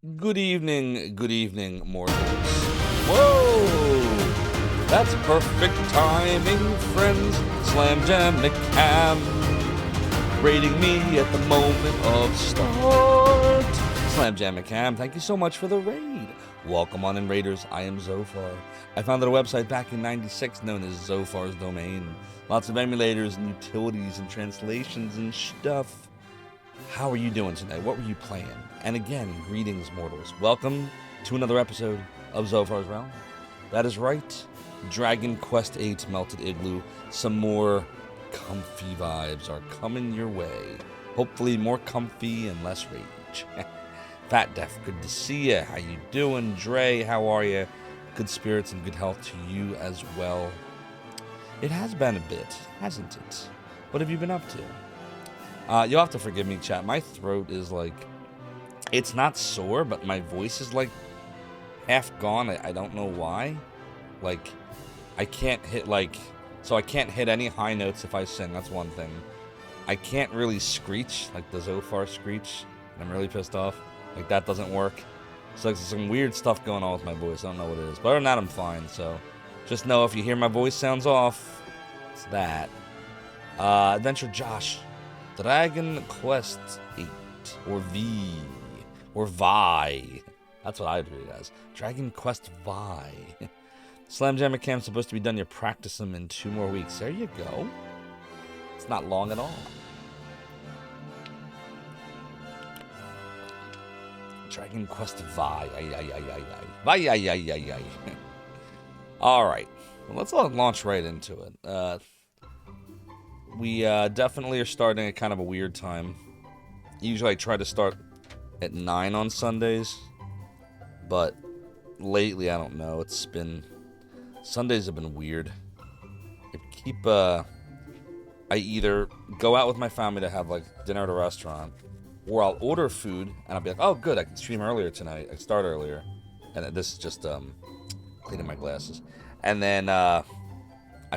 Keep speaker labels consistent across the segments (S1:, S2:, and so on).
S1: Good evening, mortals. Whoa! That's perfect timing, friends. Slam Jam McCam rating me at the moment of start. Slam Jam McCam, thank you so much for the raid. Welcome on in, Raiders. I am Zophar. I founded a website back in '96 known as Zophar's Domain. Lots of emulators and utilities and translations and stuff. How are you doing tonight? What were you playing? And again, greetings, mortals. Welcome to another episode of Zophar's Realm. That is right, Dragon Quest VIII Melted Igloo. Some more comfy vibes are coming your way. Hopefully more comfy and less rage. Fat Def, good to see ya. How you doing? Dre, how are you? Good spirits and good health to you as well. It has been a bit, hasn't it? What have you been up to? You'll have to forgive me, chat. My throat is like, it's not sore, but my voice is like half gone. I don't know why. Like, I can't hit so I can't hit any high notes if I sing. That's one thing. I can't really screech, like the Zophar screech. I'm really pissed off. Like, that doesn't work. So there's some weird stuff going on with my voice. I don't know what it is. But other than that, I'm fine. So just know if you hear my voice sounds off, it's that. Adventure Josh. Dragon Quest VIII, or V, or Vi. That's what I'd read it as. Dragon Quest Vi. Slam Jam Camp's supposed to be done. You practice them in 2 more weeks. There you go. It's not long at all. Dragon Quest Vi. Vi. Alright. Well, let's launch right into it. We definitely are starting at kind of a weird time. Usually I try to start at 9 on Sundays, but lately, I don't know, Sundays have been weird. I either go out with my family to have, like, dinner at a restaurant, or I'll order food, and I'll be like, oh, good, I can stream earlier tonight, I can start earlier, and this is just, cleaning my glasses, and then, I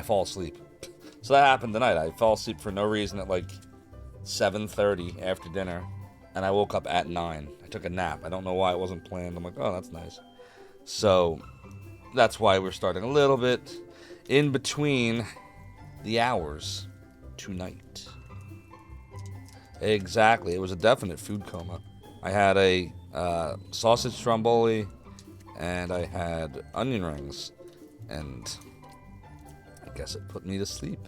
S1: fall asleep. So that happened tonight. I fell asleep for no reason at like 7:30 after dinner, and I woke up at 9. I took a nap. I don't know why it wasn't planned. I'm like, oh, that's nice. So that's why we're starting a little bit in between the hours tonight. Exactly. It was a definite food coma. I had a sausage stromboli, and I had onion rings, and I guess it put me to sleep.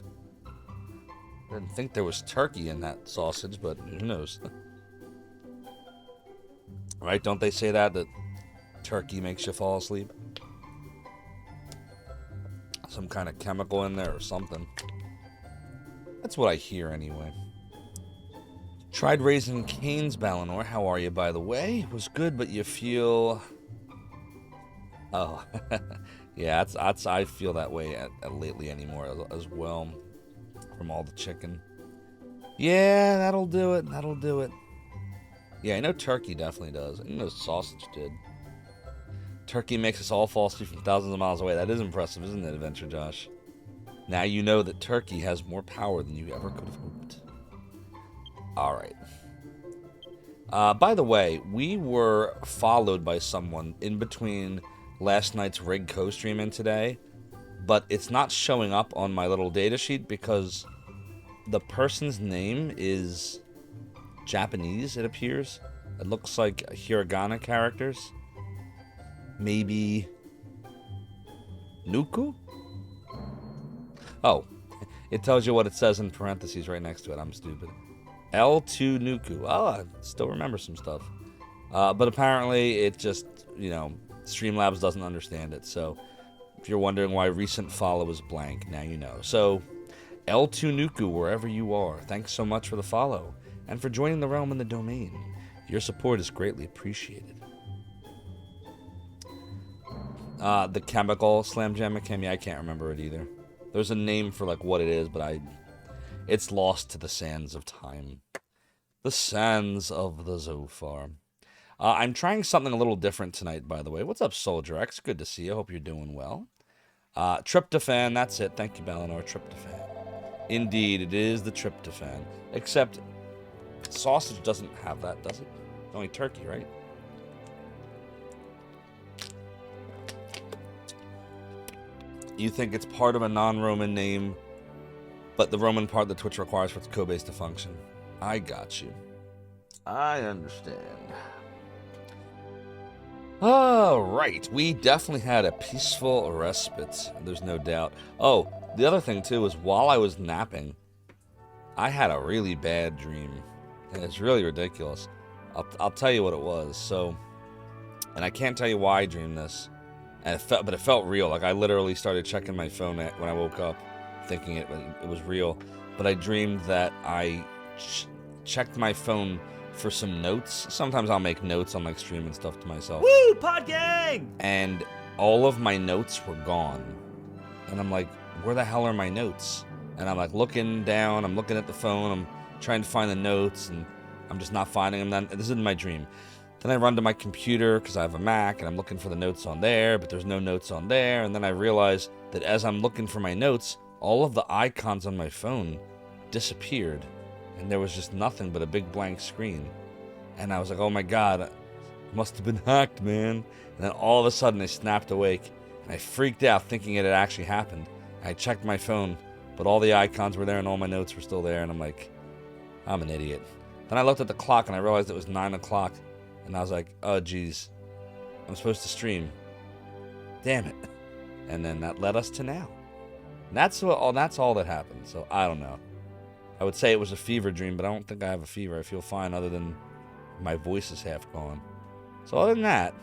S1: I didn't think there was turkey in that sausage, but who knows? Right? Don't they say that turkey makes you fall asleep? Some kind of chemical in there or something. That's what I hear anyway. Tried raising canes, Balinor. How are you, by the way? It was good, but you feel... Oh, yeah, I feel that way at lately anymore as well, from all the chicken. Yeah, that'll do it. Yeah, I know turkey definitely does. I know sausage did. Turkey makes us all fall asleep from thousands of miles away. That is impressive, isn't it, Adventure Josh? Now you know that turkey has more power than you ever could have hoped. All right. By the way, we were followed by someone in between last night's Rig co-stream and today, but it's not showing up on my little data sheet because the person's name is Japanese, it appears. It looks like hiragana characters. Maybe Nuku? Oh, it tells you what it says in parentheses right next to it. I'm stupid. L2 Nuku. Oh, I still remember some stuff. But apparently it just, Streamlabs doesn't understand it, so if you're wondering why recent follow is blank, now you know. So, L2 Nuku, wherever you are, thanks so much for the follow, and for joining the realm and the domain. Your support is greatly appreciated. The chemical Slam Jam Academy, I can't remember it either. There's a name for, like, what it is, but it's lost to the sands of time. The sands of the Zophar. I'm trying something a little different tonight, by the way. What's up, Soldier X? Good to see you. Hope you're doing well. Tryptophan, that's it. Thank you, Balinor. Tryptophan. Indeed, it is the tryptophan. Except, sausage doesn't have that, does it? Only turkey, right? You think it's part of a non-Roman name, but the Roman part that Twitch requires for its code base to function. I got you. I understand. All right, we definitely had a peaceful respite. There's no doubt. Oh, the other thing too is while I was napping, I had a really bad dream, and it's really ridiculous. I'll tell you what it was. So, and I can't tell you why I dreamed this, and it felt real. Like I literally started checking my phone when I woke up, thinking it was real. But I dreamed that I checked my phone for some notes. Sometimes I'll make notes on like stream and stuff to myself.
S2: Woo, pod gang!
S1: And all of my notes were gone. And I'm like, where the hell are my notes? And I'm like looking down, I'm looking at the phone, I'm trying to find the notes, and I'm just not finding them. This is my dream. Then I run to my computer because I have a Mac, and I'm looking for the notes on there, but there's no notes on there. And then I realize that as I'm looking for my notes, all of the icons on my phone disappeared. And there was just nothing but a big blank screen. And I was like, oh my God, it must have been hacked, man. And then all of a sudden I snapped awake and I freaked out thinking it had actually happened. I checked my phone, but all the icons were there and all my notes were still there. And I'm like, I'm an idiot. Then I looked at the clock and I realized it was 9 o'clock. And I was like, oh geez, I'm supposed to stream. Damn it. And then that led us to now. And that's all that happened. So I don't know. I would say it was a fever dream, but I don't think I have a fever. I feel fine other than my voice is half gone. So other than that,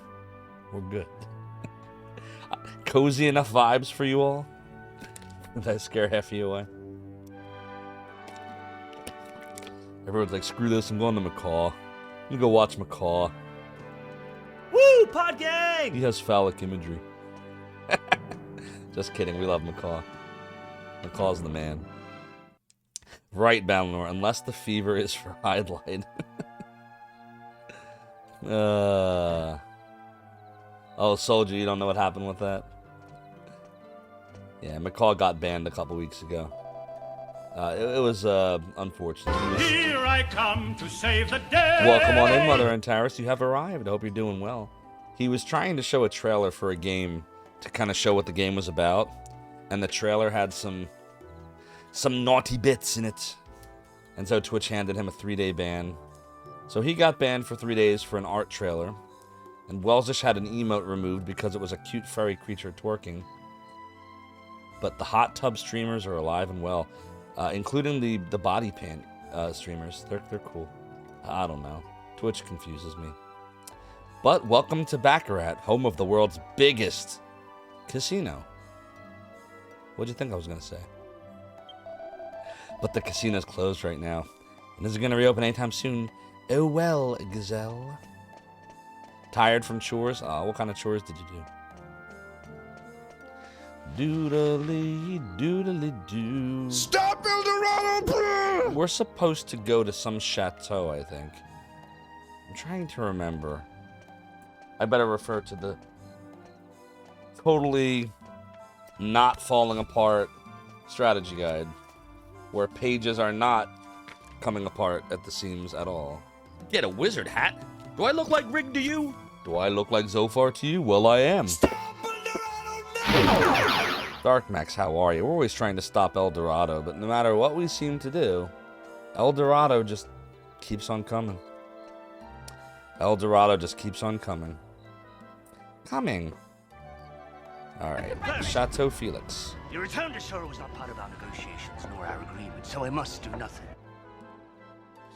S1: we're good. Cozy enough vibes for you all? Did I scare half of you away? Everyone's like, screw this, I'm going to Macaw. I'm gonna go watch Macaw.
S2: Woo, pod gang!
S1: He has phallic imagery. Just kidding, we love Macaw. Macaw's the man. Right, Balnor, unless the fever is for highlight. Oh, Soldier, you don't know what happened with that? Yeah, Macaw got banned a couple weeks ago. It was unfortunate.
S2: Here I come to save the day.
S1: Welcome on in, Mother and Taris. You have arrived. I hope you're doing well. He was trying to show a trailer for a game to kind of show what the game was about, and the trailer had some naughty bits in it. And so Twitch handed him a 3-day ban. So he got banned for 3 days for an art trailer. And Welsish had an emote removed because it was a cute furry creature twerking. But the hot tub streamers are alive and well, including the body paint streamers. They're cool. I don't know. Twitch confuses me. But welcome to Baccarat, home of the world's biggest casino. What'd you think I was going to say? But the casino's closed right now. And is it going to reopen anytime soon? Oh well, Gazelle. Tired from chores? What kind of chores did you do? Doodly-doo.
S3: Stop, Eldorado!
S1: We're supposed to go to some chateau, I think. I'm trying to remember. I better refer to the totally not falling apart strategy guide, where pages are not coming apart at the seams at all. Get a wizard hat? Do I look like Rig to you? Do I look like Zophar to you? Well, I am.
S3: Stop, Eldorado, now!
S1: Dark Max, how are you? We're always trying to stop El Dorado, but no matter what we seem to do, El Dorado just keeps on coming. El Dorado just keeps on coming. Alright, Chateau Felix.
S4: Your return to Shore was not part of our negotiations nor our agreement, so I must do nothing.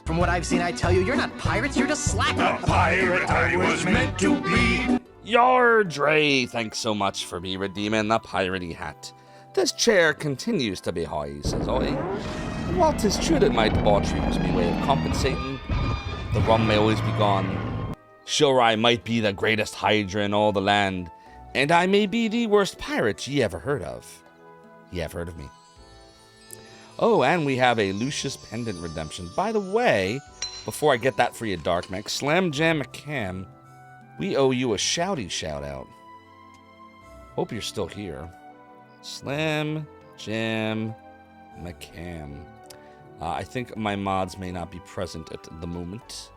S5: From what I've seen, I tell you, you're not pirates, you're just slackers.
S3: The pirate I was meant to be.
S1: Yar Dre, thanks so much for me redeeming the piratey hat. This chair continues to be high, says I. While 'tis true that my debauchery was my way of compensating, the rum may always be gone. Sure, I might be the greatest hydra in all the land, and I may be the worst pirate ye ever heard of. Ye have heard of me. Oh, and we have a Lucius Pendant redemption. By the way, before I get that for you, Dark Mech, Slam Jam McCam, we owe you a shouty shout out. Hope you're still here. Slam Jam McCam. I think my mods may not be present at the moment.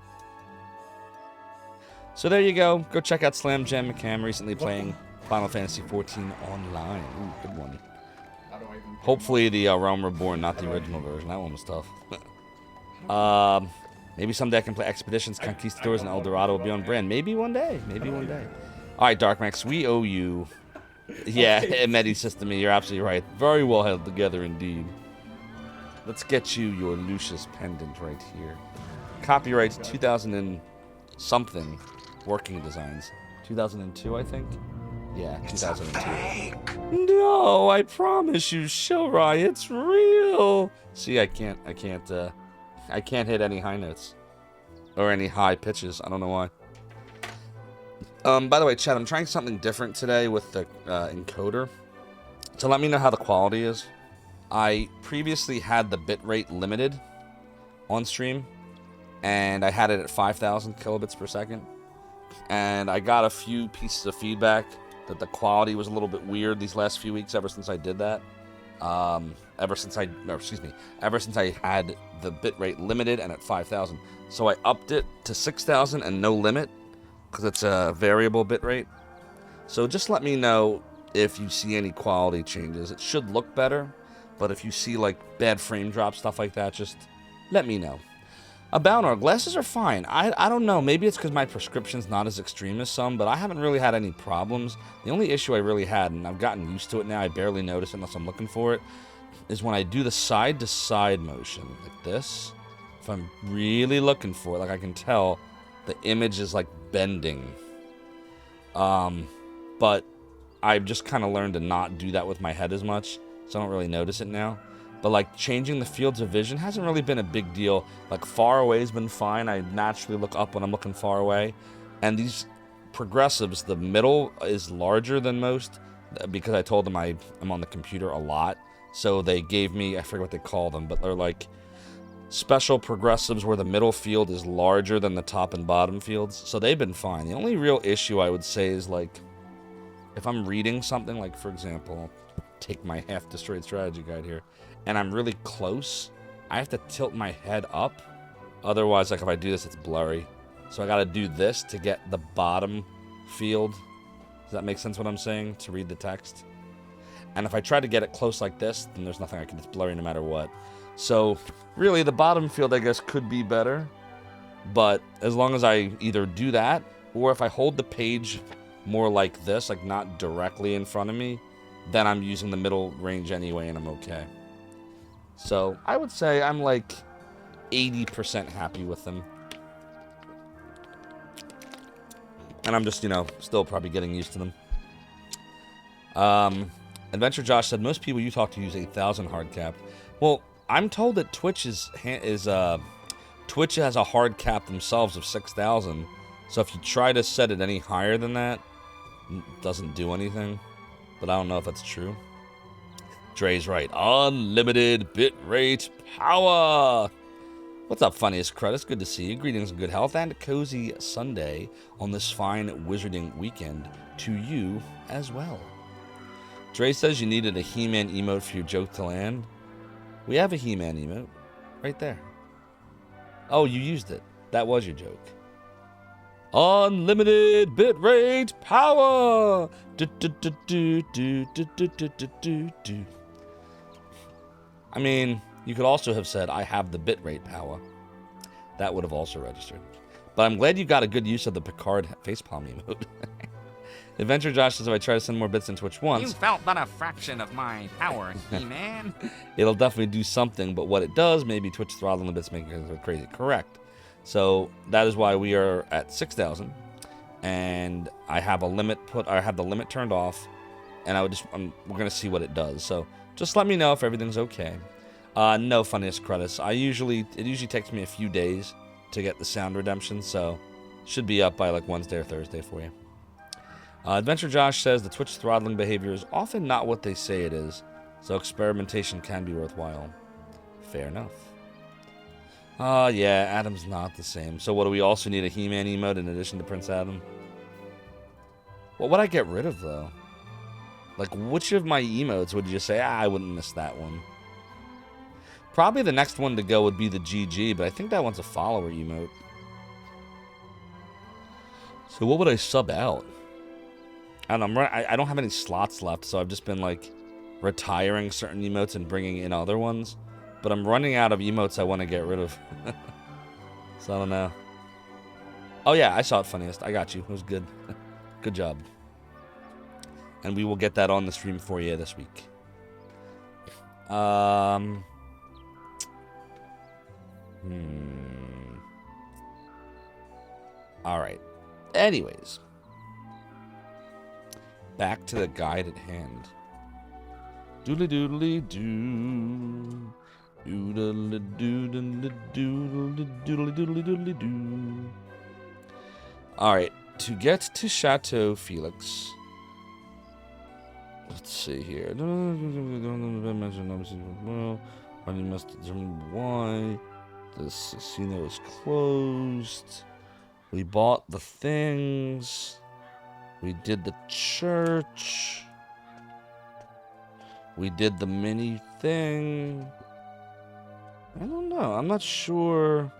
S1: So there you go. Go check out Slam Jam McCam, recently playing Final Fantasy 14 Online. Ooh, good one. Hopefully the Realm Reborn, not the original version. That one was tough. Maybe someday I can play Expeditions, Conquistadors, and El Dorado will be on brand. Maybe one day. Maybe one day. All right, Darkmax, we owe you. Yeah, Medi says to me, you're absolutely right. Very well held together indeed. Let's get you your Lucius pendant right here. Copyright 2000 and something. Working Designs. 2002, I think. Yeah, 2002. No, I promise you, Shilrai, it's real. See, I can't hit any high notes or any high pitches. I don't know why. By the way, Chad, I'm trying something different today with the encoder. So let me know how the quality is. I previously had the bitrate limited on stream, and I had it at 5,000 kilobits per second. And I got a few pieces of feedback that the quality was a little bit weird these last few weeks ever since I did that. Ever since I had the bitrate limited and at 5,000. So I upped it to 6,000 and no limit, because it's a variable bitrate. So just let me know if you see any quality changes. It should look better, but if you see like bad frame drop, stuff like that, just let me know. About our glasses are fine. I don't know. Maybe it's because my prescription's not as extreme as some, but I haven't really had any problems. The only issue I really had, and I've gotten used to it now, I barely notice it unless I'm looking for it, is when I do the side-to-side motion, like this. If I'm really looking for it, like I can tell the image is like bending. But I've just kind of learned to not do that with my head as much, so I don't really notice it now. But like changing the fields of vision hasn't really been a big deal. Like far away has been fine. I naturally look up when I'm looking far away. And these progressives, the middle is larger than most because I told them I'm on the computer a lot. So they gave me, I forget what they call them, but they're like special progressives where the middle field is larger than the top and bottom fields. So they've been fine. The only real issue I would say is like if I'm reading something, like for example, take my half destroyed strategy guide here, and I'm really close, I have to tilt my head up. Otherwise, like if I do this, it's blurry. So I got to do this to get the bottom field. Does that make sense what I'm saying? To read the text. And if I try to get it close like this, then there's nothing I can, it's blurry no matter what. So really the bottom field, I guess, could be better. But as long as I either do that, or if I hold the page more like this, like not directly in front of me, then I'm using the middle range anyway and I'm okay. So I would say I'm like 80% happy with them. And I'm just, still probably getting used to them. Adventure Josh said, most people you talk to use 8,000 hard cap. Well, I'm told that Twitch Twitch has a hard cap themselves of 6,000. So if you try to set it any higher than that, it doesn't do anything. But I don't know if that's true. Dre's right. Unlimited bitrate power. What's up, funniest credits? Good to see you. Greetings and good health and a cozy Sunday on this fine wizarding weekend to you as well. Dre says you needed a He-Man emote for your joke to land. We have a He-Man emote right there. Oh, you used it. That was your joke. Unlimited bitrate power. I mean, you could also have said, I have the bitrate power. That would have also registered. But I'm glad you got a good use of the Picard facepalm emote. Adventure Josh says, if I try to send more bits in Twitch once...
S6: You felt but a fraction of my power, He-Man.
S1: It'll definitely do something, but what it does, maybe Twitch throttling the bits making it go crazy. Correct. So that is why we are at 6,000. And I have a limit I have the limit turned off. And we're going to see what it does. So just let me know if everything's okay. No funniest credits. It usually takes me a few days to get the sound redemption, so should be up by like Wednesday or Thursday for you. Adventure Josh says the Twitch throttling behavior is often not what they say it is, so experimentation can be worthwhile. Fair enough. Yeah, Adam's not the same. So what, do we also need a He-Man emote in addition to Prince Adam? What would I get rid of, though? Like, which of my emotes would you say, I wouldn't miss that one? Probably the next one to go would be the GG, but I think that one's a follower emote. So what would I sub out? I don't know, I don't have any slots left, so I've just been, like, retiring certain emotes and bringing in other ones. But I'm running out of emotes I want to get rid of. So I don't know. Oh, yeah, I saw it, Funniest. I got you. It was good. Good job. And we will get that on the stream for you this week. All right. Anyways. Back to the guide at hand. Doodly doodly doo. Doodly doodly doodly doodly doodly doodly doo. Alright, to get to Chateau Felix. Let's see here. I must determine why. This casino is closed. We bought the things. We did the church. We did the mini thing. I don't know. I'm not sure.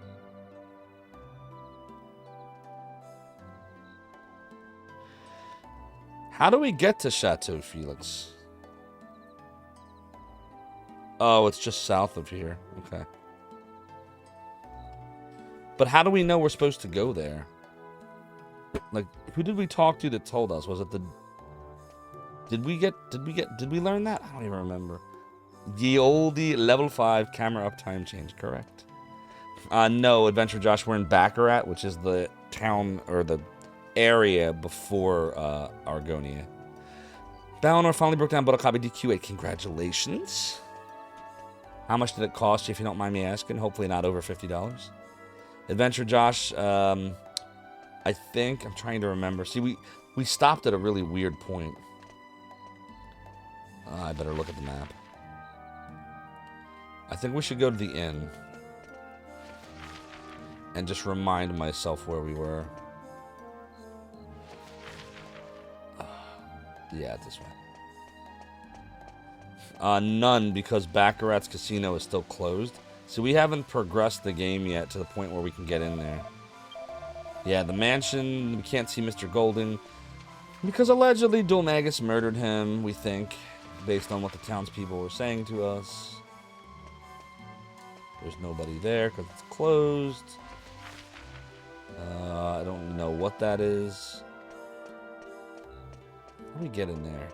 S1: How do we get to Chateau Felix? Oh, it's just south of here. Okay. But how do we know we're supposed to go there? Like, who did we talk to that told us? Was it the... Did we learn that? I don't even remember. Ye olde level 5 camera up time change, correct. No, Adventure Josh, we're in Baccarat, which is the town, or the area before Argonia. Balnor finally broke down Botokabi DQ8. Congratulations. How much did it cost you, if you don't mind me asking? Hopefully not over $50. Adventure Josh, I think, I'm trying to remember. See, we stopped at a really weird point. I better look at the map. I think we should go to the inn. And just remind myself where we were. Yeah, this way. None, because Baccarat's casino is still closed. So we haven't progressed the game yet to the point where we can get in there. Yeah, the mansion, we can't see Mr. Golden. Because allegedly Dulmagus murdered him, we think. Based on what the townspeople were saying to us. There's nobody there because it's closed. I don't know what that is. How do we get in there?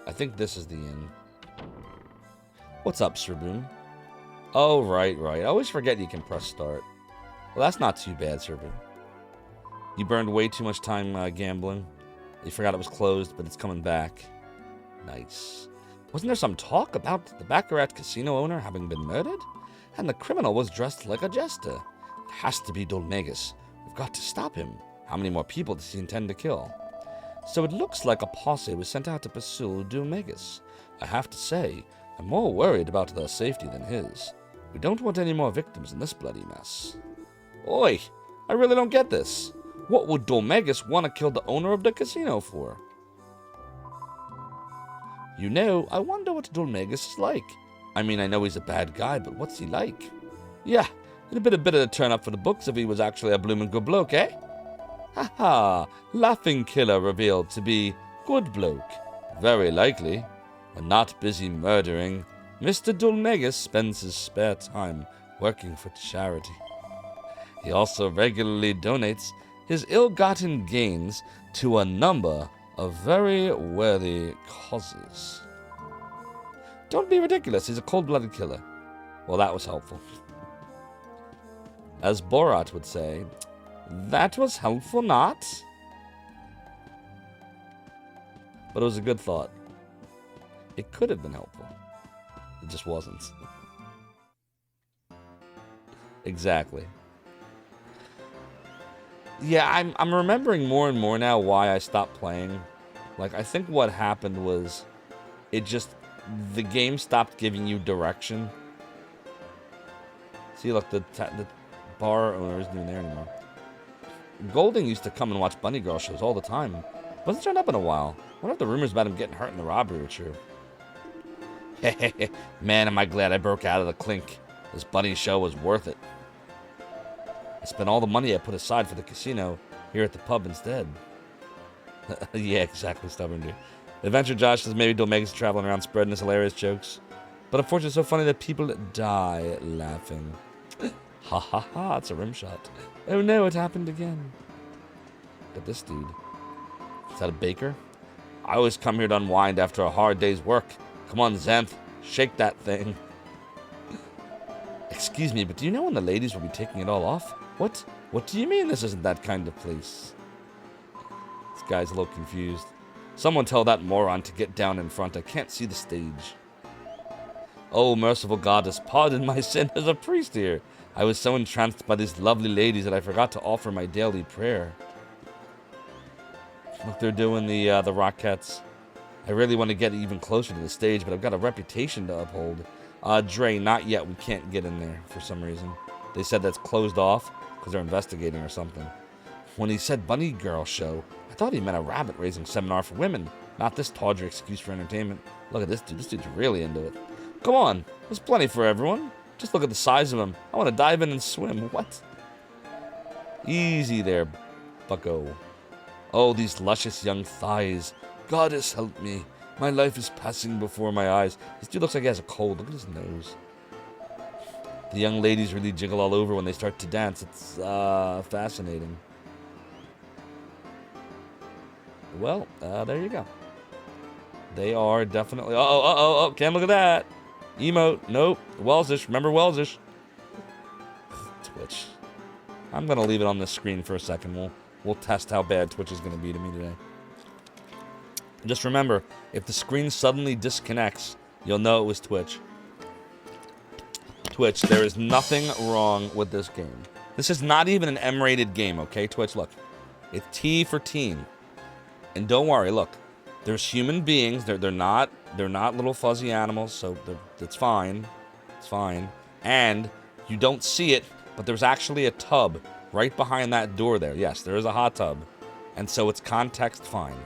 S1: I think this is the inn. What's up, Sir Boom? Oh, right. I always forget you can press start. Well, that's not too bad, Sir Boom. You burned way too much time gambling. You forgot it was closed, but it's coming back. Nice. Wasn't there some talk about the Baccarat casino owner having been murdered? And the criminal was dressed like a jester. It has to be Dulmagus. We've got to stop him. How many more people does he intend to kill? So it looks like a posse was sent out to pursue Dulmagus. I have to say, I'm more worried about their safety than his. We don't want any more victims in this bloody mess. Oi! I really don't get this. What would Dulmagus want to kill the owner of the casino for? You know, I wonder what Dulmagus is like. I mean, I know he's a bad guy, but what's he like? Yeah, it'd been a bit of a turn up for the books if he was actually a bloomin' good bloke, eh? Ha ha! Laughing Killer revealed to be good bloke. Very likely. When not busy murdering, Mr. Dulmagus spends his spare time working for charity. He also regularly donates his ill-gotten gains to a number of very worthy causes. Don't be ridiculous, he's a cold-blooded killer. Well, that was helpful. As Borat would say, that was helpful not. But it was a good thought. It could have been helpful. It just wasn't. Exactly. Yeah, I'm remembering more and more now why I stopped playing. Like, I think what happened was the game stopped giving you direction. See, look, the bar owner isn't even there anymore. Golding used to come and watch Bunny Girl shows all the time. Wasn't turned up in a while. What if the rumors about him getting hurt in the robbery were true? Man, am I glad I broke out of the clink. This Bunny show was worth it. I spent all the money I put aside for the casino here at the pub instead. Yeah, exactly, stubborn dude. Adventure Josh says maybe Domega's traveling around spreading his hilarious jokes. But unfortunately, it's so funny that people die laughing. Ha ha ha, it's a rim shot. Oh no, it happened again. Look at this dude. Is that a baker? I always come here to unwind after a hard day's work. Come on, Xanth, shake that thing. Excuse me, but do you know when the ladies will be taking it all off? What? What do you mean this isn't that kind of place? This guy's a little confused. Someone tell that moron to get down in front. I can't see the stage. Oh, merciful goddess, pardon my sin as a priest here. I was so entranced by these lovely ladies that I forgot to offer my daily prayer. Look, they're doing the Rockettes. I really want to get even closer to the stage, but I've got a reputation to uphold. Dre, not yet. We can't get in there for some reason. They said that's closed off because they're investigating or something. When he said bunny girl show, I thought he meant a rabbit-raising seminar for women, not this tawdry excuse for entertainment. Look at this dude. This dude's really into it. Come on. There's plenty for everyone. Just look at the size of him. I want to dive in and swim. What? Easy there, bucko. Oh, these luscious young thighs. Goddess help me. My life is passing before my eyes. This dude looks like he has a cold. Look at his nose. The young ladies really jiggle all over when they start to dance. It's fascinating. Well, there you go. They are definitely... Oh, can't look at that. Emote. Nope. Wellsish. Remember Wellsish. Twitch. I'm going to leave it on the screen for a second. We'll test how bad Twitch is going to be to me today. Just remember, if the screen suddenly disconnects, you'll know it was Twitch. Twitch, there is nothing wrong with this game. This is not even an M-rated game, okay, Twitch? Look, it's T for teen. And don't worry, look, there's human beings. They're not little fuzzy animals, so it's fine. It's fine. And you don't see it, but there's actually a tub right behind that door there. Yes, there is a hot tub. And so it's context fine.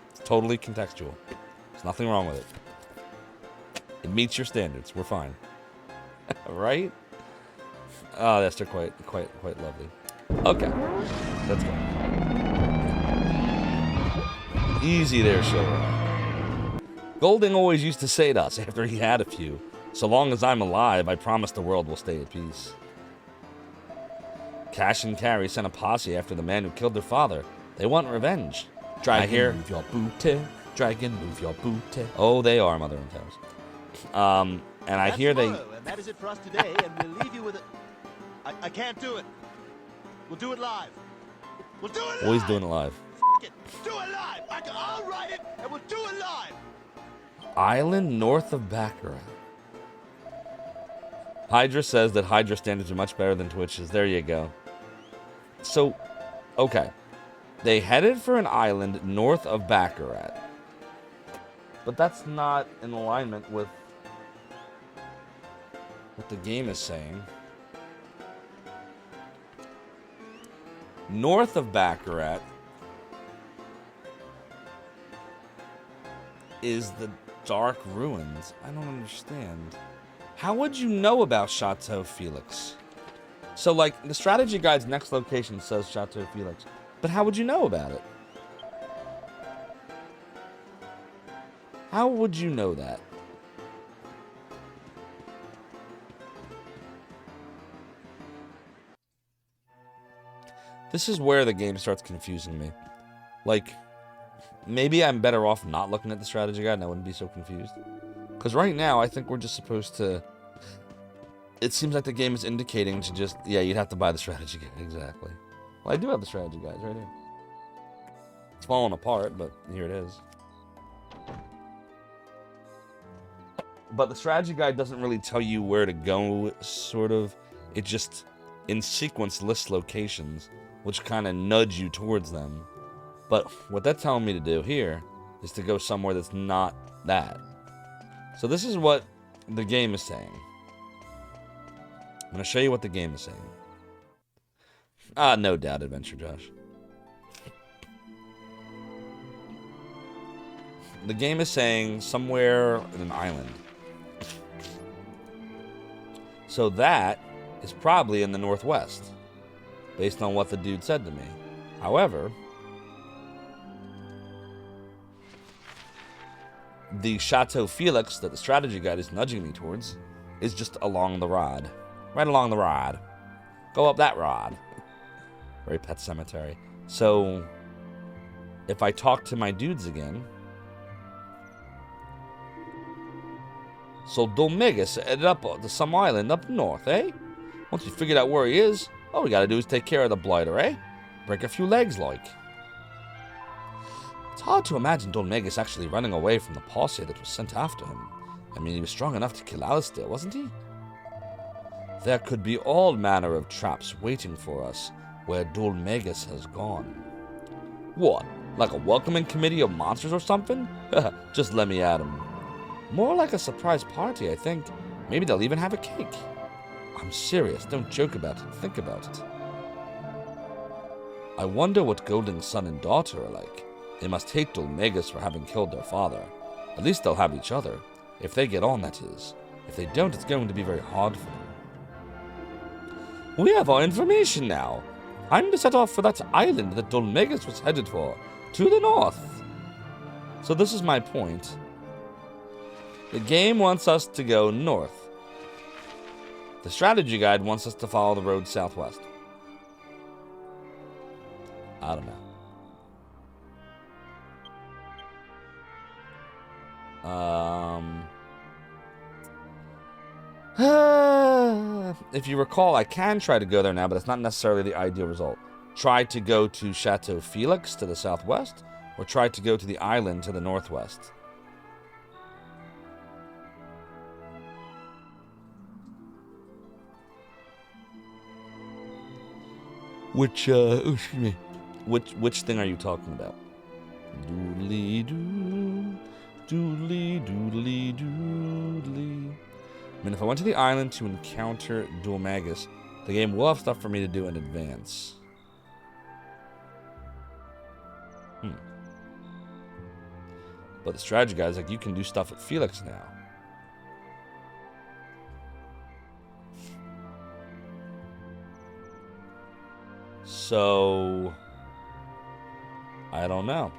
S1: It's totally contextual. There's nothing wrong with it. It meets your standards. We're fine. Right? Oh, that's quite lovely. Okay. Let's go. Easy there, Showa. Golding always used to say to us after he had a few, so long as I'm alive, I promise the world will stay at peace. Cash and Carrie sent a posse after the man who killed their father. They want revenge.
S7: Dragon, move your booty. Dragon, move your booty.
S1: Oh, they are, Mother and Toes. And I hear they...
S8: And that is it for us today, and we'll leave you with it. I can't do it. We'll do it live. We'll do it live.
S1: Always doing it live.
S8: F it. Do it live. I'll write it, and we'll do it live.
S1: Island north of Baccarat. Hydra says that Hydra standards are much better than Twitch's. There you go. So, okay. They headed for an island north of Baccarat. But that's not in alignment with what the game is saying. North of Baccarat is the Dark Ruins. I don't understand. How would you know about Chateau Felix? So, like, the strategy guide's next location says Chateau Felix. But how would you know about it? How would you know that? This is where the game starts confusing me. Like, maybe I'm better off not looking at the strategy guide and I wouldn't be so confused. Because right now, I think we're just supposed to... It seems like the game is indicating to just... Yeah, you'd have to buy the strategy guide. Exactly. Well, I do have the strategy guides right here. It's falling apart, but here it is. But the strategy guide doesn't really tell you where to go, sort of. It just, in sequence, lists locations, which kind of nudge you towards them. But what that's telling me to do here is to go somewhere that's not that. So this is what the game is saying. I'm going to show you what the game is saying. No doubt, Adventure Josh. The game is saying somewhere in an island. So that is probably in the northwest, based on what the dude said to me. However, the Chateau Felix that the strategy guide is nudging me towards is just along the rod. Right along the rod. Go up that rod. Very Pet Cemetery. So, if I talk to my dudes again... So Dolmegus headed up to some island up north, eh? Once we figured out where he is, all we gotta do is take care of the blighter, eh? Break a few legs, like. It's hard to imagine Dolmegus actually running away from the posse that was sent after him. I mean, he was strong enough to kill Alistair, wasn't he? There could be all manner of traps waiting for us where Dolmegus has gone. What? Like a welcoming committee of monsters or something? Just let me at him. More like a surprise party, I think. Maybe they'll even have a cake. I'm serious. Don't joke about it. Think about it. I wonder what Golden's son and daughter are like. They must hate Dolmegus for having killed their father. At least they'll have each other. If they get on, that is. If they don't, it's going to be very hard for them. We have our information now. I'm to set off for that island that Dolmegus was headed for. To the north. So this is my point. The game wants us to go north. The strategy guide wants us to follow the road southwest. I don't know. If you recall, I can try to go there now, but it's not necessarily the ideal result. Try to go to Chateau Felix to the southwest, or try to go to the island to the northwest. Which thing are you talking about? Doodly doo, doodly doodly doodly. I mean, if I went to the island to encounter Dolmegus, the game will have stuff for me to do in advance. But the strategy guy is like, you can do stuff at Felix now. So, I don't know.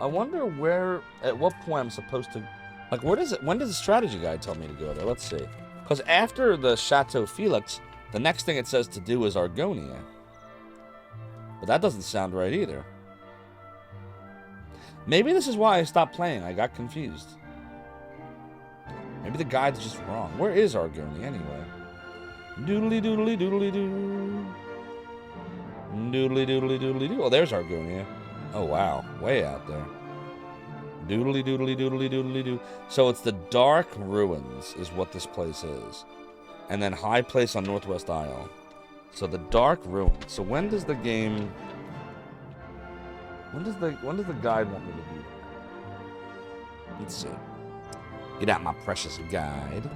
S1: I wonder at what point I'm supposed to, like, when does the strategy guide tell me to go there? Let's see. Because after the Chateau Felix, the next thing it says to do is Argonia. But that doesn't sound right either. Maybe this is why I stopped playing. I got confused. Maybe the guide's just wrong. Where is Argonia anyway? Doodly doodly doodly doo. Doodly doodly doodly doo. Oh, there's Argonia. Oh, wow. Way out there. Doodly doodly doodly doodly doo. So it's the Dark Ruins is what this place is. And then High Place on Northwest Isle. So the Dark Ruins. So when does the game... When does the guide want me to do? Let's see. Get out my precious guide.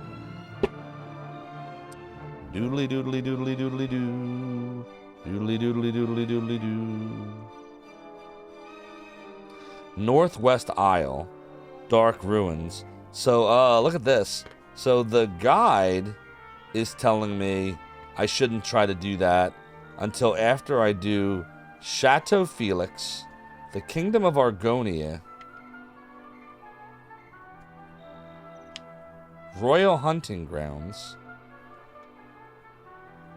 S1: Doodly doodly doodly doodly doo. Doodly doodly doodly doodly doo. Northwest Isle. Dark Ruins. So, look at this. So the guide is telling me I shouldn't try to do that until after I do Chateau Felix, the Kingdom of Argonia, Royal Hunting Grounds.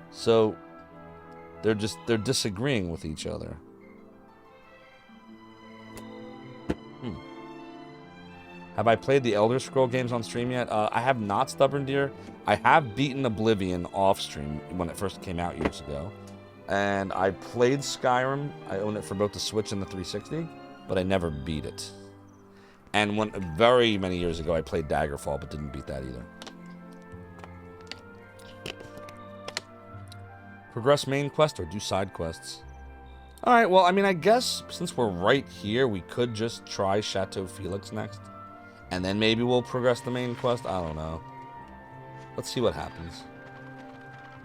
S1: So they're disagreeing with each other. Have I played the Elder Scroll games on stream yet? I have not, Stubborn Deer. I have beaten Oblivion off stream when it first came out years ago. And I played Skyrim. I own it for both the Switch and the 360, but I never beat it. And very many years ago, I played Daggerfall, but didn't beat that either. Progress main quest or do side quests? Alright, well, I mean, I guess since we're right here, we could just try Chateau Felix next. And then maybe we'll progress the main quest. I don't know. Let's see what happens.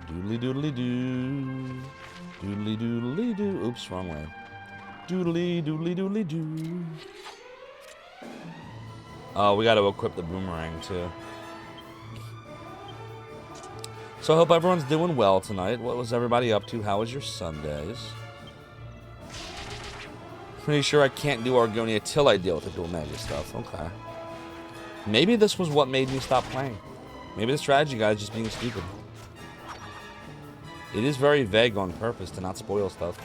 S1: Doodly doodly doo. Doodly doodly doo. Oops, wrong way. Doodly doodly doodly doo. Oh, we got to equip the boomerang too. So I hope everyone's doing well tonight. What was everybody up to? How was your Sundays? Pretty sure I can't do Argonia till I deal with the dual mega stuff. Okay. Maybe this was what made me stop playing. Maybe the strategy guide is just being stupid. It is very vague on purpose to not spoil stuff.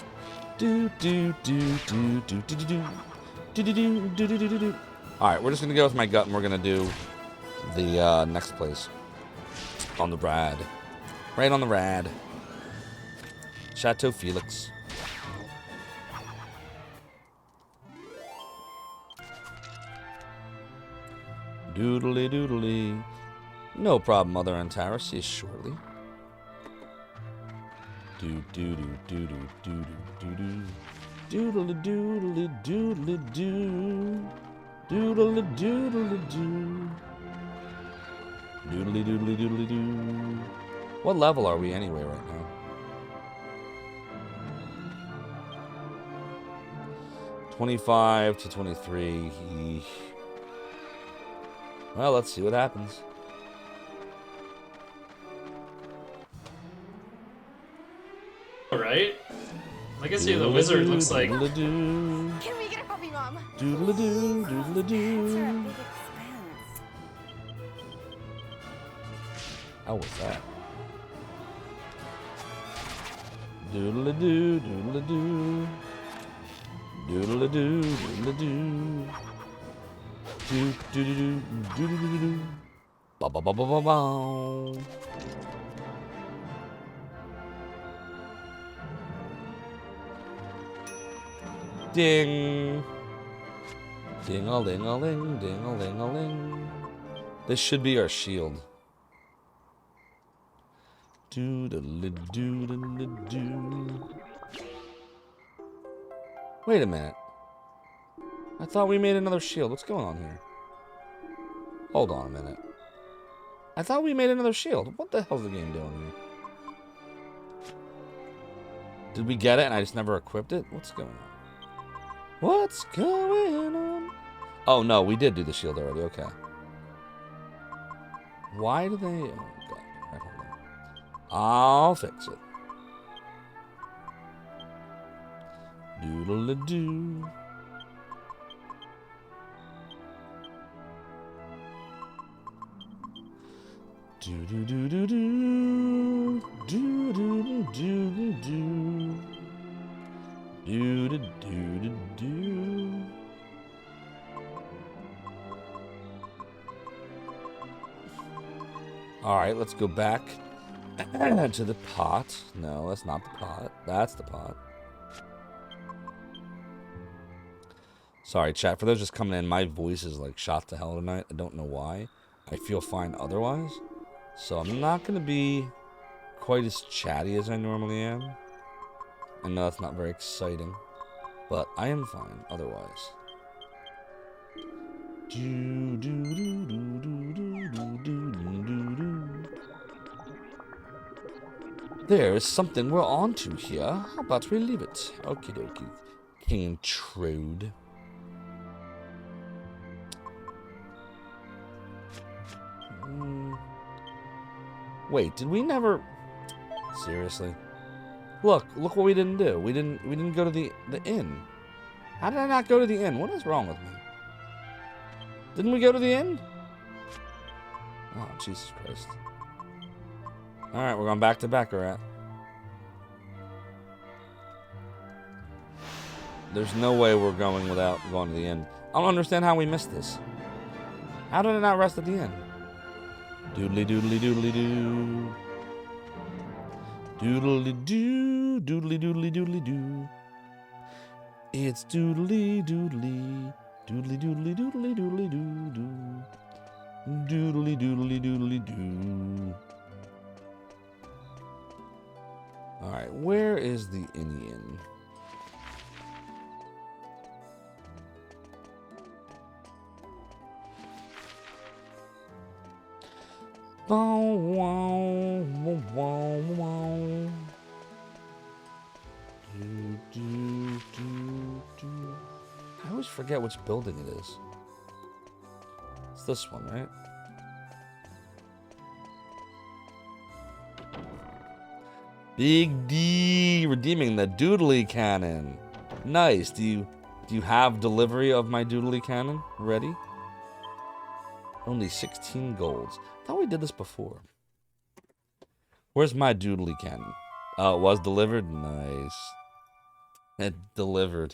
S1: Alright, we're just gonna go with my gut and we're gonna do the next place. On the rad. Right on the rad. Chateau Felix. Doodly doodly. No problem, Mother Antara. See you shortly. Do do do do do do do do. Doodly doodly doodly doo. Doodly doodly doo. Doodly doodly doodly doo. What level are we anyway right now? $25 to $23. Well, let's see what happens.
S9: Right? I guess the wizard looks like.
S10: Can we get a puppy, Mom?
S1: Doodle-a-doo, doodle-a-doo.
S10: These are a big expense.
S1: How was that? Doodle-a-doo, doodle-a-doo. Doodle-a-doo, doodle-a-doo. Do-do-do-do, do-do-do-do. Ba-ba-ba-ba-ba-bow. Ding. Ding-a-ling-a-ling, ding-a-ling-a-ling. This should be our shield. Doodle-a-doo-doo-doo. Wait a minute. I thought we made another shield. What's going on here? Hold on a minute. I thought we made another shield. What the hell's the game doing here? Did we get it and I just never equipped it? What's going on? What's going on? Oh, no, we did do the shield already. Okay. Why do they... Oh, God. Right, hold on. I'll fix it. Doodle-a-doo. Do-do-do-do-do. Do-do-do-do-do. Do-do-do-do-do. Alright, let's go back to the pot. No, that's not the pot. That's the pot. Sorry, chat. For those just coming in, my voice is like shot to hell tonight. I don't know why. I feel fine otherwise. So I'm not going to be quite as chatty as I normally am. I know that's not very exciting. But I am fine otherwise. There is something we're on to here. How about we leave it? Okie dokie. King Trude. Wait, did we never... Seriously? Look what we didn't do. We didn't go to the inn. How did I not go to the inn? What is wrong with me? Didn't we go to the inn? Oh, Jesus Christ. Alright, we're going back to Baccarat. There's no way we're going without going to the inn. I don't understand how we missed this. How did I not rest at the inn? Doodly doodly doodly doo. Doodly doo, doodly doodly doodly doo. It's doodly doodly, doodly doodly doodly doodly doo doo. Doodly doodly doodly doo. Alright, where is the Indian? Bow, wow, wow, wow, wow. Do, do, do, do. I always forget which building it is. It's this one, right? Big D redeeming the doodly cannon. Nice. Do you Do you have delivery of my doodly cannon ready? Only 16 golds. I thought we did this before. Where's my doodly cannon? Oh, it was delivered? Nice. It delivered.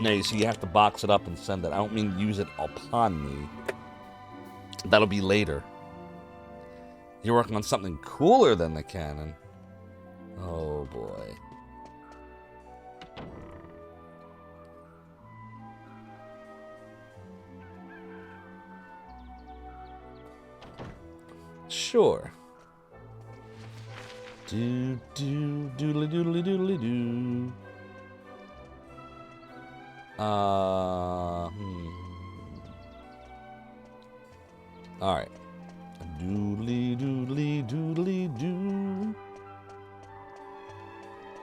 S1: No, so you have to box it up and send it. I don't mean use it upon me. That'll be later. You're working on something cooler than the cannon. Oh, boy. Sure. Do do doodly doodly doodly doo. All right. Doodly doodly doodly doo.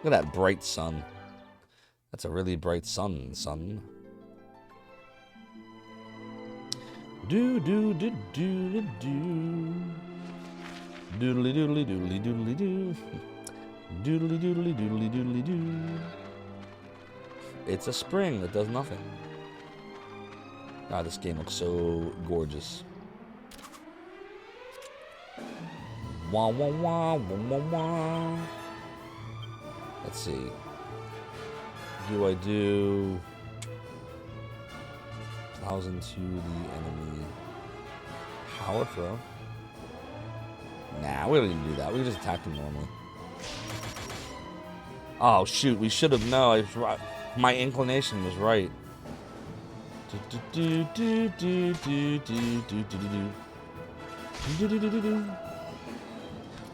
S1: Look at that bright sun. That's a really bright sun. Do do do do do. Doodly doodly doodly doodly doo. Doodly doodly doodly doodly doo. It's a spring that does nothing. God, this game looks so gorgeous. Wah wah wah wah wah wah. Let's see. Do I do 1,000 to the enemy? Power throw? Nah, we don't even do that. We just attack them normally. Oh shoot, we should have known. My inclination was right.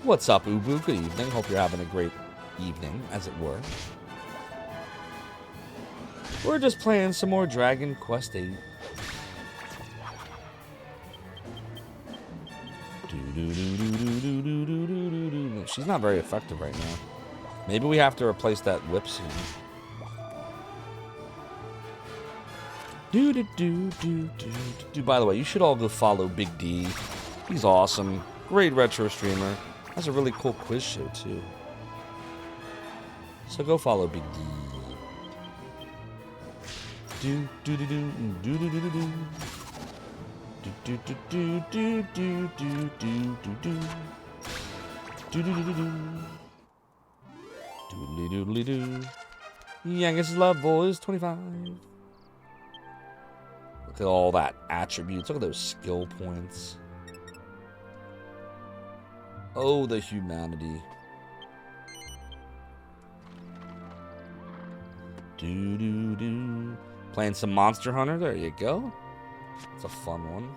S1: What's up, Ubu? Good evening. Hope you're having a great evening, as it were. We're just playing some more Dragon Quest VIII. She's not very effective right now. Maybe we have to replace that whip soon. By the way, you should all go follow Big D. He's awesome. Great retro streamer. Has a really cool quiz show too. So go follow Big D. Youngest love boys 25. Look at all that attributes. Look at those skill points. Oh, the humanity. Playing some Monster Hunter. There you go. It's a fun one.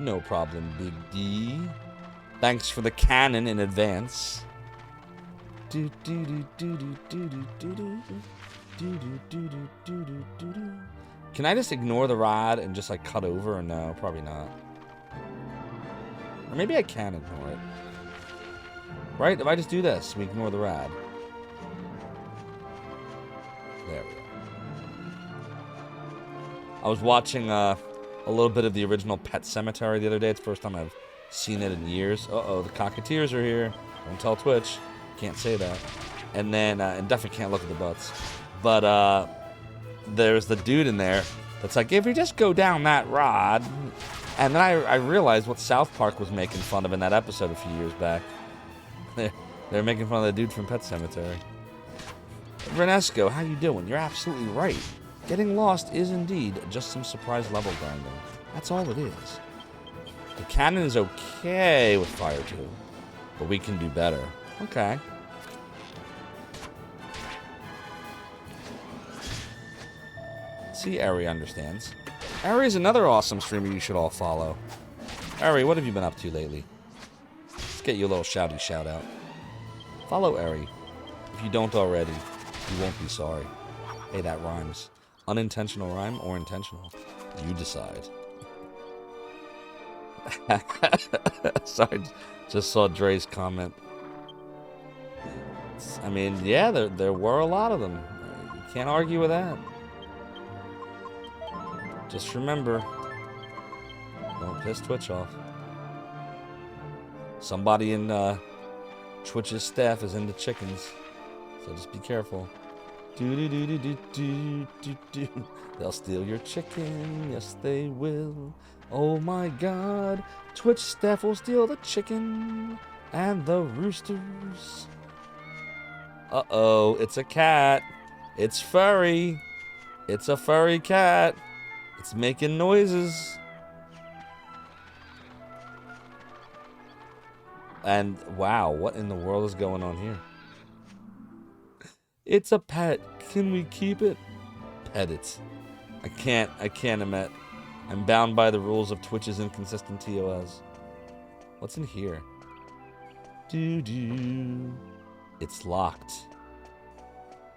S1: No problem, Big D. Thanks for the cannon in advance. Can I just ignore the rod and just like cut over? Or no, probably not. Or maybe I can ignore it. Right? If I just do this, we ignore the rod. There we go. I was watching a little bit of the original Pet Sematary the other day. It's the first time I've seen it in years. Uh-oh, the Cockatiers are here. Don't tell Twitch. Can't say that. And then, and definitely can't look at the butts. But, there's the dude in there that's like, if you just go down that rod. And then I realized what South Park was making fun of in that episode a few years back. They're making fun of the dude from Pet Sematary. Renesco, how you doing? You're absolutely right. Getting lost is indeed just some surprise level grinding. That's all it is. The cannon is okay with fire too, but we can do better. Okay. See, Ari understands. Ari's another awesome streamer you should all follow. Ari, what have you been up to lately? Let's get you a little shouty shout out. Follow Ari. If you don't already, you won't be sorry. Hey, that rhymes. Unintentional rhyme or intentional? You decide. Sorry, just saw Dre's comment. I mean, yeah, there were a lot of them. You can't argue with that. Just remember, Don't piss Twitch off. Somebody in Twitch's staff is into chickens, so just be careful. Do. They'll steal your chicken, yes they will. Oh my God, Twitch staff will steal the chicken and the roosters. Uh-oh, it's a cat. It's furry. It's a furry cat. It's making noises. And wow, what in the world is going on here? It's a pet. Can we keep it? Pet it. I can't admit. I'm bound by the rules of Twitch's inconsistent TOS. What's in here? Doo-doo. It's locked.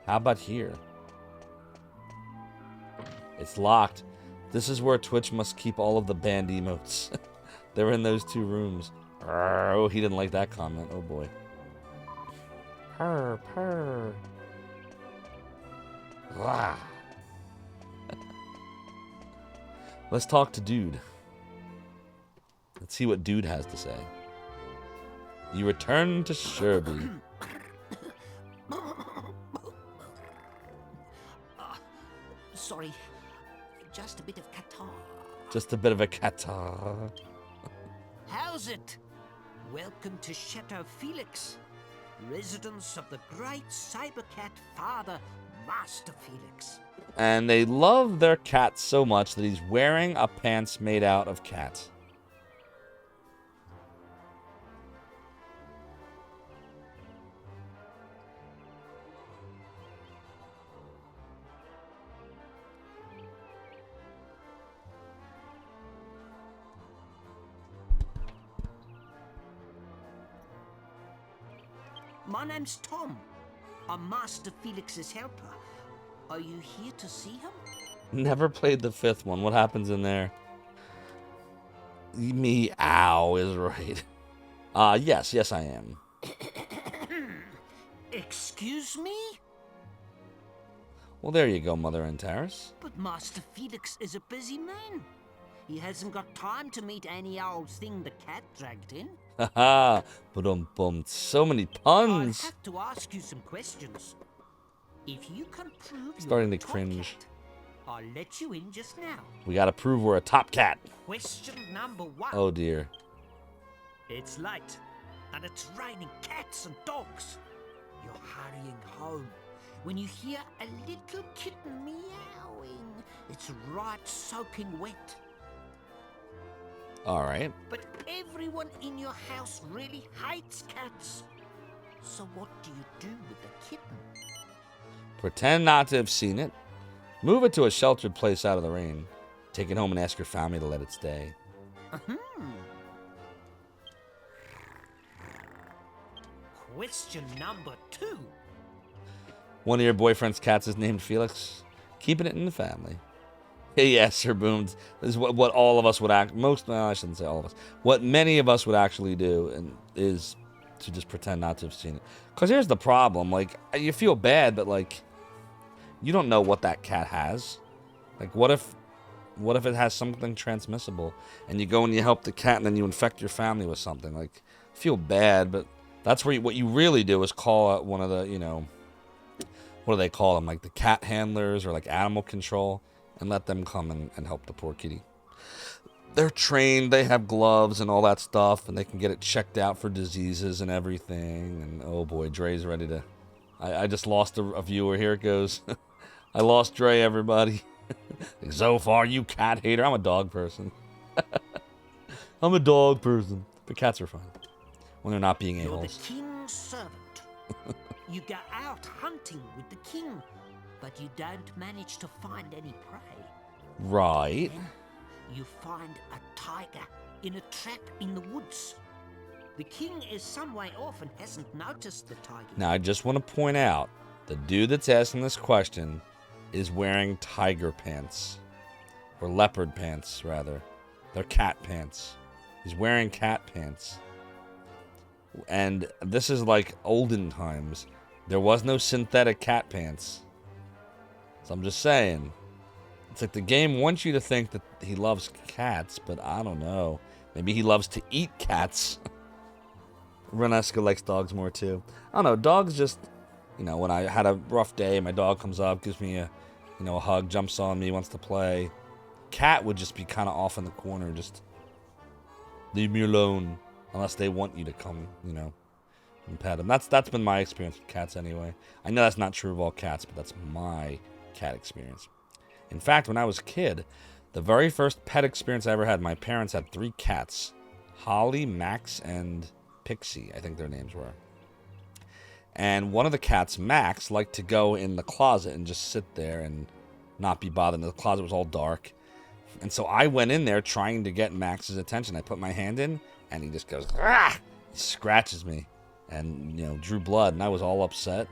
S1: How about here? It's locked. This is where Twitch must keep all of the banned emotes. They're in those 2 rooms. Oh, he didn't like that comment. Oh boy. Purr, purr. Wah. Let's talk to Dude. Let's see what Dude has to say. You return to Sherby.
S4: Sorry, just a bit of catarrh.
S1: Just a bit of a catarrh.
S4: How's it? Welcome to Chateau Felix, residence of the great cyber cat father, Master Felix.
S1: And they love their cat so much that he's wearing a pants made out of cat.
S4: My name's Tom. I'm Master Felix's helper. Are you here to see him?
S1: Never played the 5th one. What happens in there? Meow is right. Yes, I am.
S4: Excuse me?
S1: Well, there you go, Mother Antares.
S4: But Master Felix is a busy man. He hasn't got time to meet any old thing the cat dragged in.
S1: Haha, but so many puns.
S4: I have to ask you some questions. If you can prove
S1: Starting
S4: you're
S1: to
S4: a top
S1: cringe.
S4: cat, I'll let you in just now.
S1: We gotta prove we're a top cat.
S4: Question number 1.
S1: Oh dear.
S4: It's late, and it's raining cats and dogs. You're hurrying home when you hear a little kitten meowing. It's right soaking wet.
S1: Alright.
S4: But everyone in your house really hates cats. So what do you do with the kitten?
S1: Pretend not to have seen it. Move it to a sheltered place out of the rain. Take it home and ask your family to let it stay.
S4: Question number 2.
S1: One of your boyfriend's cats is named Felix. Keeping it in the family. Yes, Sir Booms. This is what all of us would I shouldn't say all of us. What many of us would actually do and is to just pretend not to have seen it. Because here's the problem. Like, you feel bad, but, like, you don't know what that cat has. Like, what if it has something transmissible and you go and you help the cat and then you infect your family with something? Like, feel bad, but that's where what you really do is call out one of the, what do they call them? Like the cat handlers or like animal control. And let them come and help the poor kitty. They're trained, they have gloves and all that stuff, and they can get it checked out for diseases and everything. And oh boy, Dre's ready to... I just lost a viewer. Here it goes. I lost Dre, everybody. Zophar, you cat hater. I'm a dog person. I'm a dog person. But cats are fine. When they're not being
S4: You're
S1: a-holes.
S4: the king's servant. You go out hunting with the king, but you don't manage to find any prey.
S1: Right.
S4: Then you find a tiger in a trap in the woods. The king is some way off and hasn't noticed the tiger.
S1: Now, I just want to point out, the dude that's asking this question is wearing tiger pants. Or leopard pants, rather. They're cat pants. He's wearing cat pants. And this is like olden times. There was no synthetic cat pants. So I'm just saying. It's like the game wants you to think that he loves cats, but I don't know. Maybe he loves to eat cats. Renesca likes dogs more too. I don't know. Dogs just, you know, when I had a rough day, my dog comes up, gives me a hug, jumps on me, wants to play. Cat would just be kind of off in the corner, just leave me alone, unless they want you to come, you know, and pet them. That's been my experience with cats anyway. I know that's not true of all cats, but that's my cat experience. In fact, when I was a kid, the very first pet experience I ever had, my parents had 3 cats. Holly, Max, and Pixie, I think their names were. And one of the cats, Max, liked to go in the closet and just sit there and not be bothered. The closet was all dark. And so I went in there trying to get Max's attention. I put my hand in, and he just goes, ah! He scratches me and, you know, drew blood, and I was all upset.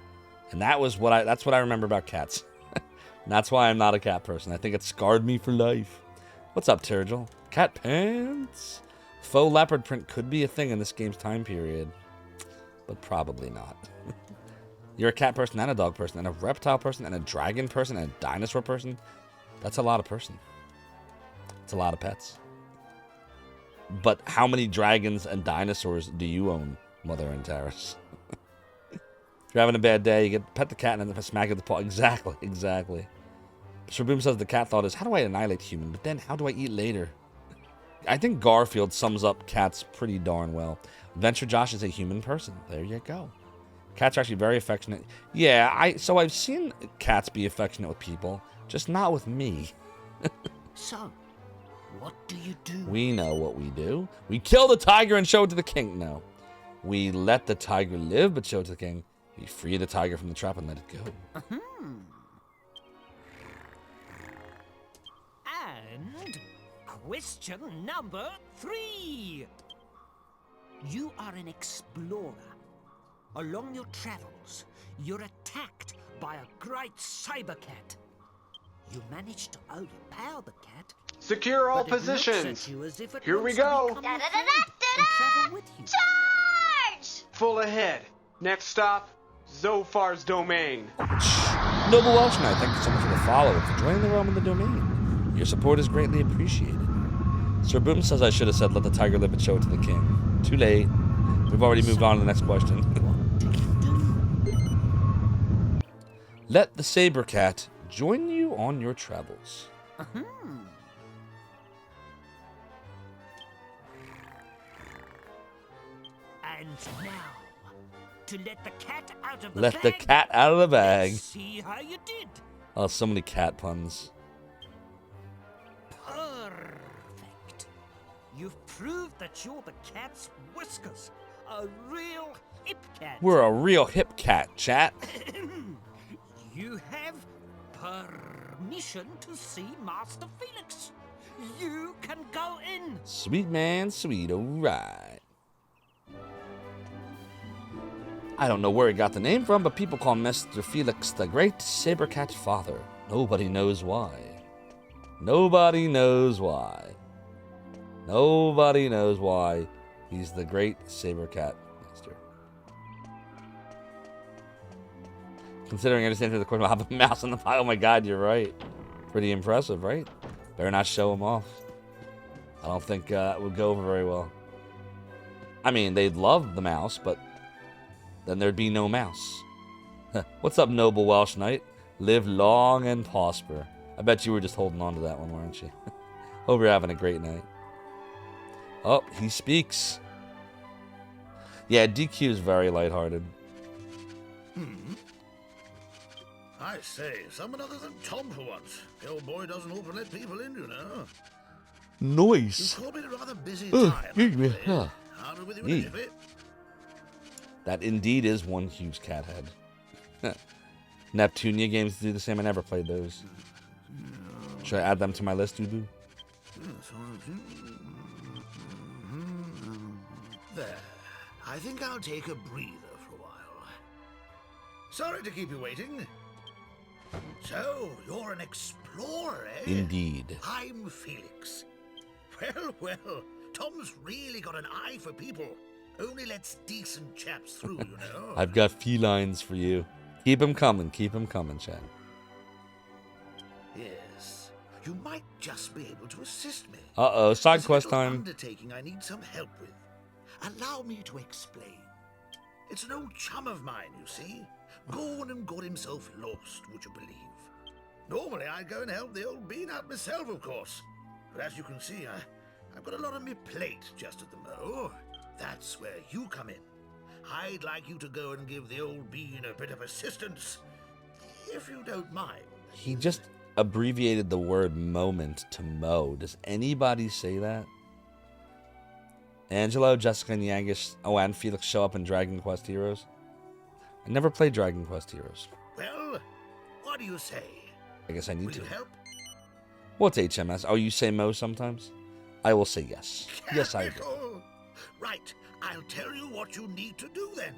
S1: And that's what I remember about cats. And that's why I'm not a cat person. I think it scarred me for life. What's up, Turgel? Cat pants? Faux leopard print could be a thing in this game's time period, but probably not. You're a cat person and a dog person and a reptile person and a dragon person and a dinosaur person. That's a lot of person. It's a lot of pets. But how many dragons and dinosaurs do you own, Mother and Terrace? If you're having a bad day, you get pet the cat and then smack it with the paw. Exactly. Sir Boom says the cat thought is, how do I annihilate human? But then how do I eat later? I think Garfield sums up cats pretty darn well. Adventure Josh is a human person. There you go. Cats are actually very affectionate. Yeah, so I've seen cats be affectionate with people, just not with me.
S4: So, what do you do?
S1: We know what we do. We kill the tiger and show it to the king. No. We let the tiger live, but show it to the king. We free the tiger from the trap and let it go.
S4: And question number 3. You are an explorer. Along your travels, you're attacked by a great saber cat. You manage to overpower the cat.
S11: Secure all
S4: but it looks
S11: positions.
S4: at you as if it
S11: Here we
S4: wants to
S11: go.
S4: become your friend and travel with you.
S10: Charge!
S11: Full ahead. Next stop, Zophar's domain.
S1: Noble Welsh Knight, thank you so much for the follow and for joining the realm of the domain. Your support is greatly appreciated. Sir Boom says I should have said let the tiger live and show it to the king. Too late. We've already moved on to the next question. Let the saber cat join you on your travels.
S4: And now, to let the cat out of the
S1: Let
S4: bag.
S1: the cat out of the bag.
S4: Let's see how you did.
S1: Oh, so many cat puns.
S4: Perfect. You've proved that you're the cat's whiskers. A real hip cat.
S1: We're a real hip cat, chat.
S4: You have permission to see Master Felix. You can go in.
S1: Sweet man, sweet, alright. I don't know where he got the name from, but people call Mr. Felix the Great Saber Cat Father. Nobody knows why. Nobody knows why. Nobody knows why he's the Great Saber Cat Master. Considering I just entered the question about having a mouse in the pile, oh my god, you're right. Pretty impressive, right? Better not show him off. I don't think it would go over very well. I mean, they'd love the mouse, but then there'd be no mouse. What's up, Noble Welsh Knight? Live long and prosper. I bet you were just holding on to that one, weren't you? Hope you're having a great night. Oh, he speaks. Yeah, DQ is very lighthearted.
S3: I say, someone other than Tom for once. The old boy doesn't often let people in, you know.
S1: Nice.
S3: You called me at a rather busy time. I'll be with you in a jiffy.
S1: That indeed is one huge cat head. Neptunia games do the same. I never played those. Should I add them to my list, Ubu?
S3: There. I think I'll take a breather for a while. Sorry to keep you waiting. So, you're an explorer, eh?
S1: Indeed.
S3: I'm Felix. Well, Tom's really got an eye for people. Only lets decent chaps through, you know.
S1: I've got felines for you. Keep them coming, chat.
S3: Yes. you might just be able to assist me.
S1: Uh-oh, side
S3: There's a
S1: quest
S3: little
S1: time.
S3: undertaking I need some help with. Allow me to explain. It's an old chum of mine, you see. Gone and got himself lost, would you believe? Normally I'd go and help the old bean out myself, of course. But as you can see, I've got a lot on my plate just at the mo. That's where you come in. I'd like you to go and give the old bean a bit of assistance, if you don't mind.
S1: He just abbreviated the word moment to mo. Does anybody say that? Angelo, Jessica, and Yangish, and Felix show up in Dragon Quest Heroes. I never played Dragon Quest Heroes.
S3: Well, what do you say?
S1: I guess I need to.
S3: Will you help?
S1: What's HMS? Oh, you say mo sometimes? I will say yes. Yes, I do.
S3: Right, I'll tell you what you need to do then.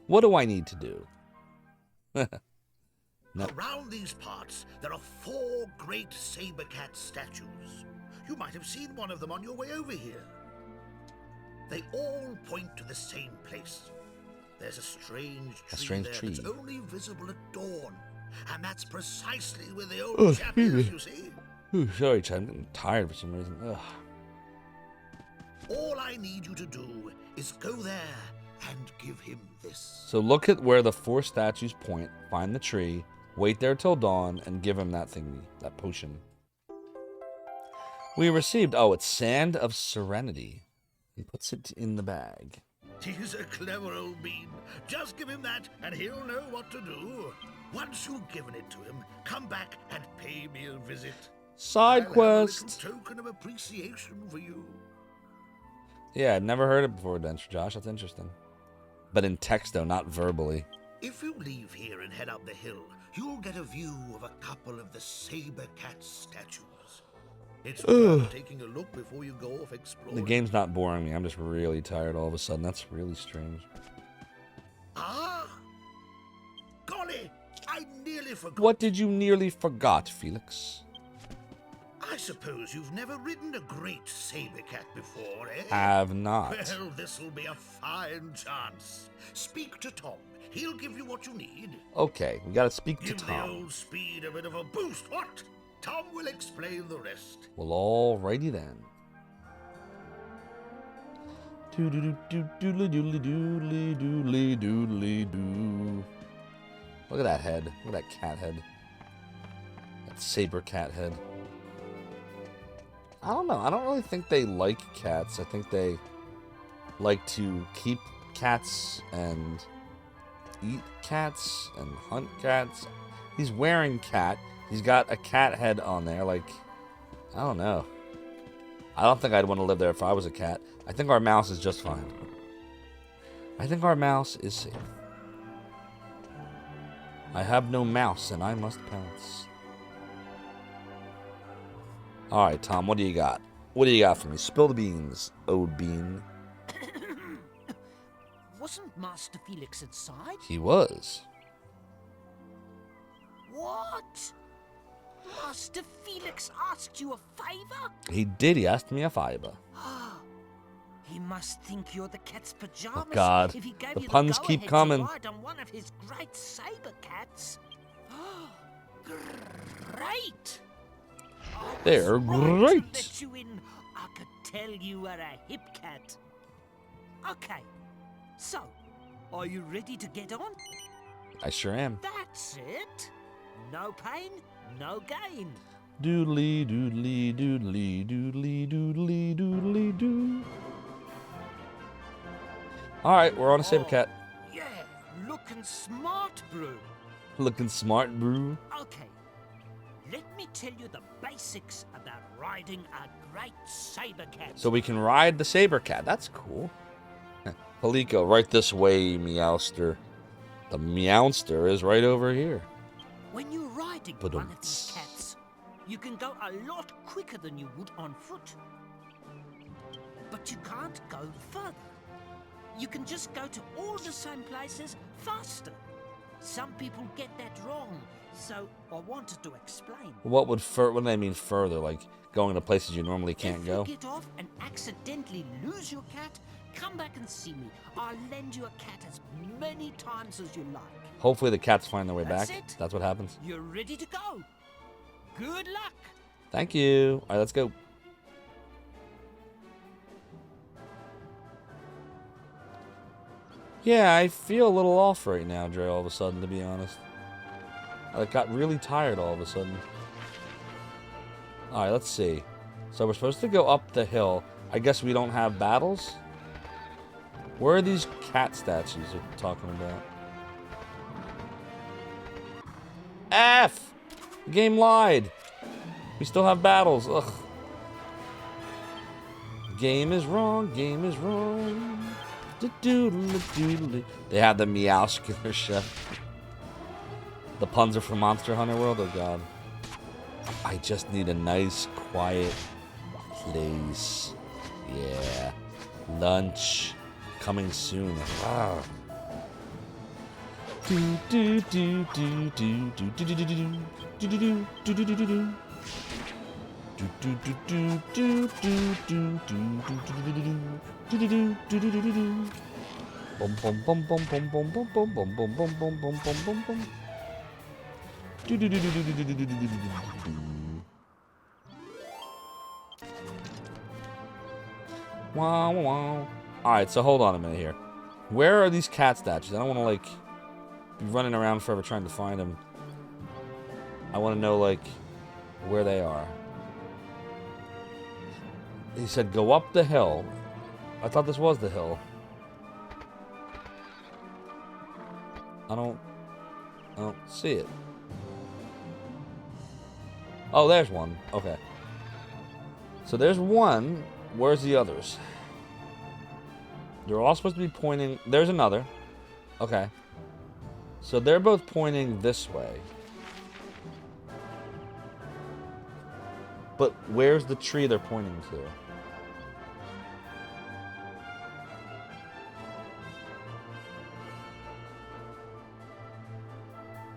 S1: What do I need to do? No.
S3: Around these parts, there are 4 great saber cat statues. You might have seen one of them on your way over here. They all point to the same place. There's a strange tree there that's only visible at dawn. And that's precisely where the old chap is, you see.
S1: Ooh, sorry, Chad. I'm getting tired for some reason. Ugh.
S3: All I need you to do is go there and give him this.
S1: So look at where the 4 statues point, find the tree, wait there till dawn, and give him that thingy, that potion. We received, it's Sand of Serenity. He puts it in the bag.
S3: He's a clever old bean. Just give him that and he'll know what to do. Once you've given it to him, come back and pay me a visit.
S1: Side quest.
S3: I'll have a little token of appreciation for you.
S1: Yeah, I'd never heard it before, Adventure Josh. That's interesting. But in text, though, not verbally.
S3: If you leave here and head up the hill, you'll get a view of a couple of the saber cat statues. It's worth taking a look before you go off exploring.
S1: The game's not boring me. I'm just really tired all of a sudden. That's really strange.
S3: Ah! Golly! I nearly forgot.
S1: What did you nearly forgot, Felix?
S3: I suppose you've never ridden a great saber cat before, eh?
S1: Have not.
S3: Well, this'll be a fine chance. Speak to Tom. He'll give you what you need.
S1: Okay, we gotta speak to
S3: Give
S1: Tom.
S3: the old speed a bit of a boost, what? Tom will explain the rest.
S1: Well, alrighty then. Look at that head. Look at that cat head. That saber cat head. I don't know. I don't really think they like cats. I think they like to keep cats and eat cats and hunt cats. He's wearing cat. He's got a cat head on there. Like, I don't know. I don't think I'd want to live there if I was a cat. I think our mouse is just fine. I think our mouse is safe. I have no mouse and I must pounce. Alright, Tom, what do you got? What do you got for me? Spill the beans, old bean.
S4: Wasn't Master Felix inside?
S1: He was.
S4: What? Master Felix asked you a favor?
S1: He did. He asked me a favor.
S4: He must think you're the cat's pajamas.
S1: Oh, God.
S4: If he gave
S1: The
S4: you
S1: puns
S4: the
S1: keep
S4: go-ahead
S1: coming.
S4: to ride on one of his great saber cats. Great!
S1: They're
S4: Right to
S1: great.
S4: let you in. I could tell you were a hip cat. Okay, so are you ready to get on?
S1: I sure am.
S4: That's it. No pain, no gain.
S1: Doodly doodly doodly doodly doodly doodly doo. Alright, we're on a saber cat.
S4: Yeah, looking smart, bro.
S1: Looking smart, brew.
S4: Okay, let me tell you the basics about riding a great saber cat.
S1: So we can ride the saber cat. That's cool. Palico, right this way, Meowster. The Meowster is right over here.
S4: When you're riding one of these cats, you can go a lot quicker than you would on foot. But you can't go further. You can just go to all the same places faster. Some people get that wrong, so I wanted to explain.
S1: What do they mean further? Like going to places you normally can't go?
S4: If you get off and accidentally lose your cat, come back and see me. I'll lend you a cat as many times as you like.
S1: Hopefully the cats find their way
S4: That's
S1: back.
S4: it.
S1: That's what happens.
S4: You're ready to go. Good luck.
S1: Thank you. All right, let's go. Yeah, I feel a little off right now, Dre, all of a sudden, to be honest. I got really tired all of a sudden. Alright, let's see. So we're supposed to go up the hill. I guess we don't have battles? Where are these cat statues you're talking about? F! The game lied! We still have battles. Ugh. Game is wrong, game is wrong. They have the Meowscular chef. The puns are from Monster Hunter World? Oh god. I just need a nice, quiet place. Yeah. Lunch. Coming soon. Ah. Wow, wow. Alright, so hold on a minute here. Where are these cat statues? I don't want to, like, be running around forever trying to find them. I want to know, like, where they are. He said go up the hill. I thought this was the hill. I don't see it. Oh, there's one. Okay. So there's one. Where's the others? They're all supposed to be pointing. There's another. Okay. So they're both pointing this way. But where's the tree they're pointing to?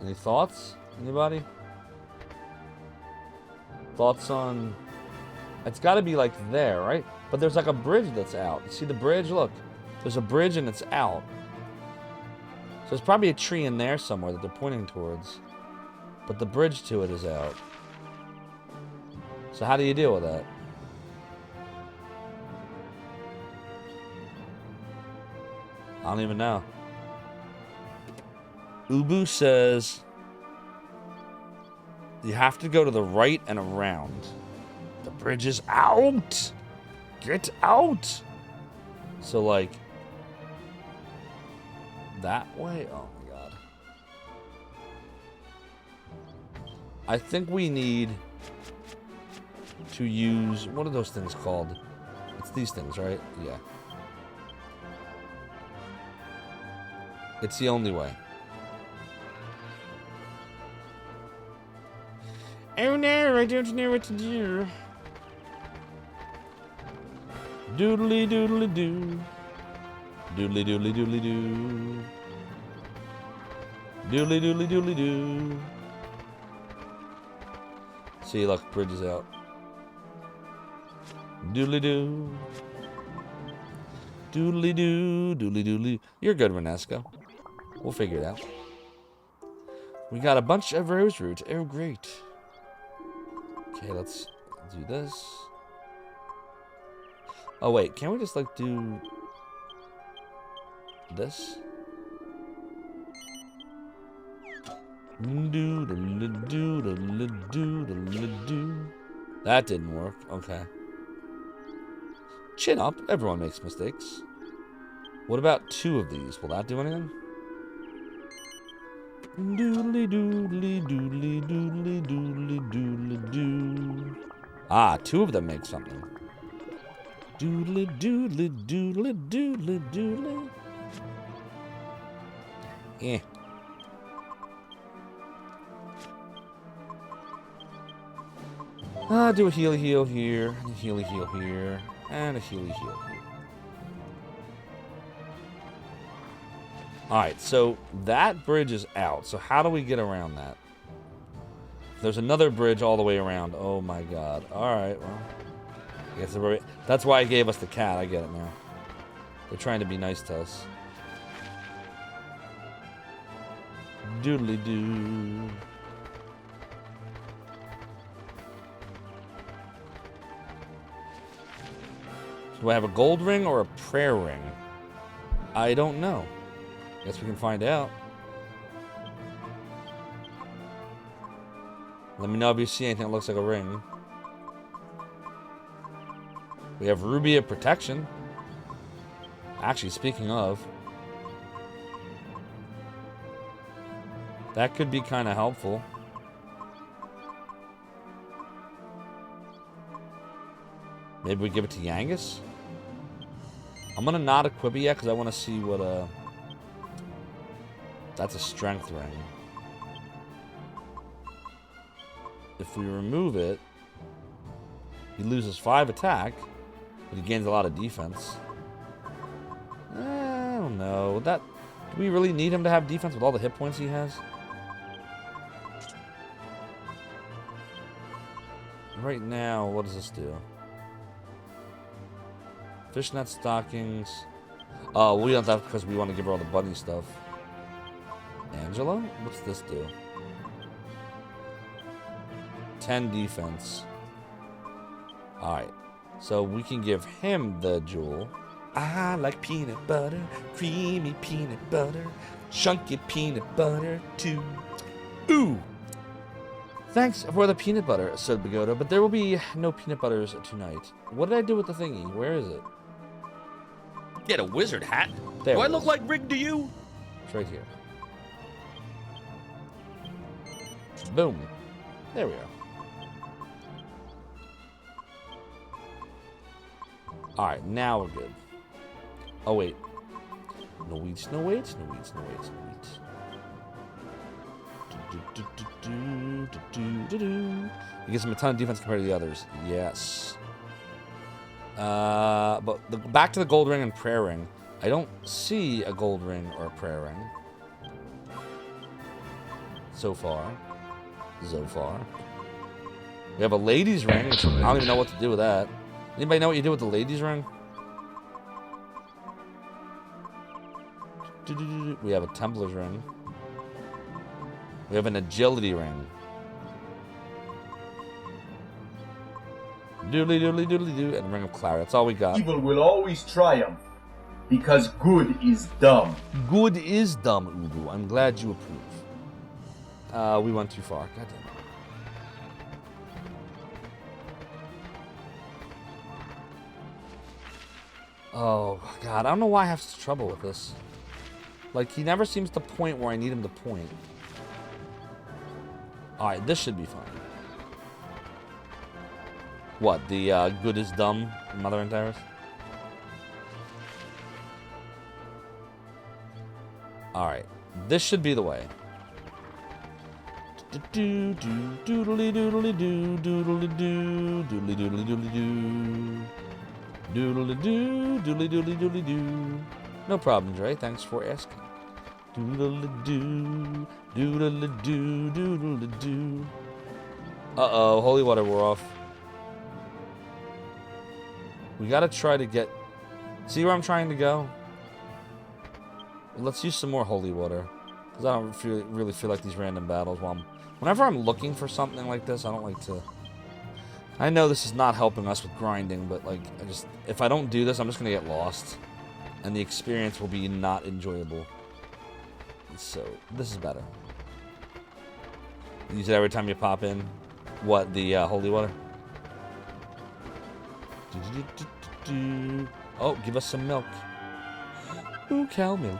S1: Any thoughts? Anybody? Thoughts on... It's got to be like there, right? But there's like a bridge that's out. You see the bridge? Look. There's a bridge and it's out. So there's probably a tree in there somewhere that they're pointing towards. But the bridge to it is out. So how do you deal with that? I don't even know. Ubu says you have to go to the right and around. The bridge is out. Get out. So like that way? Oh my god. I think we need to use, what are those things called? It's these things, right? Yeah. It's the only way. Oh no, I don't know what to do. Doodly doodly doo. Doodly doodly doodly doo. Doodly doodly doodly doo. See, look, bridge is out. Doodly doo. Doodly doo. Doodly doodly. You're good, Renesco. We'll figure it out. We got a bunch of rose root. Oh, great. Okay, let's do this. Oh, wait. Can't we just, like, do this? That didn't work. Okay. Chin up. Everyone makes mistakes. What about 2 of these? Will that do anything? Doodly doodly doodly doodly doodly doodly doo. Ah, 2 of them make something. Doodly doodly doodly doodly doodly. Eh. Do a healy heal here, and a healy heal here, and a healy heal here. Alright, so that bridge is out. So how do we get around that? There's another bridge all the way around. Oh my god. Alright, well. I guess that's why I gave us the cat. I get it now. They're trying to be nice to us. Doodly doo. Do I have a gold ring or a prayer ring? I don't know. Guess we can find out. Let me know if you see anything that looks like a ring. We have Ruby of Protection. Actually, speaking of, that could be kind of helpful. Maybe we give it to Yangus? I'm gonna not equip it yet because I want to see what that's a strength ring. If we remove it, he loses 5 attack, but he gains a lot of defense. I don't know. Do we really need him to have defense with all the hit points he has? Right now, what does this do? Fishnet stockings. Oh, we don't have because we want to give her all the bunny stuff. Angela? What's this do? 10 defense. Alright. So we can give him the jewel. I like peanut butter, creamy peanut butter, chunky peanut butter too. Ooh! Thanks for the peanut butter, said Bigoda, but there will be no peanut butters tonight. What did I do with the thingy? Where is it?
S7: Get a wizard hat.
S1: There
S7: Do I
S1: it
S7: look
S1: is.
S7: like Rig to you?
S1: It's right here. Boom. There we are. Alright, now we're good. Oh, wait. No weeds, no weights, no weeds, no weights, no weeds. He gives him a ton of defense compared to the others. Yes. But back to the gold ring and prayer ring. I don't see a gold ring or a prayer ring. So far. We have a ladies ring, which I don't even know what to do with that. Anybody know what you do with the ladies ring? We have a Templar's ring. We have an agility ring. Doodly doodly doodly doo, and ring of clarity. That's all we got.
S12: Evil will always triumph, because good is dumb.
S1: Good is dumb, Ubu. I'm glad you approve. We went too far. God damn it. Oh, God. I don't know why I have such trouble with this. Like, he never seems to point where I need him to point. Alright, this should be fine. What, the good is dumb Mother and Terrace? Alright, this should be the way. Doodly doodly doo, doodly doo, doodly doodly doodly doo. Doodly doo, doodly doodly doodly doo. No problem, Dre. Thanks for asking. Doodly doo, doodly doo, doodly doo. Uh-oh, holy water wore off. We gotta try to get... See where I'm trying to go? Let's use some more holy water. Because I don't really feel like these random battles. Whenever I'm looking for something like this, I don't like to... I know this is not helping us with grinding, but like, if I don't do this, I'm just gonna get lost. And the experience will be not enjoyable. So, this is better. Use it every time you pop in. What, the holy water? Oh, give us some milk. Ooh, cow milk.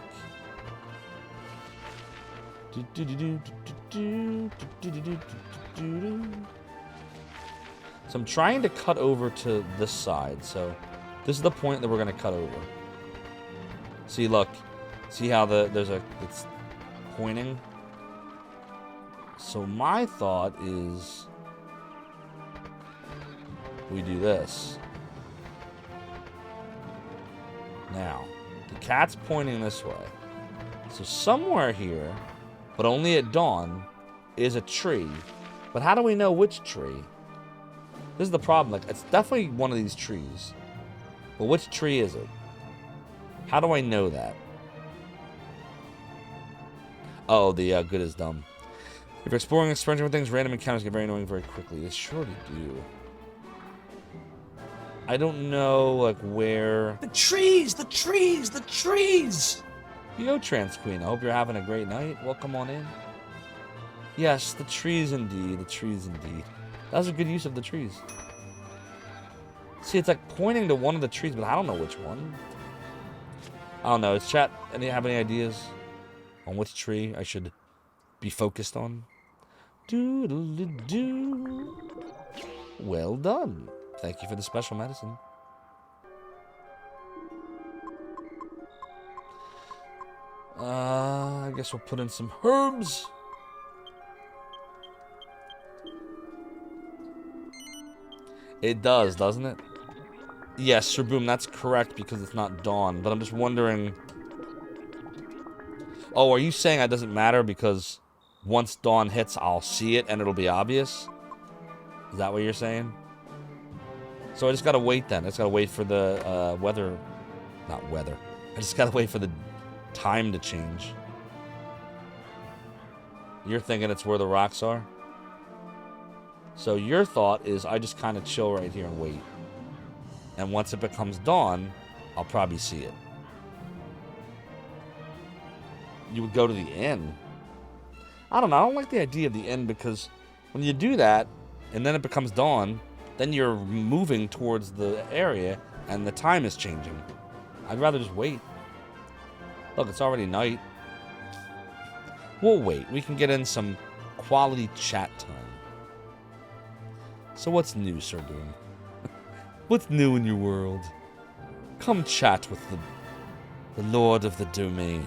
S1: So I'm trying to cut over to this side. So this is the point that we're going to cut over. See, look. See how it's pointing? So my thought is we do this. Now, the cat's pointing this way. So somewhere here, but only at dawn, is a tree. But how do we know which tree? This is the problem. Like, it's definitely one of these trees. But which tree is it? How do I know that? Oh, the good is dumb. If you're exploring and experimenting with things, random encounters get very annoying very quickly. They surely do. I don't know, like, where...
S7: The trees! The trees! The trees!
S1: Yo, Trans Queen, I hope you're having a great night. Welcome on in. Yes, the trees indeed. The trees indeed. That was a good use of the trees. See, it's like pointing to one of the trees, but I don't know which one. I don't know. Does chat have any ideas on which tree I should be focused on? Doodle-doo. Well done. Thank you for the special medicine. I guess we'll put in some herbs. It does, doesn't it? Yes, Sir Boom, that's correct because it's not dawn. But I'm just wondering... Oh, are you saying that doesn't matter because once dawn hits, I'll see it and it'll be obvious? Is that what you're saying? So I just gotta wait then. I just gotta wait for the weather... Not weather. I just gotta wait for the time to change. You're thinking it's where the rocks are? So your thought is I just kind of chill right here and wait. And once it becomes dawn, I'll probably see it. You would go to the inn. I don't know. I don't like the idea of the inn because when you do that and then it becomes dawn, then you're moving towards the area and the time is changing. I'd rather just wait. Look, it's already night. We'll wait. We can get in some quality chat time. So what's new, Sir Boom? What's new in your world? Come chat with the Lord of the Domain.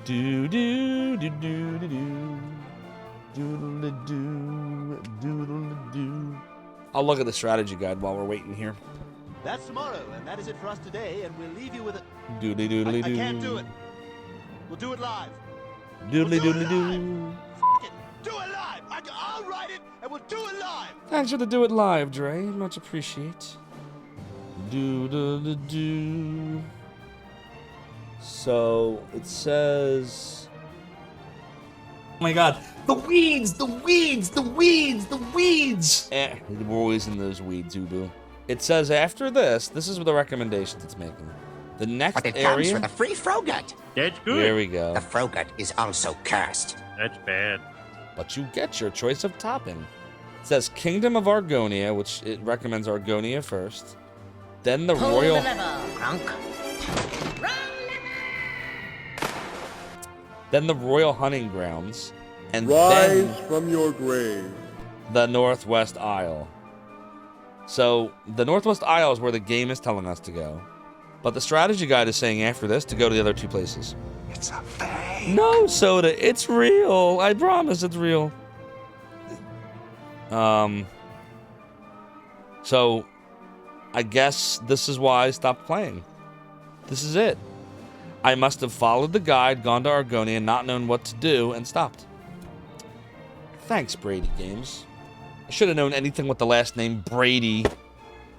S1: Do do do do do do doodle do doodle do. I'll look at the strategy guide while we're waiting here.
S8: That's tomorrow, and that is it for us today, and we'll leave you with it.
S1: Doodly doodly doo.
S8: I can't do it. We'll do it live.
S1: Doodly doodly doo.
S8: F it. Do it live. I'll write it, and we'll do it live.
S1: Thanks for the do it live, Dre. Much appreciate. Doodly doo. So it says.
S7: Oh my god. The weeds! The weeds! The weeds! The weeds!
S1: We're always in those weeds, Ubu. It says after this is the recommendations it's making. The next
S5: But it
S1: area.
S5: comes with a free Frogut.
S2: That's good.
S1: There we go.
S5: The Frogut is also cursed.
S2: That's bad.
S1: But you get your choice of topping. It says Kingdom of Argonia, which it recommends Argonia first. Then the Royal. Then the Royal Hunting Grounds. And
S13: Rise
S1: then
S13: from your grave.
S1: The Northwest Isle. So, the Northwest Isle is where the game is telling us to go. But the strategy guide is saying after this to go to the other two places.
S5: It's a fake.
S1: No, Soda, it's real. I promise it's real. So, I guess this is why I stopped playing. This is it. I must have followed the guide, gone to Argonia, not known what to do, and stopped. Thanks, Brady Games. I should have known anything with the last name Brady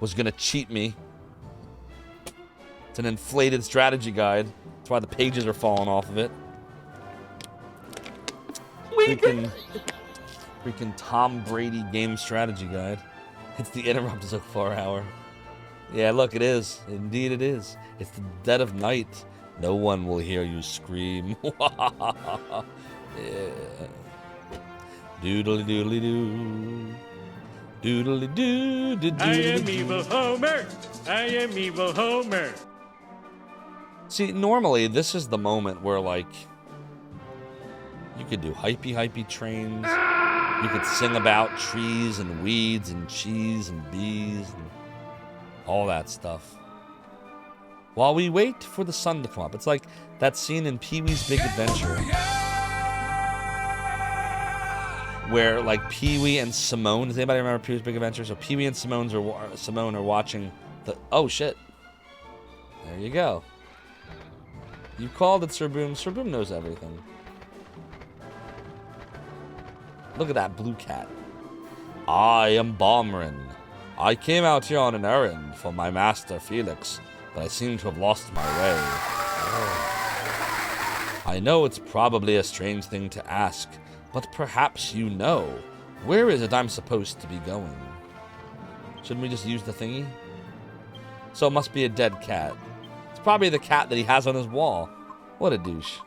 S1: was going to cheat me. It's an inflated strategy guide. That's why the pages are falling off of it. Freaking Tom Brady game strategy guide. It's the Interrupt Zophar hour. Yeah, look, it is. Indeed it is. It's the dead of night. No one will hear you scream. Yeah. Doodly doodly doo. Doodly doo.
S2: I am evil Homer. I am evil Homer.
S1: See, normally this is the moment where, like, you could do hypey trains. You could sing about trees and weeds and cheese and bees and all that stuff. While we wait for the sun to come up. It's like that scene in Pee-wee's Big Adventure. Where, like, Pee-wee and Simone... Does anybody remember Pee-wee's Big Adventure? So Pee-wee and Simone are watching the... Oh, shit. There you go. You called it, Sir Boom. Sir Boom knows everything. Look at that blue cat. I am Bomrin. I came out here on an errand for my master Felix, but I seem to have lost my way. I know it's probably a strange thing to ask, but perhaps you know. Where is it I'm supposed to be going? Shouldn't we just use the thingy? So it must be a dead cat. It's probably the cat that he has on his wall. What a douche.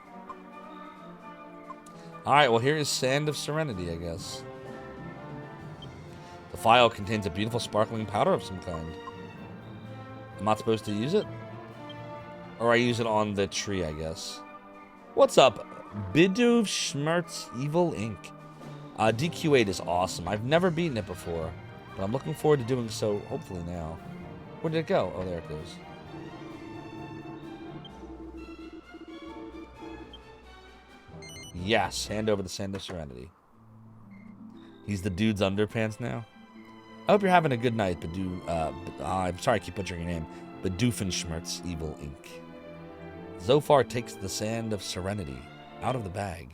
S1: Alright, well here is Sand of Serenity, I guess. The phial contains a beautiful sparkling powder of some kind. I'm not supposed to use it? Or I use it on the tree, I guess. What's up? Biduv Schmerz Evil Inc. DQ8 is awesome. I've never beaten it before, but I'm looking forward to doing so, hopefully now. Where did it go? Oh, there it goes. Yes, hand over the Sand of Serenity. He's the dude's underpants now. I hope you're having a good night, I'm sorry I keep butchering your name. Doofenshmirtz Evil Inc. Zophar takes the Sand of Serenity out of the bag.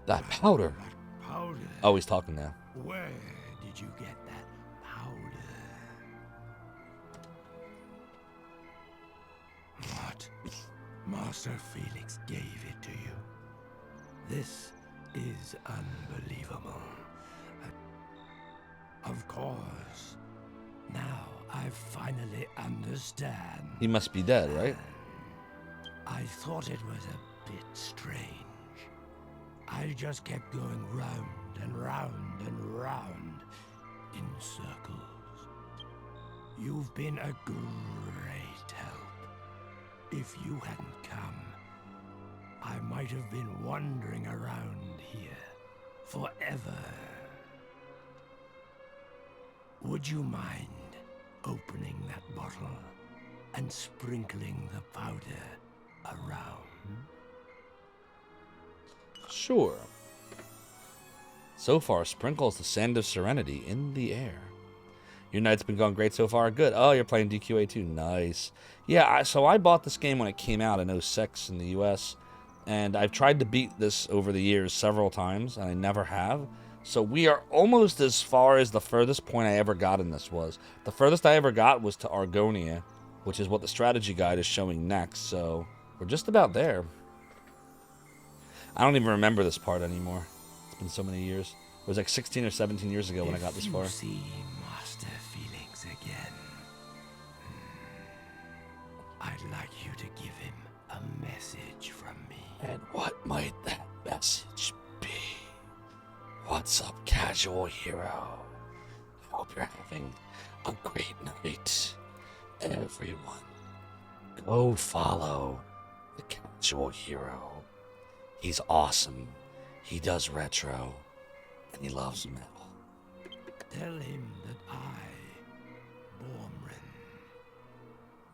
S1: That powder.
S3: Powder.
S1: Oh, he's talking now.
S3: Where did you get that powder? What? Master Felix gave it to you. This is unbelievable. Of course. Now I finally understand.
S1: He must be dead, right?
S3: I thought it was a bit strange. I just kept going round and round and round in circles. You've been a great help. If you hadn't come, I might have been wandering around here forever. Would you mind opening that bottle and sprinkling the powder around?
S1: Sure. Zophar sprinkles the Sand of Serenity in the air. Your night's been going great so far. Good. Oh, you're playing DQA too. Nice. Yeah, so I bought this game when it came out in 06 in the US, and I've tried to beat this over the years several times, and I never have. So we are almost as far as the furthest point I ever got in this was. The furthest I ever got was to Argonia, which is what the strategy guide is showing next, so we're just about there. I don't even remember this part anymore. It's been so many years. It was like 16 or 17 years ago when I got this far.
S3: If you see Master Felix again, I'd like you to give him a message from me.
S1: And what might that message be? What's up, casual hero? I hope you're having a great night, everyone. Go follow the casual hero. He's awesome. He does retro, and he loves metal.
S3: Tell him that I, Bormrin,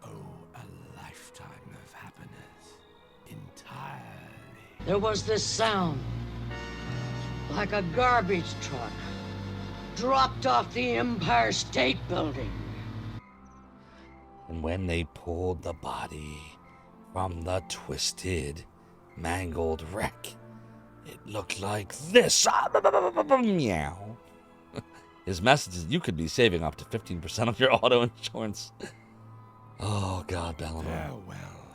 S3: owe a lifetime of happiness entirely.
S13: There was this sound, like a garbage truck, dropped off the Empire State Building.
S1: And when they pulled the body from the twisted, mangled wreck, it looked like this. Meow. His message is you could be saving up to 15% of your auto insurance. Oh, God, Bellamar.
S3: Farewell,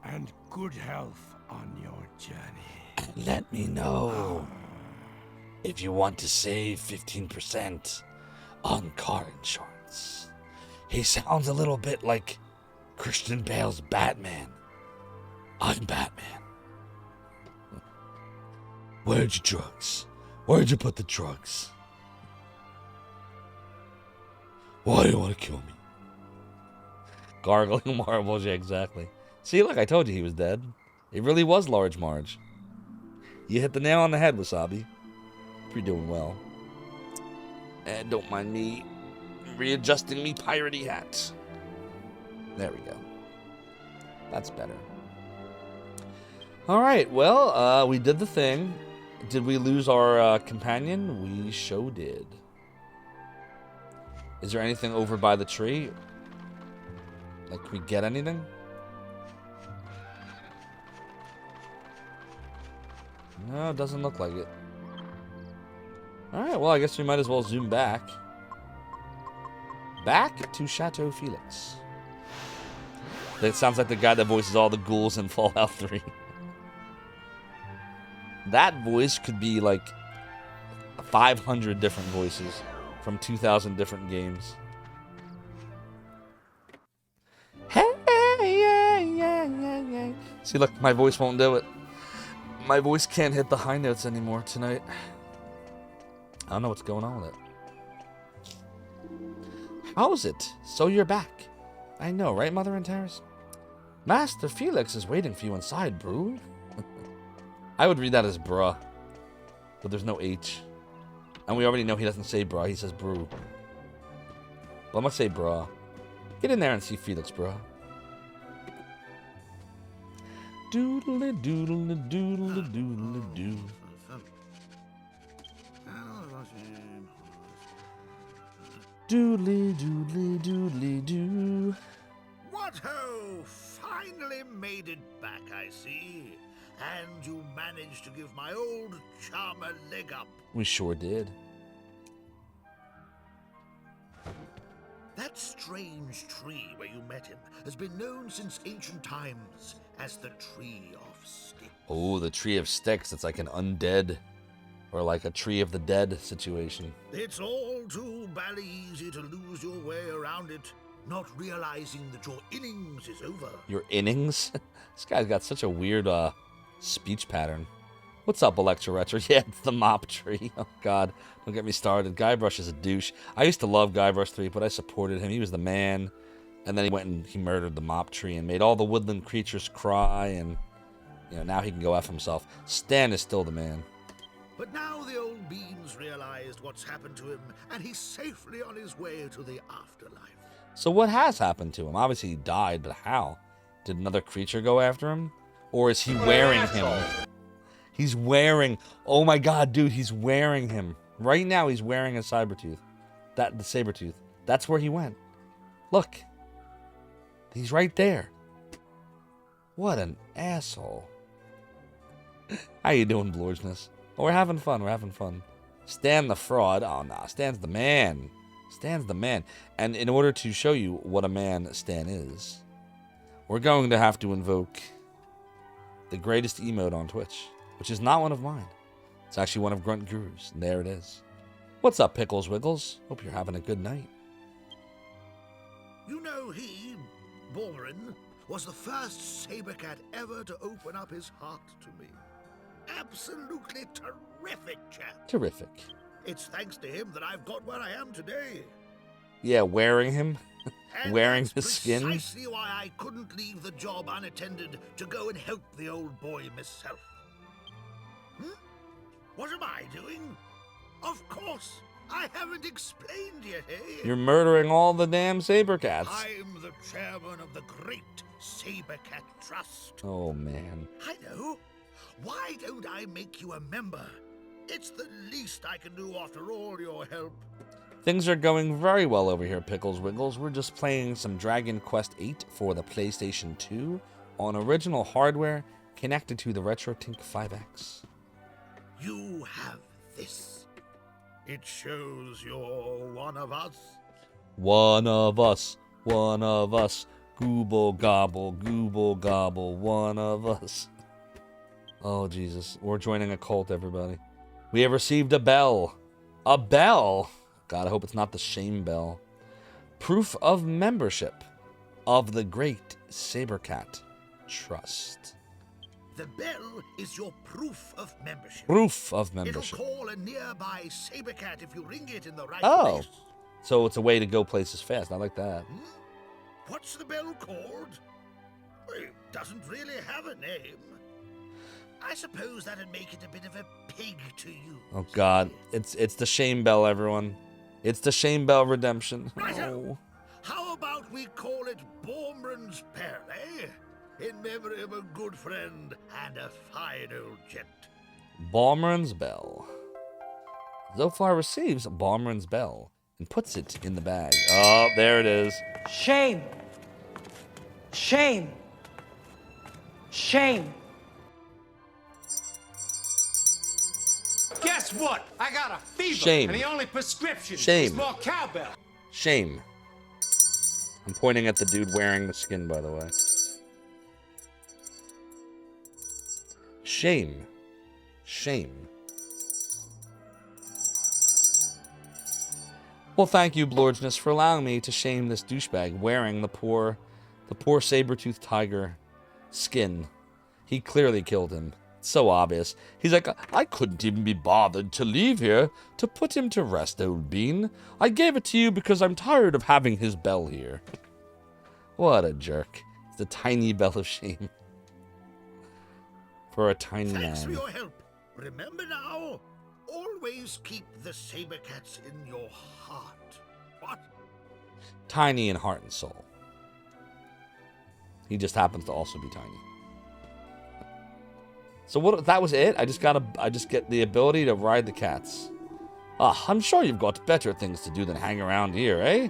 S3: and good health on your journey.
S1: And let me know if you want to save 15% on car insurance. He sounds a little bit like Christian Bale's Batman. I'm Batman. Where'd your drugs? Where'd you put the drugs? Why do you want to kill me? Gargling marbles, yeah, exactly. See, look, I told you he was dead. It really was Large Marge. You hit the nail on the head, Wasabi. You're doing well. And don't mind me readjusting me piratey hat. There we go. That's better. Alright, well, we did the thing. Did we lose our companion? We sure did. Is there anything over by the tree? Like, can we get anything? No, it doesn't look like it. Alright, well, I guess we might as well zoom back. Back to Chateau Felix. That sounds like the guy that voices all the ghouls in Fallout 3. That voice could be like 500 different voices from 2,000 different games. Hey, yeah, yeah, yeah, yeah. See, look, my voice won't do it. My voice can't hit the high notes anymore tonight. I don't know what's going on with it. How's it? So you're back. I know, right, Mother and Terrace? Master Felix is waiting for you inside, brew. I would read that as bruh. But there's no H. And we already know he doesn't say bruh, he says brew. But I'm gonna say bruh. Get in there and see Felix, bruh. Doodle doodle doodle doodle doo. Doodly doodly doodly doo.
S3: What ho! Finally made it back, I see. And you managed to give my old charm a leg up.
S1: We sure did.
S3: That strange tree where you met him has been known since ancient times as the Tree of Sticks.
S1: Oh, the Tree of Sticks. It's like an undead or like a Tree of the Dead situation.
S3: It's all too bally easy to lose your way around it, not realizing that your innings is over.
S1: Your innings? This guy's got such a weird speech pattern. What's up, Electra Retro? Yeah, it's the mop tree. Oh, God. Don't get me started. Guybrush is a douche. I used to love Guybrush 3, but I supported him. He was the man. And then he went and he murdered the mop tree and made all the woodland creatures cry. And, you know, now he can go F himself. Stan is still the man.
S3: But now the old beans realized what's happened to him, and he's safely on his way to the afterlife.
S1: So what has happened to him? Obviously he died, but how? Did another creature go after him? Or is he wearing him? He's wearing... Oh my God, dude, he's wearing him. Right now he's wearing a Sabertooth. The Sabertooth. That's where he went. Look. He's right there. What an asshole. How you doing, Blorgeness? Oh, we're having fun. We're having fun. Stan the fraud. Oh, nah. Stan's the man. Stan's the man. And in order to show you what a man Stan is, we're going to have to invoke the greatest emote on Twitch, which is not one of mine. It's actually one of Grunt Guru's. And there it is. What's up, Pickles Wiggles? Hope you're having a good night.
S3: You know he, Borin, was the first saber cat ever to open up his heart to me. Absolutely terrific chap.
S1: Terrific.
S3: It's thanks to him that I've got where I am today.
S1: Yeah, wearing him.
S3: And
S1: wearing
S3: that's
S1: his skin.
S3: Precisely why I couldn't leave the job unattended to go and help the old boy myself. What am I doing? Of course, I haven't explained yet, eh?
S1: You're murdering all the damn saber cats.
S3: I'm the chairman of the Great Saber Cat Trust.
S1: Oh, man.
S3: I know. Why don't I make you a member? It's the least I can do after all your help.
S1: Things are going very well over here, Pickles Wiggles. We're just playing some Dragon Quest VIII for the PlayStation 2 on original hardware connected to the RetroTink 5X.
S3: You have this. It shows you're one of us.
S1: One of us. One of us. Gooble gobble, gooble gobble, one of us. Oh, Jesus. We're joining a cult, everybody. We have received a bell. A bell? God, I hope it's not the shame bell. Proof of membership of the Great Sabercat Trust.
S3: The bell is your proof of membership.
S1: Proof of membership.
S3: It'll call a nearby Sabercat if you ring it in the right
S1: Oh,
S3: place.
S1: so it's a way to go places fast. I like that.
S3: What's the bell called? Well, it doesn't really have a name. I suppose that'd make it a bit of a pig to you.
S1: Oh, God. It's the shame bell, everyone. It's the shame bell redemption.
S3: Righto. How about we call it Bormrun's Pearl, eh? In memory of a good friend and a fine old gent.
S1: Balmern's Bell. Zophar receives Balmern's Bell and puts it in the bag. Oh, there it is.
S13: Shame. Shame. Shame.
S5: Guess what? I got a fever.
S1: Shame.
S5: And the only prescription
S1: Shame.
S5: is more cowbell.
S1: Shame. I'm pointing at the dude wearing the skin, by the way. Shame. Shame. Well, thank you, Blorginus, for allowing me to shame this douchebag wearing the poor saber-toothed tiger skin. He clearly killed him. It's so obvious. He's like, I couldn't even be bothered to leave here to put him to rest, old bean. I gave it to you because I'm tired of having his bell here. What a jerk. It's a tiny bell of shame. For a tiny man.
S3: Thanks for your help. Remember now, always keep the saber cats in your heart. What?
S1: Tiny in heart and soul. He just happens to also be tiny. So what? That was it? I just get the ability to ride the cats. Ah, I'm sure you've got better things to do than hang around here, eh?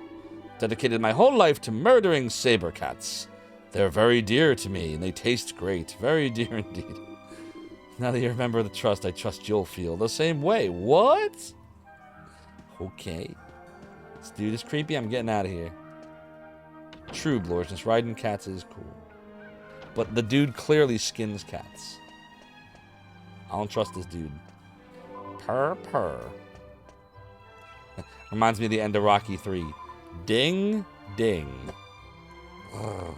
S1: Dedicated my whole life to murdering saber cats. They're very dear to me, and they taste great. Very dear indeed. Now that you remember the trust, I trust you'll feel the same way. What? Okay. This dude is creepy. I'm getting out of here. True, Blorginus. Riding cats is cool. But the dude clearly skins cats. I don't trust this dude. Purr. Reminds me of the end of Rocky 3. Ding, ding. Ugh.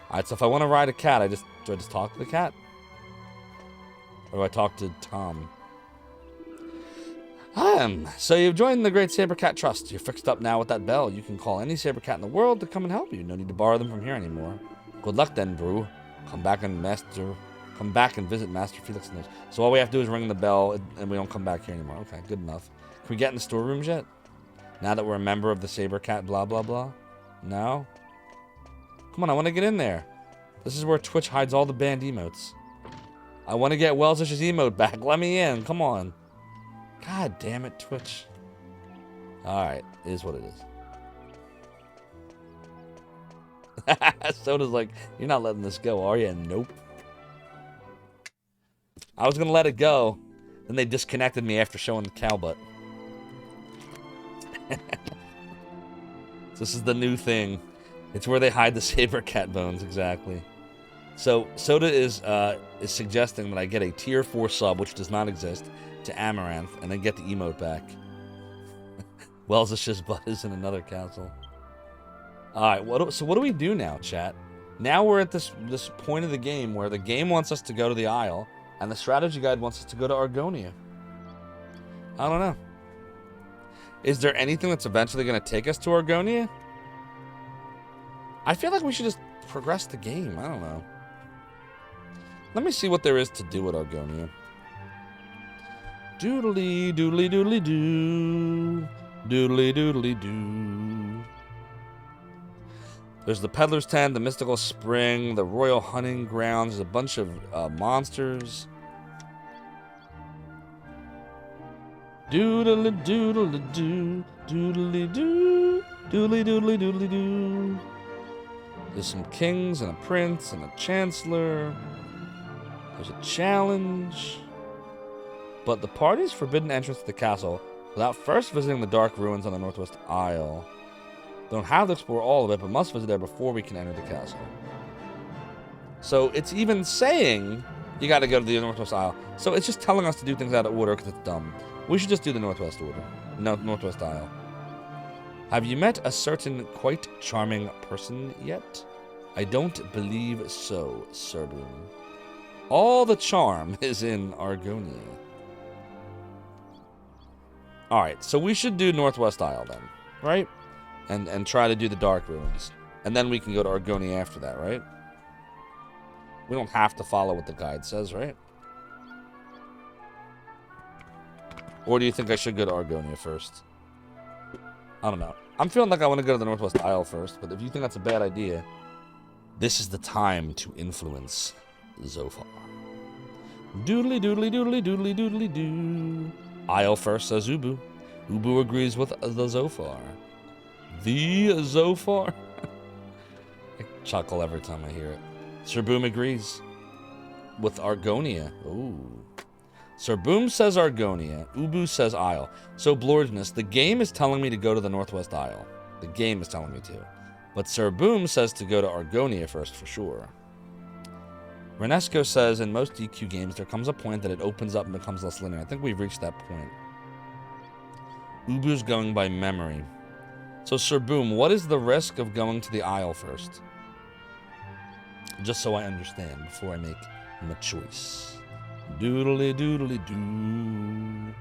S1: Alright, so if I want to ride a cat, do I just talk to the cat? Or do I talk to Tom? So you've joined the Great Saber Cat Trust. You're fixed up now with that bell. You can call any saber cat in the world to come and help you. No need to borrow them from here anymore. Good luck then, Brew. Come back and visit Master Felix. So all we have to do is ring the bell, and we don't come back here anymore. Okay, good enough. Can we get in the storerooms yet? Now that we're a member of the Saber Cat, blah blah blah. No. Come on, I want to get in there. This is where Twitch hides all the banned emotes. I want to get Welsish's emote back. Let me in. Come on. God damn it, Twitch. Alright, it is what it is. Soda's like, you're not letting this go, are you? Nope. I was going to let it go. Then they disconnected me after showing the cow butt. This is the new thing. It's where they hide the saber cat bones, exactly. So Soda is suggesting that I get a tier 4 sub, which does not exist, to Amaranth, and then get the emote back. Welsish's butt is in another castle. Alright, so what do we do now, chat? Now we're at this point of the game where the game wants us to go to the Isle, and the strategy guide wants us to go to Argonia. I don't know. Is there anything that's eventually going to take us to Argonia? I feel like we should just progress the game. I don't know. Let me see what there is to do at Argonia. Doodly doodly doodly doo. Doodly doodly doo. There's the Peddler's Tent, the Mystical Spring, the Royal Hunting Grounds. There's a bunch of monsters. Doodly doodly doo. Doodly doo. Doodly doodly doodly doo. There's some kings and a prince and a chancellor. There's a challenge. But the party's forbidden entrance to the castle without first visiting the dark ruins on the Northwest Isle. Don't have to explore all of it, but must visit there before we can enter the castle. So it's even saying you got to go to the Northwest Isle. So it's just telling us to do things out of order because it's dumb. We should just do the Northwest order. No, Northwest Isle. Have you met a certain quite charming person yet? I don't believe so, Serboon. All the charm is in Argonia. Alright, so we should do Northwest Isle then, right? And try to do the Dark Ruins. And then we can go to Argonia after that, right? We don't have to follow what the guide says, right? Or do you think I should go to Argonia first? I don't know. I'm feeling like I want to go to the Northwest Isle first, but if you think that's a bad idea, this is the time to influence Zophar. Doodly doodly doodly doodly doodly doo. Isle first, says Ubu. Ubu agrees with the Zophar. The Zophar? I chuckle every time I hear it. Sir Boom agrees with Argonia. Ooh. Sir Boom says Argonia. Ubu says Isle. So, Blorginus, the game is telling me to go to the Northwest Isle. The game is telling me to. But Sir Boom says to go to Argonia first for sure. Renesco says in most DQ games there comes a point that it opens up and becomes less linear. I think we've reached that point. Ubu's going by memory. So, Sir Boom, what is the risk of going to the Isle first? Just so I understand before I make my choice. Doodly doodly doo.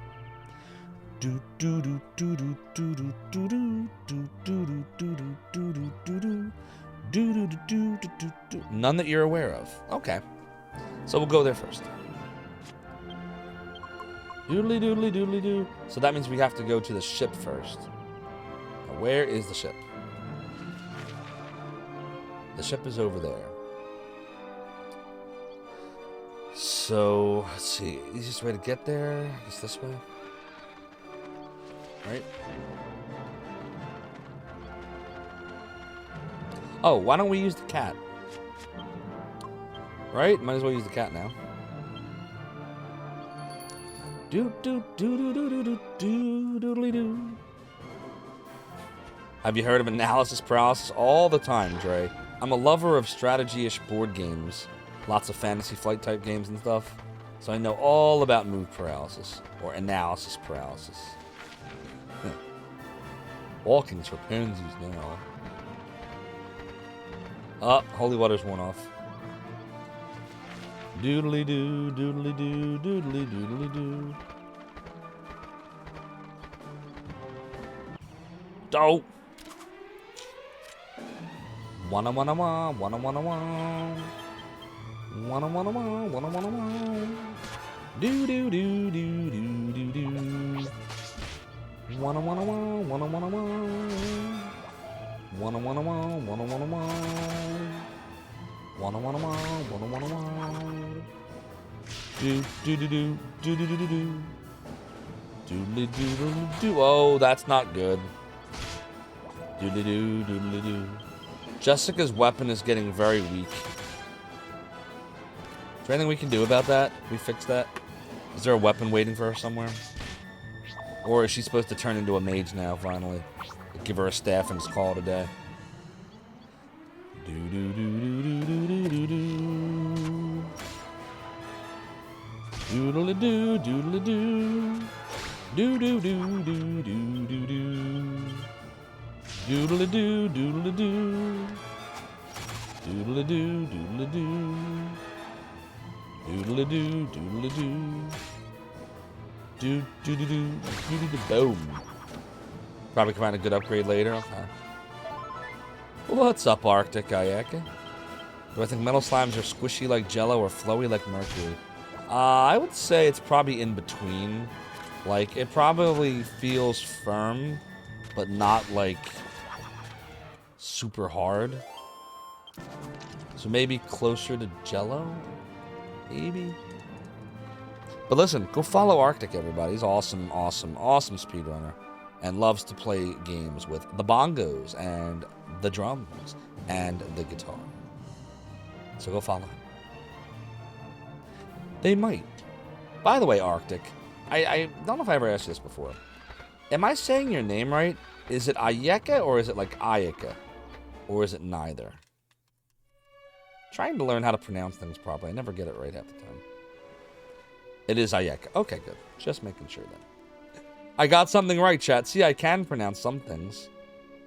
S1: Do do do do do do do do do do do do do do do do. Do, do, do, do, do, do, do. None that you're aware of. Okay. So we'll go there first. Doodly doodly doodly doo. So that means we have to go to the ship first. Now, where is the ship? The ship is over there. So, let's see. Easiest way to get there? I guess this way. Right? Oh, why don't we use the cat? Right? Might as well use the cat now. Do do do do do do do doodly doo. Have you heard of analysis paralysis? All the time, Dre. I'm a lover of strategy-ish board games. Lots of Fantasy Flight type games and stuff. So I know all about move paralysis. Or analysis paralysis. Walking's for pansies now. Oh, holy water's worn off. Doodly doo, doodly doo, doodly doodly doo. Oh! Wanna wanna wah, wanna wanna wah. Wanna wanna wah, wanna wanna wah. Do do do do do do do. Wanna wanna wah, wanna wanna wah. Wanna wanna wah, wanna wanna wah. Wanna wanna wah, wanna wanna wah. Do do do do do do do do do. Doodly doodly doo. Oh, that's not good. Doodly doo doodly doo. Jessica's weapon is getting very weak. Is there anything we can do about that? We fix that? Is there a weapon waiting for her somewhere? Or is she supposed to turn into a mage now, finally? Give her a staff and just call it a day. Do do do do do do do do. Doodly doo, doodly doo. Do do do do do do do. Doodly doo, doodly doo. Doodly doo, doodly doo. Doodly doo, doodly doo. Do do do do do do do. Boom. Probably can find a good upgrade later. Okay. What's up, Arctic Ayaka? Do I think metal slimes are squishy like Jello or flowy like mercury? I would say it's probably in between. Like, it probably feels firm, but not like super hard. So maybe closer to Jello? Maybe? But listen, go follow Arctic, everybody. He's awesome, awesome, awesome speedrunner. And loves to play games with the bongos and the drums and the guitar. So go follow him. They might. By the way, Arctic, I don't know if I ever asked you this before. Am I saying your name right? Is it Ayeka or is it like Ayeka? Or is it neither? Trying to learn how to pronounce things properly. I never get it right half the time. It is Ayeka. Okay, good. Just making sure that. I got something right, chat. See, I can pronounce some things.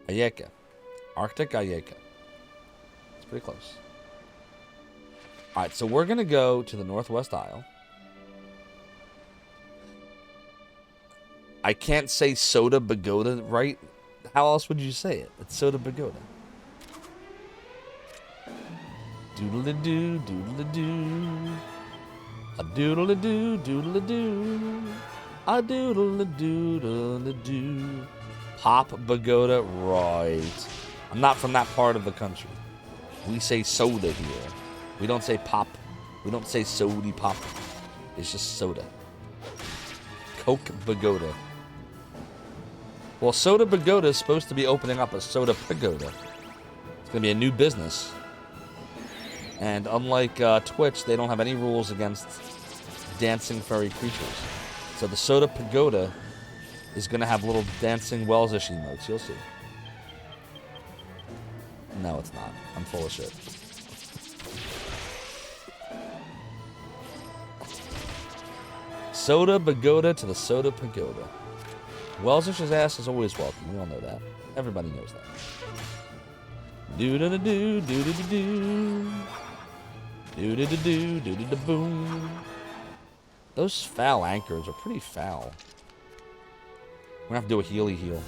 S1: Ayeka. Arctic Ayeka. It's pretty close. Alright, so we're going to go to the Northwest Isle. I can't say Soda Pagoda right. How else would you say it? It's Soda Pagoda. Doodle-a-doo, doodle-a-doo. A doodle-a-doo, doodle-a-doo. A doodle-a-doodle-a-doo. Pop Pagoda, right. I'm not from that part of the country. We say soda here. We don't say pop. We don't say sody pop. It's just soda. Coke Pagoda. Well, Soda Pagoda is supposed to be opening up a Soda Pagoda. It's going to be a new business. And unlike Twitch, they don't have any rules against dancing furry creatures. So the Soda Pagoda is going to have little dancing Wells-ish emotes. You'll see. No, it's not. I'm full of shit. Soda Pagoda to the Soda Pagoda. Welsish's ass is always welcome. We all know that. Everybody knows that. Do-da-da-do, do-da-da-do. Do-da-da-do, do-da-da-boom. Those foul anchors are pretty foul. We're gonna have to do a healy heal.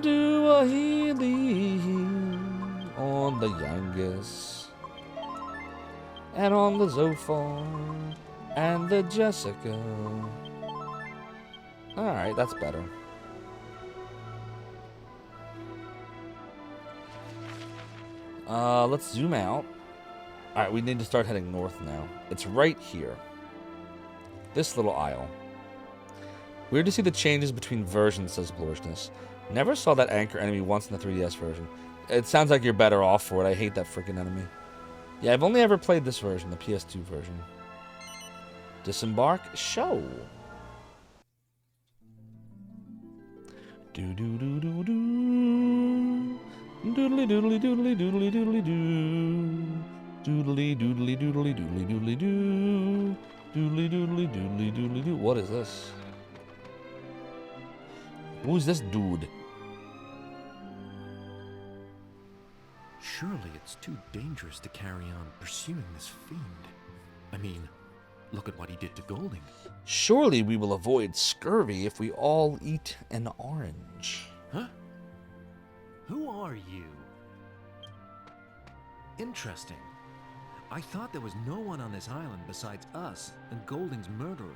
S1: Do a healy heal on the youngest. And on the Zophar. And the Jessica. Alright, that's better. Let's zoom out. Alright, we need to start heading north now. It's right here. This little aisle. Weird to see the changes between versions, says Bloorishness. Never saw that anchor enemy once in the 3DS version. It sounds like you're better off for it. I hate that freaking enemy. Yeah, I've only ever played this version, the PS2 version. Disembark? Show. Do-do-do-do-do. Doodly doodly doodly doodly doodly doo. Doodly doodly doodly doodly doodly doo. Doodly doodly doodly doodly doo. What is this? Who's this dude?
S14: Surely it's too dangerous to carry on pursuing this fiend. I mean, look at what he did to Golding.
S1: Surely we will avoid scurvy if we all eat an orange.
S14: Huh? Who are you? Interesting. I thought there was no one on this island besides us and Golding's murderer.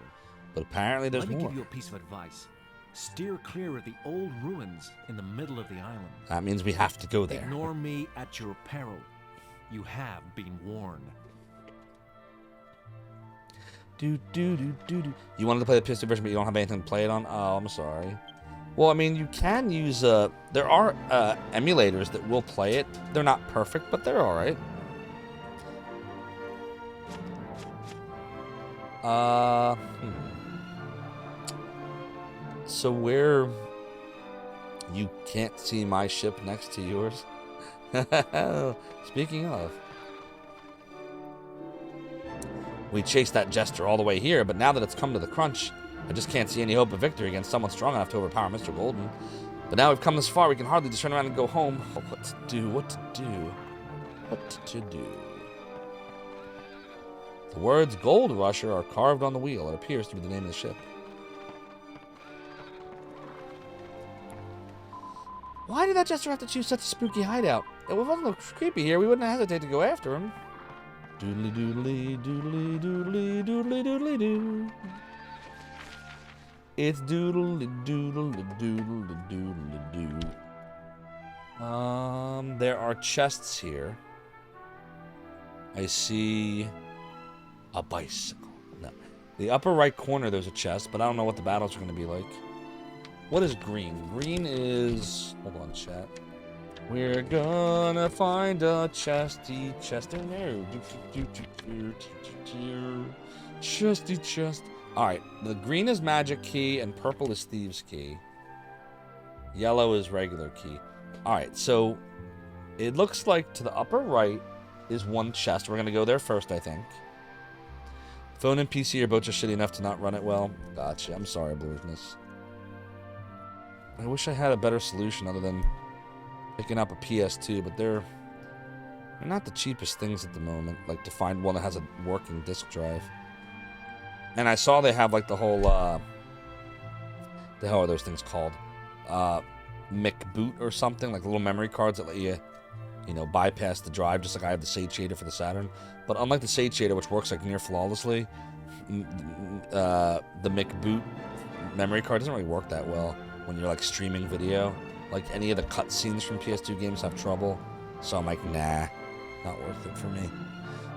S1: But apparently there's
S14: more. Let me give you a piece of advice. Steer clear of the old ruins in the middle of the island.
S1: That means we have to go there.
S14: Ignore me at your peril. You have been warned.
S1: You wanted to play the PS2 version, but you don't have anything to play it on? Oh, I'm sorry. Well, I mean, you can use... there are emulators that will play it. They're not perfect, but they're alright. So where... You can't see my ship next to yours? Speaking of... We chased that jester all the way here, but now that it's come to the crunch, I just can't see any hope of victory against someone strong enough to overpower Mr. Golden. But now we've come this far, we can hardly just turn around and go home. Oh, what to do, what to do, what to do. The words Gold Rusher are carved on the wheel. It appears to be the name of the ship. Why did that jester have to choose such a spooky hideout? If it wasn't creepy here, we wouldn't hesitate to go after him. Doodly doodly doodly doodly doodly doodly doo. It's doodly doodly doodly doodly doo. There are chests here. I see a bicycle. No. The upper right corner there's a chest, but I don't know what the battles are going to be like. What is green? Green is... Hold on, chat. We're gonna find a chesty chest in there. Chesty chest. Alright, the green is magic key and purple is thieves key. Yellow is regular key. Alright, so it looks like to the upper right is one chest. We're gonna go there first, I think. Phone and PC are both just shitty enough to not run it well. Gotcha. I'm sorry, Bluesness. I wish I had a better solution other than picking up a PS2, but they're not the cheapest things at the moment. Like to find one that has a working disk drive. And I saw they have like the whole the hell are those things called? McBoot or something, like little memory cards that let you know, bypass the drive, just like I have the satiator for the Saturn. But unlike the satiator, which works like near flawlessly, the McBoot memory card doesn't really work that well when you're like streaming video. Like any of the cutscenes from PS2 games have trouble, so I'm like, nah, not worth it for me.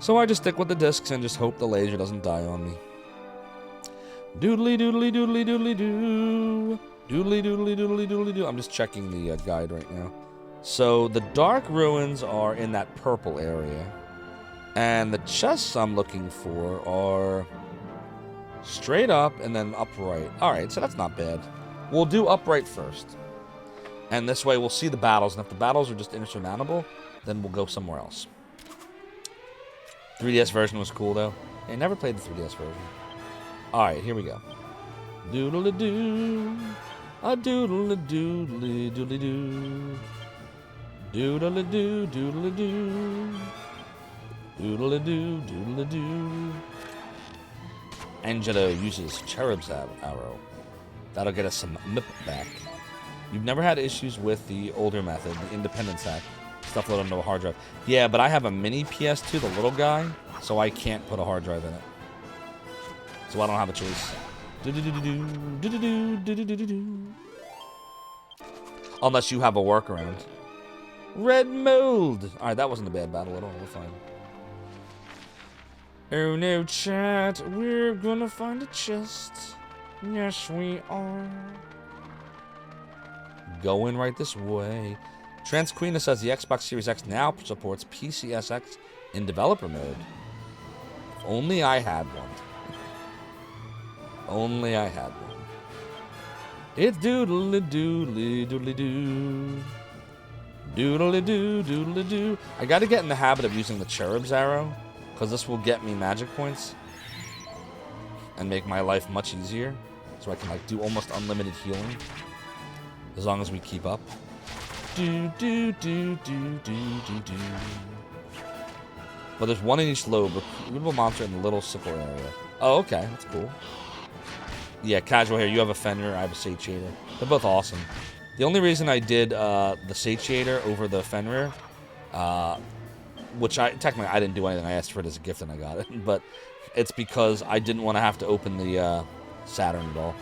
S1: So I just stick with the discs and just hope the laser doesn't die on me. Doodly doodly doodly doodly doo. Doodly doodly doodly doodly doo. I'm just checking the guide right now. So the dark ruins are in that purple area, and the chests I'm looking for are straight up and then upright. All right, so that's not bad. We'll do upright first. And this way we'll see the battles, and if the battles are just insurmountable, then we'll go somewhere else. 3DS version was cool, though. I never played the 3DS version. Alright, here we go. Doodle-a-doo. A doodle-a-doodly doodly-doo. Doodle-a-doo, doodle-a-doo. Doodle-a-doo, doodle-a-doo. Angelo uses Cherub's arrow. That'll get us some MIP back. You've never had issues with the older method, the independent stack. Stuff loaded onto a hard drive. Yeah, but I have a mini PS2, the little guy, so I can't put a hard drive in it. So I don't have a choice. Unless you have a workaround. Red mold! Alright, that wasn't a bad battle at all. We're fine. Oh no, chat. We're gonna find a chest. Yes, we are. Going right this way. Transqueena says the Xbox Series X now supports PCSX in developer mode. If only I had one. Only I had one. It's doodly-doodly doodly-doo. Doodly-doo, doodly-doo. I gotta get in the habit of using the Cherub's arrow, because this will get me magic points and make my life much easier. So I can like do almost unlimited healing. As long as we keep up. Do, do, do, do, do, do, do. Well, there's one in each lobe. Recruitable monster in the little sickle area. Oh, okay. That's cool. Yeah, casual here. You have a Fenrir. I have a Satiator. They're both awesome. The only reason I did the Satiator over the Fenrir, which technically I didn't do anything. I asked for it as a gift and I got it. But it's because I didn't want to have to open the Saturn at all.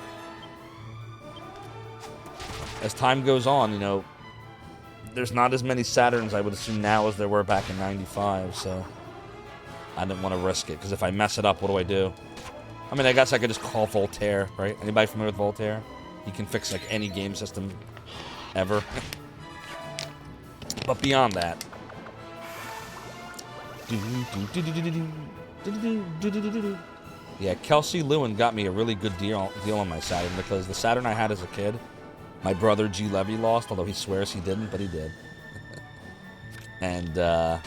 S1: As time goes on, you know, there's not as many Saturns, I would assume, now as there were back in 95, so I didn't want to risk it, because if I mess it up, what do I do? I mean, I guess I could just call Voltaire, right? Anybody familiar with Voltaire? He can fix, like, any game system ever. But beyond that... Yeah, Kelsey Lewin got me a really good deal on my Saturn, because the Saturn I had as a kid, my brother G. Levy lost, although he swears he didn't, but he did. And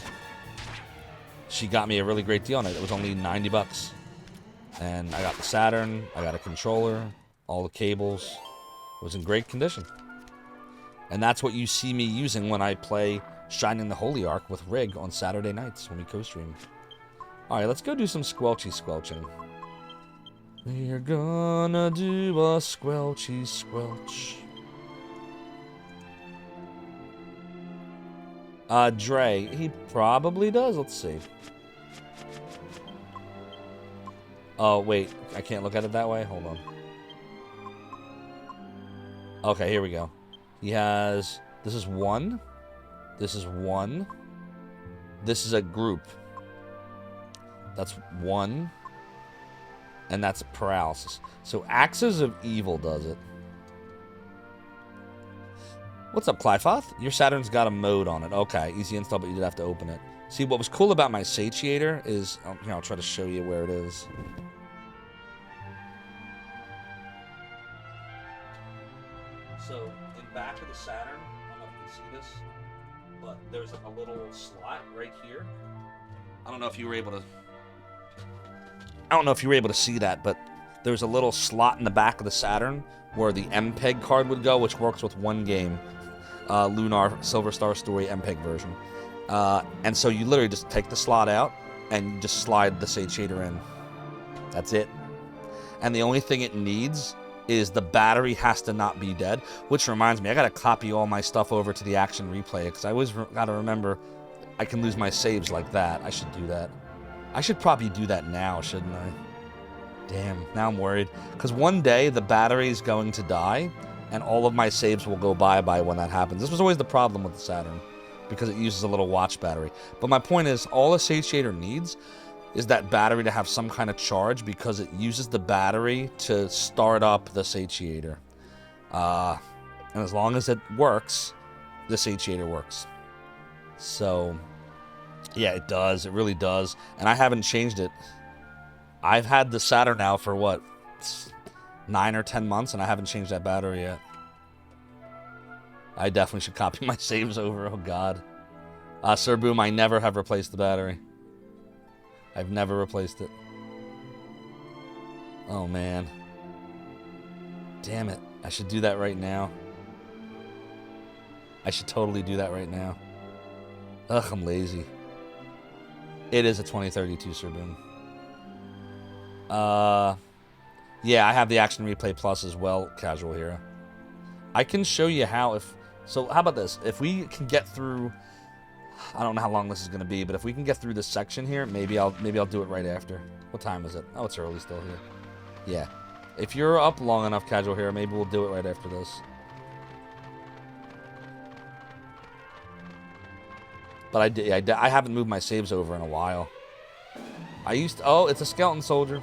S1: she got me a really great deal on it. It was only $90. And I got the Saturn, I got a controller, all the cables. It was in great condition. And that's what you see me using when I play Shining the Holy Ark with Rig on Saturday nights when we co-stream. Alright, let's go do some squelchy squelching. We're gonna do a squelchy squelch. Dre, he probably does. Let's see. Oh, wait. I can't look at it that way? Hold on. Okay, here we go. He has... This is one. This is one. This is a group. That's one. And that's paralysis. So Axes of Evil does it. What's up, Clyfoth? Your Saturn's got a mode on it. Okay, easy install, but you did have to open it. See, what was cool about my Satiator is... Here, I'll try to show you where it is. So, in back of the Saturn, I don't know if you can see this, but there's a little slot right here. I don't know if you were able to see that, but there's a little slot in the back of the Saturn where the MPEG card would go, which works with one game. Lunar Silver Star Story MPEG version. And so you literally just take the slot out and you just slide the Satiator in. That's it. And the only thing it needs is the battery has to not be dead, which reminds me, I gotta copy all my stuff over to the Action Replay, because I always gotta remember I can lose my saves like that. I should do that. I should probably do that now, shouldn't I? Damn, now I'm worried. Because one day the battery is going to die, and all of my saves will go bye-bye when that happens. This was always the problem with the Saturn, because it uses a little watch battery. But my point is, all a Satiator needs is that battery to have some kind of charge, because it uses the battery to start up the Satiator. And as long as it works, the Satiator works. So, yeah, it does. It really does. And I haven't changed it. I've had the Saturn now for, what, 9 or 10 months, and I haven't changed that battery yet. I definitely should copy my saves over. Oh, God. Sir Boom, I never have replaced the battery. I've never replaced it. Oh, man. Damn it. I should do that right now. I should totally do that right now. Ugh, I'm lazy. It is a 2032 Sir Boom. Yeah, I have the Action Replay Plus as well, Casual Hero. I can show you how if... So, how about this? If we can get through... I don't know how long this is going to be, but if we can get through this section here, maybe I'll do it right after. What time is it? Oh, it's early still here. Yeah. If you're up long enough, Casual Hero, maybe we'll do it right after this. But I haven't moved my saves over in a while. I used to... Oh, it's a Skeleton Soldier.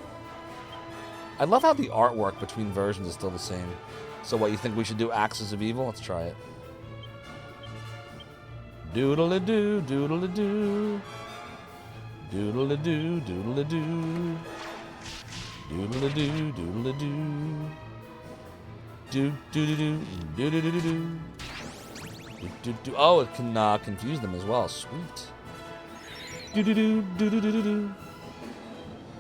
S1: I love how the artwork between versions is still the same. So what, you think we should do Axes of Evil? Let's try it. Doodle-a-doo, doodle-a-doo. Doodle-a-doo, doodle-a-doo. Doodle-a-doo, doodle-a-doo. Do-do-do-do, do-do-do-do-do. Do-do-do. Oh, it can confuse them as well. Sweet. Do-do-do, do-do-do-do-do.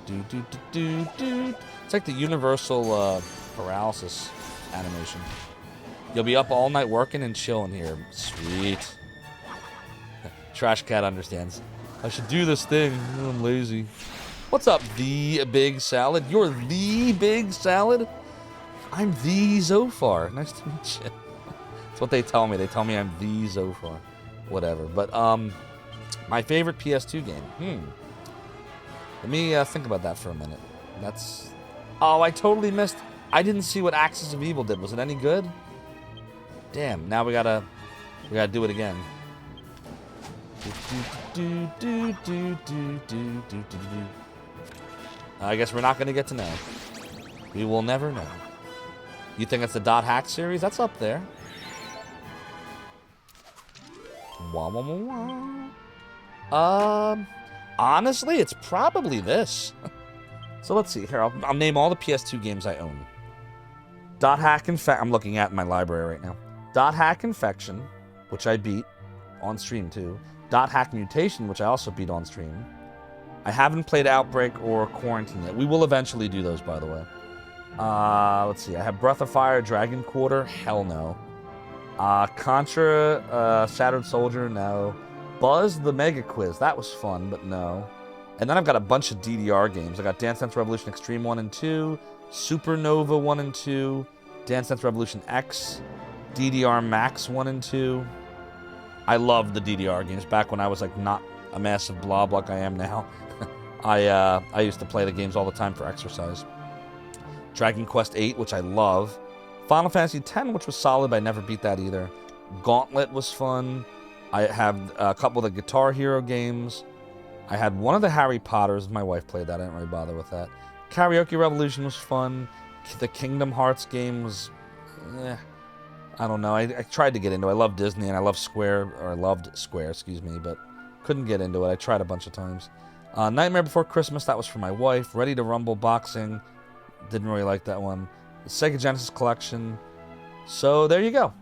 S1: Do-do-do-do-do. It's like the universal paralysis animation. You'll be up all night working and chilling here. Sweet. Trash Cat understands. I should do this thing. I'm lazy. What's up, the Big Salad? You're the Big Salad? I'm the Zophar. Nice to meet you. That's what they tell me. They tell me I'm the Zophar. Whatever. But, my favorite PS2 game. Let me think about that for a minute. That's... Oh, I totally missed... I didn't see what Axis of Evil did. Was it any good? Damn, now we gotta do it again. I guess we're not gonna get to know. We will never know. You think it's the Dot Hack series? That's up there. Wah, wah, wah, wah. Honestly, it's probably this. So let's see. Here, I'll name all the PS2 games I own. Dot Hack I'm looking at my library right now. Dot Hack Infection, which I beat on stream too. Dot Hack Mutation, which I also beat on stream. I haven't played Outbreak or Quarantine yet. We will eventually do those, by the way. Let's see. I have Breath of Fire, Dragon Quarter. Hell no. Contra, Shattered Soldier. No. Buzz the Mega Quiz. That was fun, but no. And then I've got a bunch of DDR games. I got Dance Dance Revolution Extreme 1 and 2, Supernova 1 and 2, Dance Dance Revolution X, DDR Max 1 and 2. I loved the DDR games back when I was like not a massive blob like I am now. I used to play the games all the time for exercise. Dragon Quest VIII, which I love. Final Fantasy X, which was solid, but I never beat that either. Gauntlet was fun. I have a couple of the Guitar Hero games. I had one of the Harry Potters. My wife played that. I didn't really bother with that. Karaoke Revolution was fun. The Kingdom Hearts game was... I don't know. I tried to get into it. I love Disney and I love I loved Square, excuse me, but couldn't get into it. I tried a bunch of times. Nightmare Before Christmas, that was for my wife. Ready to Rumble Boxing. Didn't really like that one. The Sega Genesis Collection. So there you go.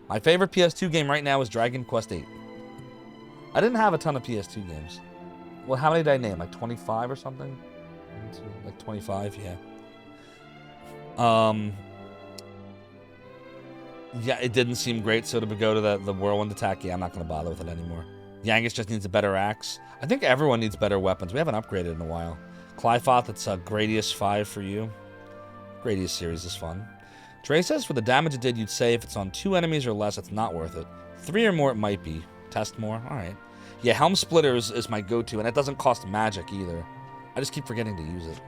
S1: My favorite PS2 game right now is Dragon Quest VIII. I didn't have a ton of PS2 games. Well, how many did I name? Like 25 or something? Like 25, yeah. Yeah, it didn't seem great, so to go to the Whirlwind Attack, yeah, I'm not going to bother with it anymore. Yangus just needs a better axe. I think everyone needs better weapons. We haven't upgraded in a while. Clyfoth, it's a Gradius 5 for you. Gradius series is fun. Trey says, for the damage it did, you'd say if it's on 2 enemies or less, it's not worth it. 3 or more, it might be. Test more? Alright. Yeah, Helm Splitter is my go-to, and it doesn't cost magic either. I just keep forgetting to use it.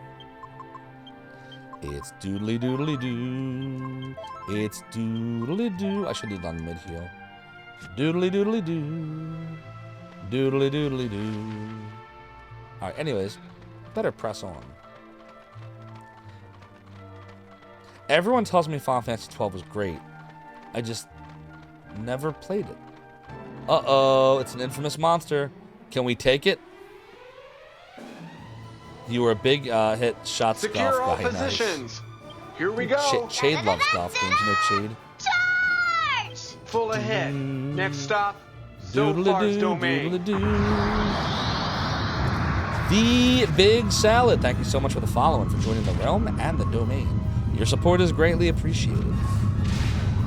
S1: It's doodly doodly doo. It's doodly doo. I should have done mid heal. Doodly doodly doo. Doodly doodly doo. Alright, anyways, better press on. Everyone tells me Final Fantasy XII was great. I just never played it. Uh-oh, it's an infamous monster. Can we take it? You were a big hit shots
S11: Secure
S1: golf
S11: all
S1: guy.
S11: positions.
S1: Nice.
S11: Here we go.
S1: Chade loves golf games. You know Chade?
S11: Charge! Full ahead. Next stop, Zophar's domain. The Big Salad. Thank you so much for the follow and for joining the realm and the domain.
S1: Your support is greatly appreciated.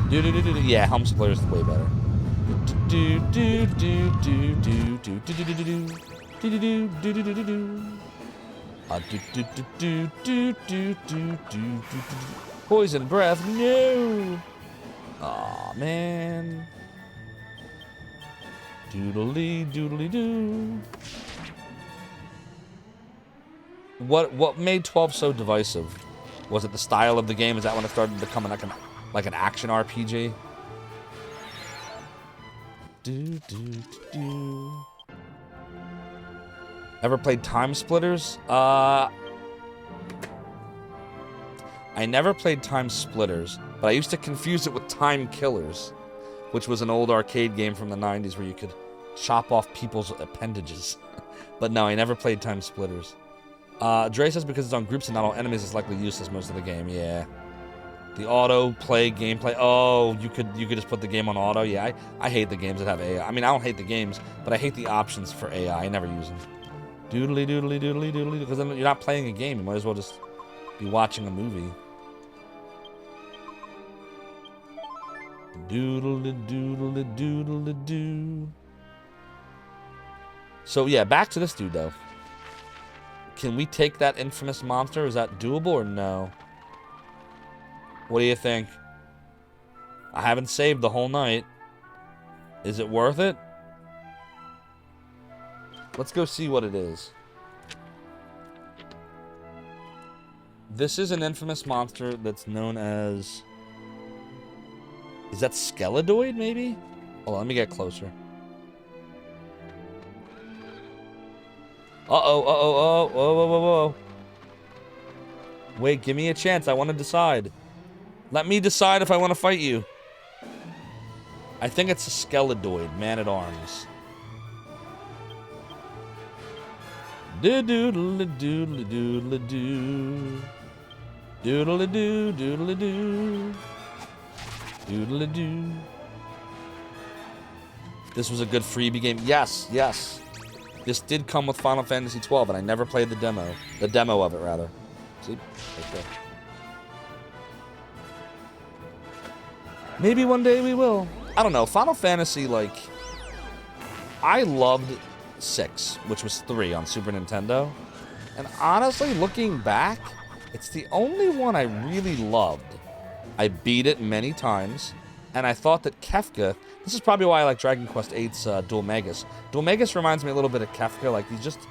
S1: Yeah, Helm Splitter is way better. Poison breath, no! Aw, man. Doodly doodly doo. What made 12 so divisive? Was it the style of the game? Is that when it started becoming like an action RPG? Ever played Time Splitters? I never played Time Splitters, but I used to confuse it with Time Killers, which was an old arcade game from the 90s where you could chop off people's appendages. But no, I never played Time Splitters. Dre says because it's on groups and not all enemies, it's likely useless most of the game. Yeah. The auto play gameplay. Oh, you could just put the game on auto. Yeah, I hate the games that have AI. I mean, I don't hate the games, but I hate the options for AI. I never use them. Doodly doodly doodly doodly. Because then you're not playing a game. You might as well just be watching a movie. Doodly doodly doodly doo. So yeah, back to this dude though. Can we take that infamous monster? Is that doable or no? What do you think? I haven't saved the whole night. Is it worth it? Let's go see what it is. This is an infamous monster that's known as... Is that Skeledoid, maybe? Hold on, let me get closer. Uh-oh, uh-oh, whoa, whoa, whoa, whoa. Wait, give me a chance. I want to decide. Let me decide if I want to fight you. I think it's a Skeledoid, man-at-arms. Do-doodle-doodle-doodle-doo. Doodle-doo, doodle-doo. Doodle-doo. This was a good freebie game. Yes, yes. This did come with Final Fantasy XII, and I never played the demo. The demo of it, rather. See? Right there. Maybe one day we will. I don't know. Final Fantasy, like... I loved 6, which was 3 on Super Nintendo. And honestly, looking back, it's the only one I really loved. I beat it many times, and I thought that Kefka... This is probably why I like Dragon Quest VIII's Dual Magus. Dual Magus reminds me a little bit of Kefka. Like, he's just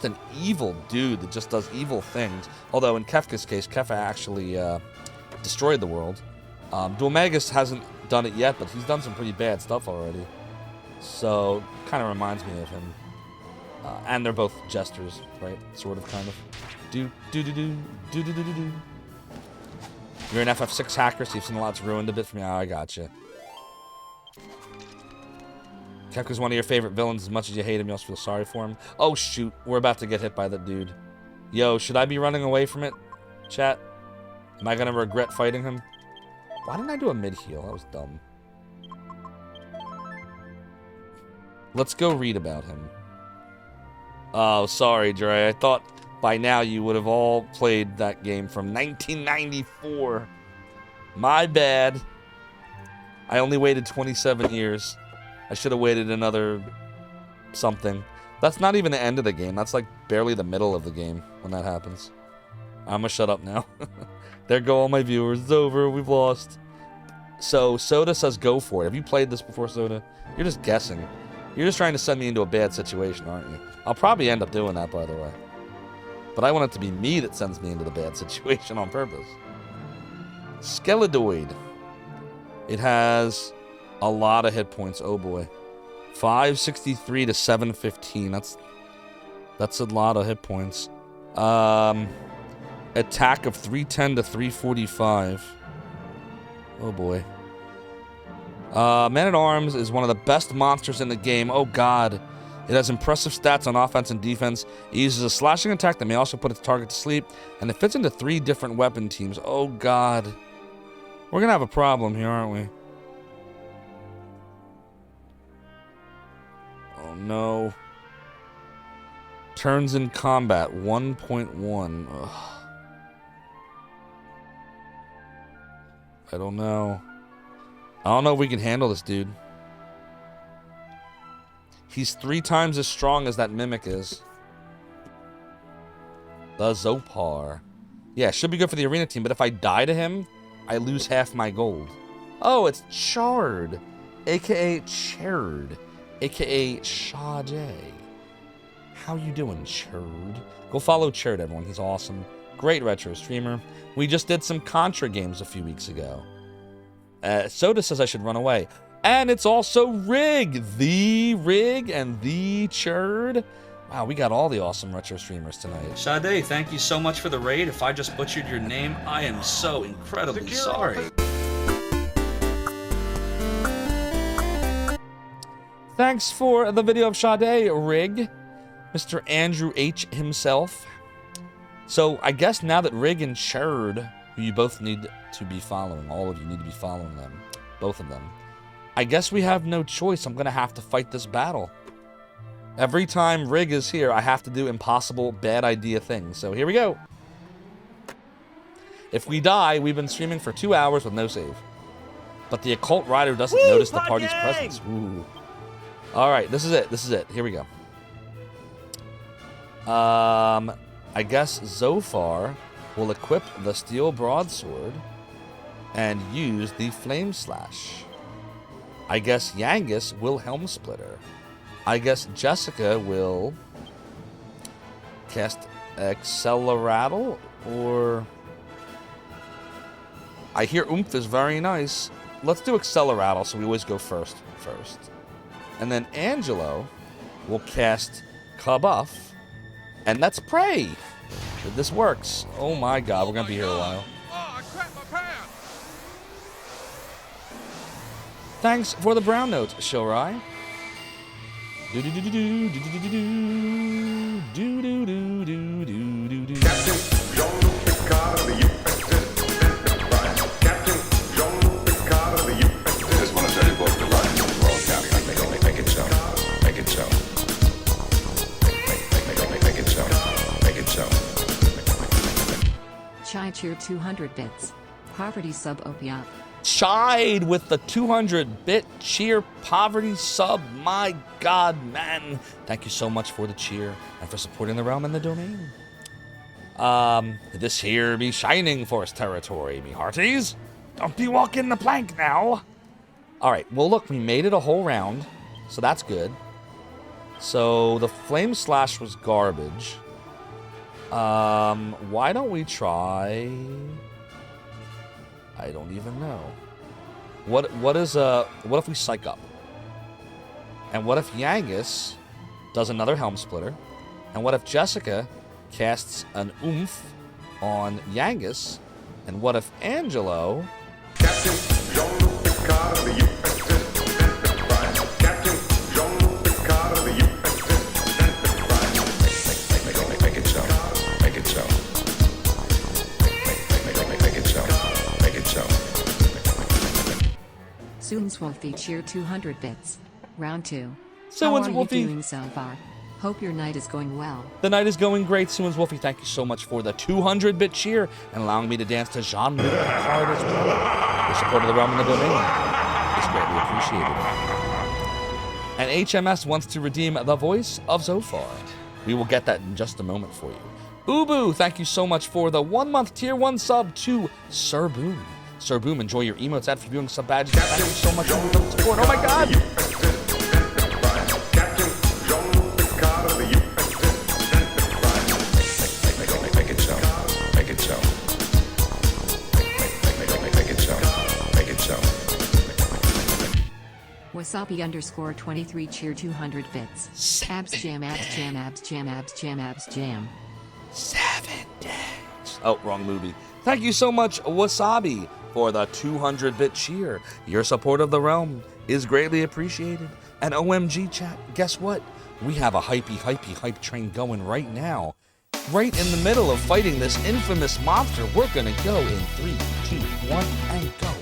S1: an evil dude that just does evil things. Although, in Kefka's case, Kefka actually destroyed the world. Dual Magus hasn't done it yet, but he's done some pretty bad stuff already. So, kind of reminds me of him. And they're both jesters, right? Sort of, kind of. Do-do-do-do. You're an FF6 hacker, so you've seen a lot's ruined a bit for me. Oh, I gotcha. Kefka's one of your favorite villains. As much as you hate him, you also feel sorry for him. Oh, shoot. We're about to get hit by that dude. Yo, should I be running away from it, chat? Am I going to regret fighting him? Why didn't I do a mid-heal? That was dumb. Let's go read about him. Oh, sorry, Dre. I thought by now you would have all played that game from 1994. My bad. I only waited 27 years. I should have waited another something. That's not even the end of the game. That's like barely the middle of the game when that happens. I'm gonna shut up now. There go all my viewers. It's over. We've lost. So, Soda says go for it. Have you played this before, Soda? You're just guessing. You're just trying to send me into a bad situation, aren't you? I'll probably end up doing that, by the way. But I want it to be me that sends me into the bad situation on purpose. Skeledoid. It has a lot of hit points. Oh, boy. 563 to 715. That's a lot of hit points. Attack of 310 to 345. Oh, boy. Man-at-Arms is one of the best monsters in the game. Oh, God. It has impressive stats on offense and defense. It uses a slashing attack that may also put its target to sleep. And it fits into 3 different weapon teams. Oh, God. We're going to have a problem here, aren't we? Oh, no. Turns in combat, 1.1. Ugh. I don't know. I don't know if we can handle this dude. He's 3 times as strong as that mimic is. The Zophar. Yeah, should be good for the arena team, but if I die to him, I lose half my gold. Oh, it's Chard, a.k.a. Chard, a.k.a. Sade. How you doing, Chard? Go follow Chard, everyone. He's awesome. Great retro streamer. We just did some Contra games a few weeks ago. Soda says I should run away. And it's also Rig, and the Chard. Wow, we got all the awesome retro streamers tonight. Sade, thank you so much for the raid. If I just butchered your name, I am so incredibly sorry. Thanks for the video of Sade, Rig. Mr. Andrew H. himself. So, I guess now that Rig and Chard, who you both need to be following, all of you need to be following them, both of them, I guess we have no choice. I'm going to have to fight this battle. Every time Rig is here, I have to do impossible, bad idea things. So here we go. If we die, we've been streaming for 2 hours with no save. But the occult rider doesn't notice the party's presence. Ooh. All right, this is it. This is it. Here we go. I guess Zophar will equip the steel broadsword and use the flame slash. I guess Yangus will helm splitter. I guess Jessica will cast Acceleratle, or I hear Oomph is very nice. Let's do Acceleratle, so we always go first. And then Angelo will cast Kabuff, and let's pray that this works. Oh my god, we're gonna be here a while. Thanks for the brown note, Shorai.
S15: Chai cheer 200 bits. Poverty sub Opia.
S1: Chide with the 200-bit cheer poverty sub. My god, man. Thank you so much for the cheer and for supporting the realm and the domain. This here be Shining Force territory, me hearties. Don't be walking the plank now. All right, well, look, we made it a whole round, so that's good. So the flame slash was garbage. Why don't we try... I don't even know. What if we psych up? And what if Yangus does another helm splitter? And what if Jessica casts an oomph on Yangus? And what if Angelo... Captain Jean-Luc Picard of the USS Enterprise. Captain Jean-Luc Picard of the USS Enterprise. Make it so. Make it so. Make it so. Make it so.
S15: Soon's Wolfie cheer 200 bits. Round 2.
S1: Soon's
S15: How are
S1: Wolfie.
S15: you doing so far? Hope your night is going well.
S1: The night is going great, Soon's Wolfie. Thank you so much for the 200-bit cheer and allowing me to dance to Jean-Luc Picard as well. Your support of the realm and the domain is greatly appreciated. And HMS wants to redeem the voice of Zophar. We will get that in just a moment for you. Ubu, thank you so much for the 1-month tier 1 sub to Sir Boom. Sir Boom, enjoy your emotes at viewing sub badges. Thank you so much for the support. Oh my god! Make it so. Make it so. Make it so. Make it so.
S15: Wasabi _23 cheer 200 bits. Abs jam, abs jam, abs jam, abs jam, abs jam.
S1: 7 days. Oh, wrong movie. Thank you so much, Wasabi, for the 200-bit cheer. Your support of the realm is greatly appreciated. And OMG chat, guess what? We have a hype train going right now. Right in the middle of fighting this infamous monster. We're gonna go in 3, 2, 1, and go.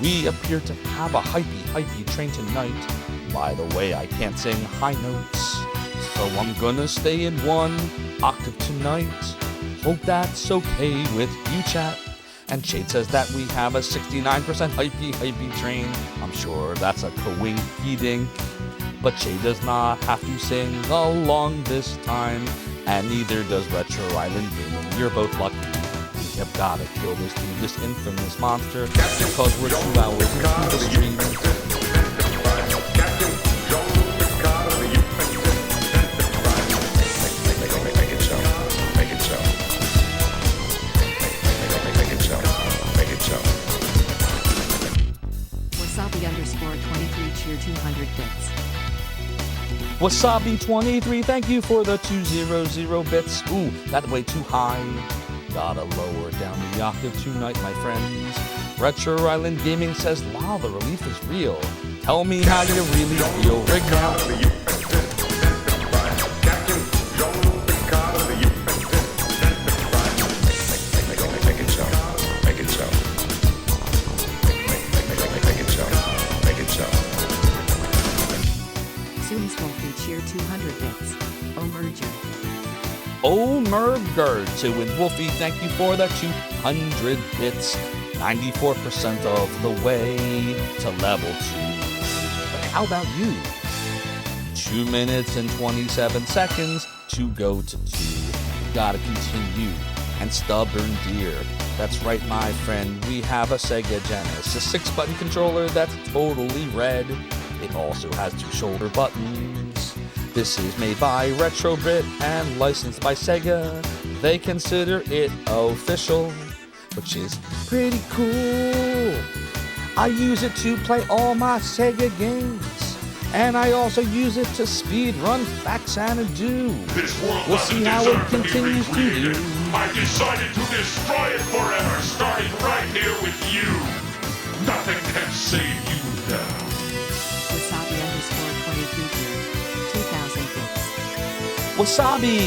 S1: We appear to have a hypey train tonight. By the way, I can't sing high notes, so I'm gonna stay in 1 octave tonight. Hope that's okay with you, chat. And Shade says that we have a 69% hypey train. I'm sure that's a coinky dink. But Shade does not have to sing along this time. And neither does Retro Island Gaming. You're both lucky. We have gotta kill this dude, this infamous monster, because we're 2 hours into the stream.
S16: Make it so. Make it so. Make it so. Make it so.
S15: Wasabi_23 cheer 200 bits.
S1: Wasabi23, thank you for the 200 bits. Ooh, that's way too high. Gotta lower down the octave tonight, my friends. Retro Island Gaming says, wow, the relief is real. Tell me how you really feel right now.
S16: Make it so. Make it so. Make it so. Make it so.
S15: Soon Skulky cheer 200 bits. Omerger.
S1: Omerger and Wolfie, thank you for the 200 bits. 94% of the way to level 2. But how about you? 2 minutes and 27 seconds to go to 2. Gotta continue. And Stubborn Deer. That's right, my friend. We have a Sega Genesis, a 6-button controller that's totally red. It also has 2 shoulder buttons. This is made by Retrobit and licensed by Sega. They consider it official, which is pretty cool. I use it to play all my Sega games, and I also use it to speedrun Facts and Ado. We'll see how it continues to do.
S17: I decided to destroy it forever, starting right here with you. Nothing can save you now.
S15: Wasabi_23 cheer 2000 bits.
S1: Wasabi,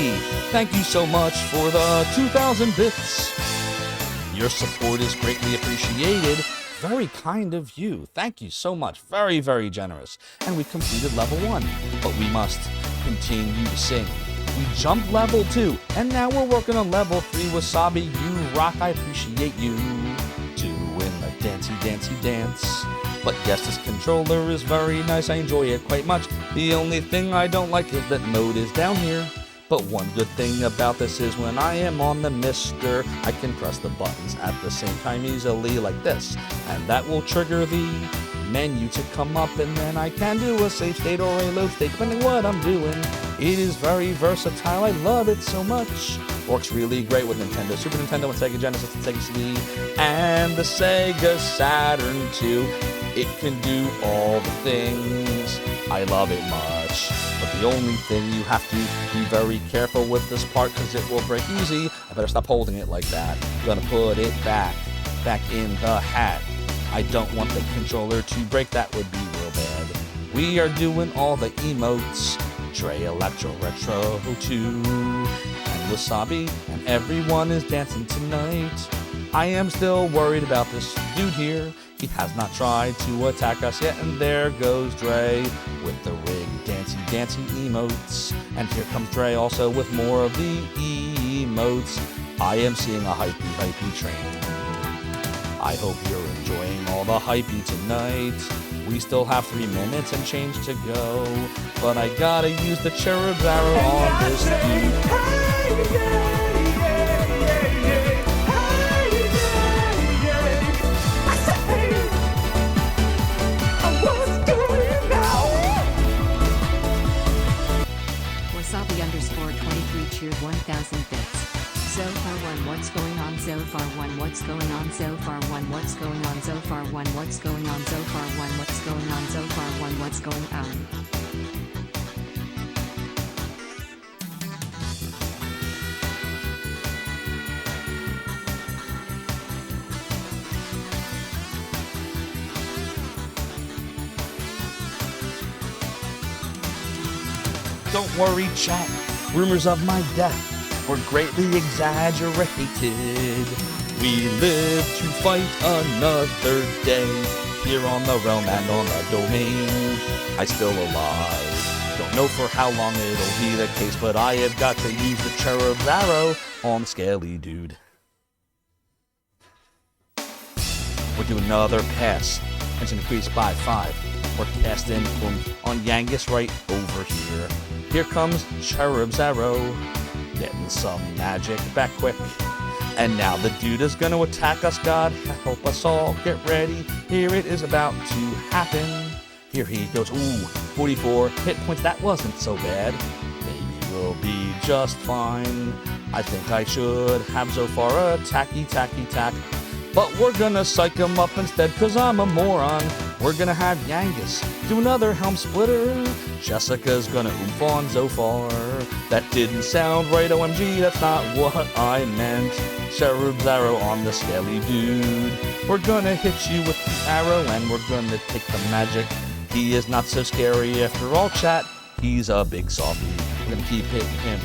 S1: thank you so much for the 2,000 bits. Your support is greatly appreciated. Very kind of you. Thank you so much. Very, very generous. And we completed level 1, but we must continue to sing. We jumped level 2, and now we're working on level 3. Wasabi, you rock. I appreciate you doing the dancey dance. But yes, this controller is very nice. I enjoy it quite much. The only thing I don't like is that mode is down here. But one good thing about this is when I am on the Mister, I can press the buttons at the same time easily like this. And that will trigger the menu to come up, and then I can do a save state or a load state, depending what I'm doing. It is very versatile. I love it so much. Works really great with Nintendo, Super Nintendo, and Sega Genesis, and Sega CD, and the Sega Saturn too. It can do all the things. I love it much. But the only thing, you have to be very careful with this part because it will break easy. I better stop holding it like that. I'm gonna put it back in the hat. I don't want the controller to break. That would be real bad. We are doing all the emotes. Dre, Electro, Retro 2, and Wasabi, and everyone is dancing tonight. I am still worried about this dude here. He has not tried to attack us yet, and there goes Dre with the rig dancey emotes. And here comes Dre also with more of the emotes. I am seeing a hypey train. I hope you're enjoying all the hypey tonight. We still have 3 minutes and change to go, but I gotta use the cherub's arrow on this dude.
S15: Wasabi_23 cheered 1,000 bits. Zophar 1, what's going on? Zophar 1, what's going on? Zophar 1, what's going on? Zophar 1, what's going on? Zophar 1, what's going on? Zophar 1, what's going on?
S1: Don't worry, chat. Rumors of my death were greatly exaggerated. We live to fight another day here on the realm and on the domain. I still alive. Don't know for how long it'll be the case, but I have got to use the cherub's arrow on the scaly dude. We're doing another pass. Engine increased by 5. We're casting on Yangus right over here. Here comes Cherub's Arrow. Getting some magic back quick. And now the dude is gonna attack us. God help us all. Get ready. Here it is about to happen. Here he goes. Ooh, 44 hit points. That wasn't so bad. Maybe we'll be just fine. I think I should have Zophar attacky. But we're gonna psych him up instead, cause I'm a moron. We're gonna have Yangus do another helm splitter. Jessica's gonna oof on Zophar. That didn't sound right, OMG, that's not what I meant. Cherub's Arrow on the scaly dude. We're gonna hit you with the arrow, and we're gonna take the magic. He is not so scary after all, chat. He's a big softie. We're gonna keep hitting him.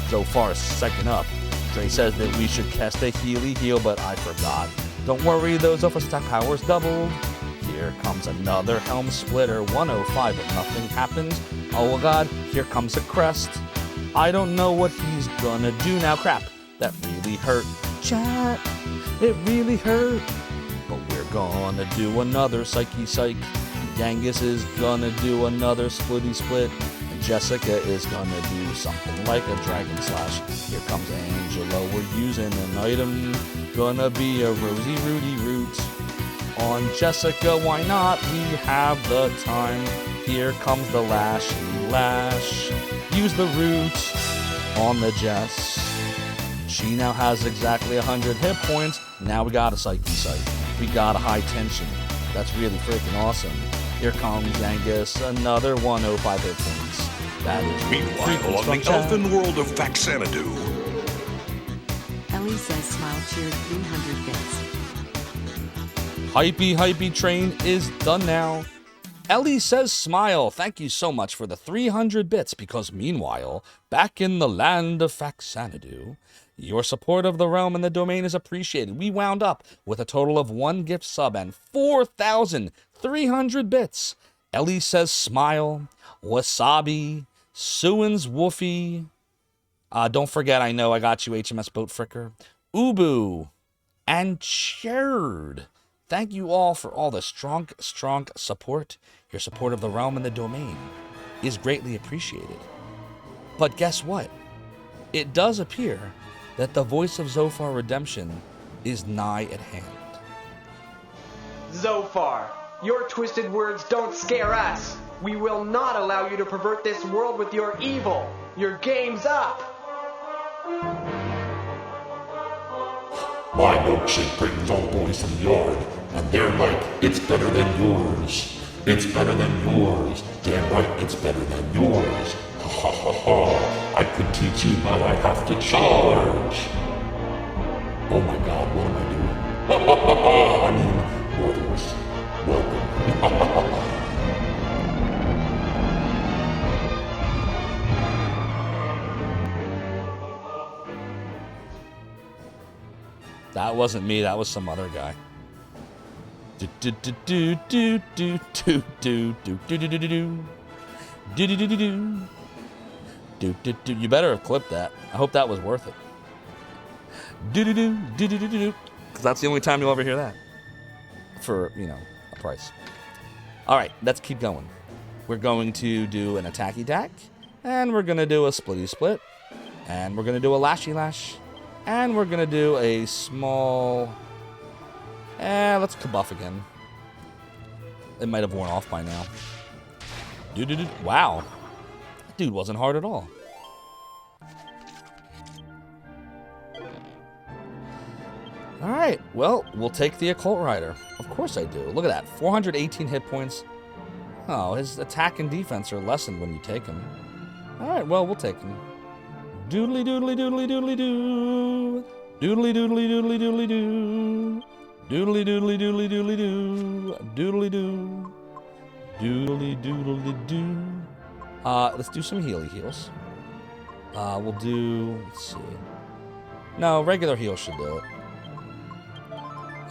S1: Zophar's second up. Dre says that we should cast a heal, but I forgot. Don't worry, those Zophar's attack powers doubled. Here comes another helm splitter, 105, but nothing happens. Oh god, here comes a crest. I don't know what he's gonna do now. Crap, that really hurt. Chat, it really hurt. But we're gonna do another psyche. Yangus is gonna do another splitty split. And Jessica is gonna do something like a dragon slash. Here comes Angela, we're using an item. Gonna be a Rosie Rudy Root. On Jessica, why not? We have the time. Here comes the lash. Use the root on the Jess. She now has exactly 100 hit points. Now we got a psyche. We got a high tension. That's really freaking awesome. Here comes Yangus, another 105 hit points. That is
S17: Meanwhile, on the elfin world of Faxanadu.
S15: Ellie says smile cheered 300 bits.
S1: Hypey train is done now. Ellie says smile. Thank you so much for the 300 bits, because meanwhile, back in the land of Faxanadu, your support of the realm and the domain is appreciated. We wound up with a total of 1 gift sub and 4,300 bits. Ellie says smile. Wasabi. Suin's Woofy. Don't forget, I know I got you, HMS Boat Fricker. Ubu. And Cherd. Thank you all for all the strong support. Your support of the realm and the domain is greatly appreciated. But guess what? It does appear that the voice of Zophar redemption is nigh at hand.
S11: Zophar, your twisted words don't scare us. We will not allow you to pervert this world with your evil. Your game's up.
S17: My milkshake brings all boys to the yard, and they're like, it's better than yours. It's better than yours. Damn right, it's better than yours. Ha ha ha ha. I could teach you, but I have to charge. Oh my god, what am I doing? Ha ha ha ha. I mean, Northerners, welcome. Ha ha ha ha.
S1: That wasn't me, that was some other guy. You better have clipped that. I hope that was worth it. Because that's the only time you'll ever hear that. For, a price. Alright, let's keep going. We're going to do an attacky tack. And we're going to do a splitty split. And we're going to do a lashy lash. And we're going to do a small... let's kabuff again. It might have worn off by now. Wow. That dude wasn't hard at all. Alright, well, we'll take the Occult Rider. Of course I do. Look at that. 418 hit points. Oh, his attack and defense are lessened when you take him. Alright, well, we'll take him. Doodly doodly doodly doodly doo. Doodly doodly doodly doodly doo. Doodly doodly doodly doodly doo. Doodly doo. Doodly doodly doo. Let's do some heals. We'll do, let's see. No, regular heal should do it.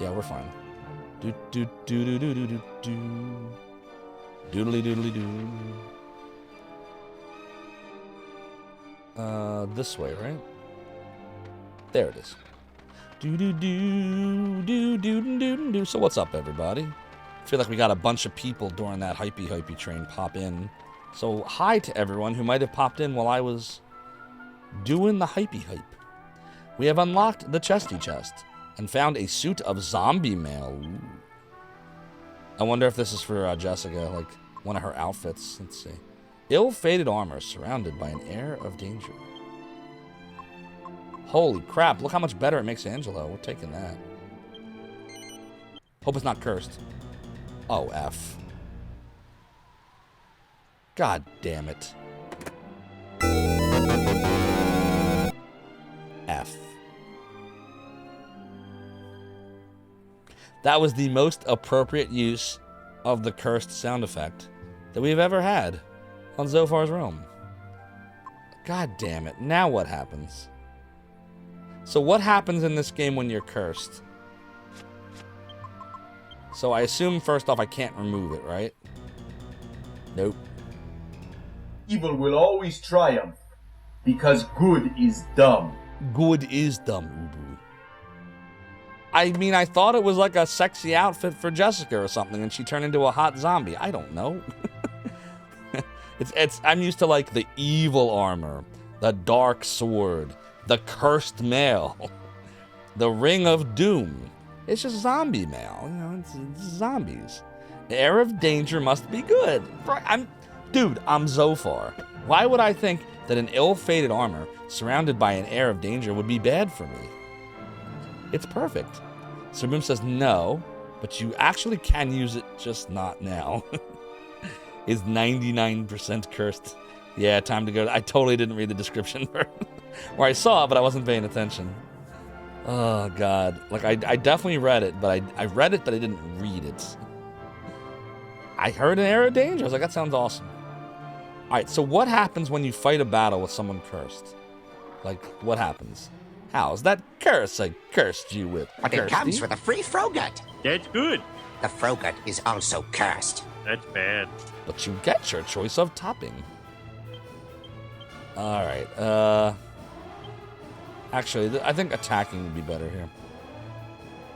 S1: Yeah, we're fine. Do do do do do do do do. Doodly doodly doo. This way, right? There it is. Do. So what's up, everybody? I feel like we got a bunch of people during that hypey train pop in. So hi to everyone who might have popped in while I was doing the hype. We have unlocked the chesty chest and found a suit of zombie mail. Ooh. I wonder if this is for Jessica, like one of her outfits. Let's see. Ill-fated armor surrounded by an air of danger. Holy crap, look how much better it makes Angelo. We're taking that. Hope it's not cursed. Oh, F. God damn it. F. That was the most appropriate use of the cursed sound effect that we've ever had on Zophar's Realm. God damn it. Now what happens? So what happens in this game when you're cursed? So I assume first off I can't remove it, right? Nope.
S12: Evil will always triumph, because good is dumb.
S1: Good is dumb, Ubu. I mean, I thought it was like a sexy outfit for Jessica or something, and she turned into a hot zombie. I don't know. I'm used to like the evil armor, the dark sword, the cursed mail, the ring of doom. It's just zombie mail, you know. It's zombies. The air of danger must be good. I'm Zophar. Why would I think that an ill-fated armor surrounded by an air of danger would be bad for me? It's perfect. Sir Boom says no, but you actually can use it, just not now. Is 99% cursed. Yeah, time to go. I totally didn't read the description. Or I saw it, but I wasn't paying attention. Oh, God. Like, I definitely read it, but I read it, but I didn't read it. I heard an air of danger. I was like, that sounds awesome. All right, so what happens when you fight a battle with someone cursed? Like, what happens? How's that curse I cursed you with?
S18: But it comes with a free Frogut.
S2: That's good.
S18: The Frogut is also cursed.
S2: That's bad.
S1: But you get your choice of topping. All right. Actually, I think attacking would be better here.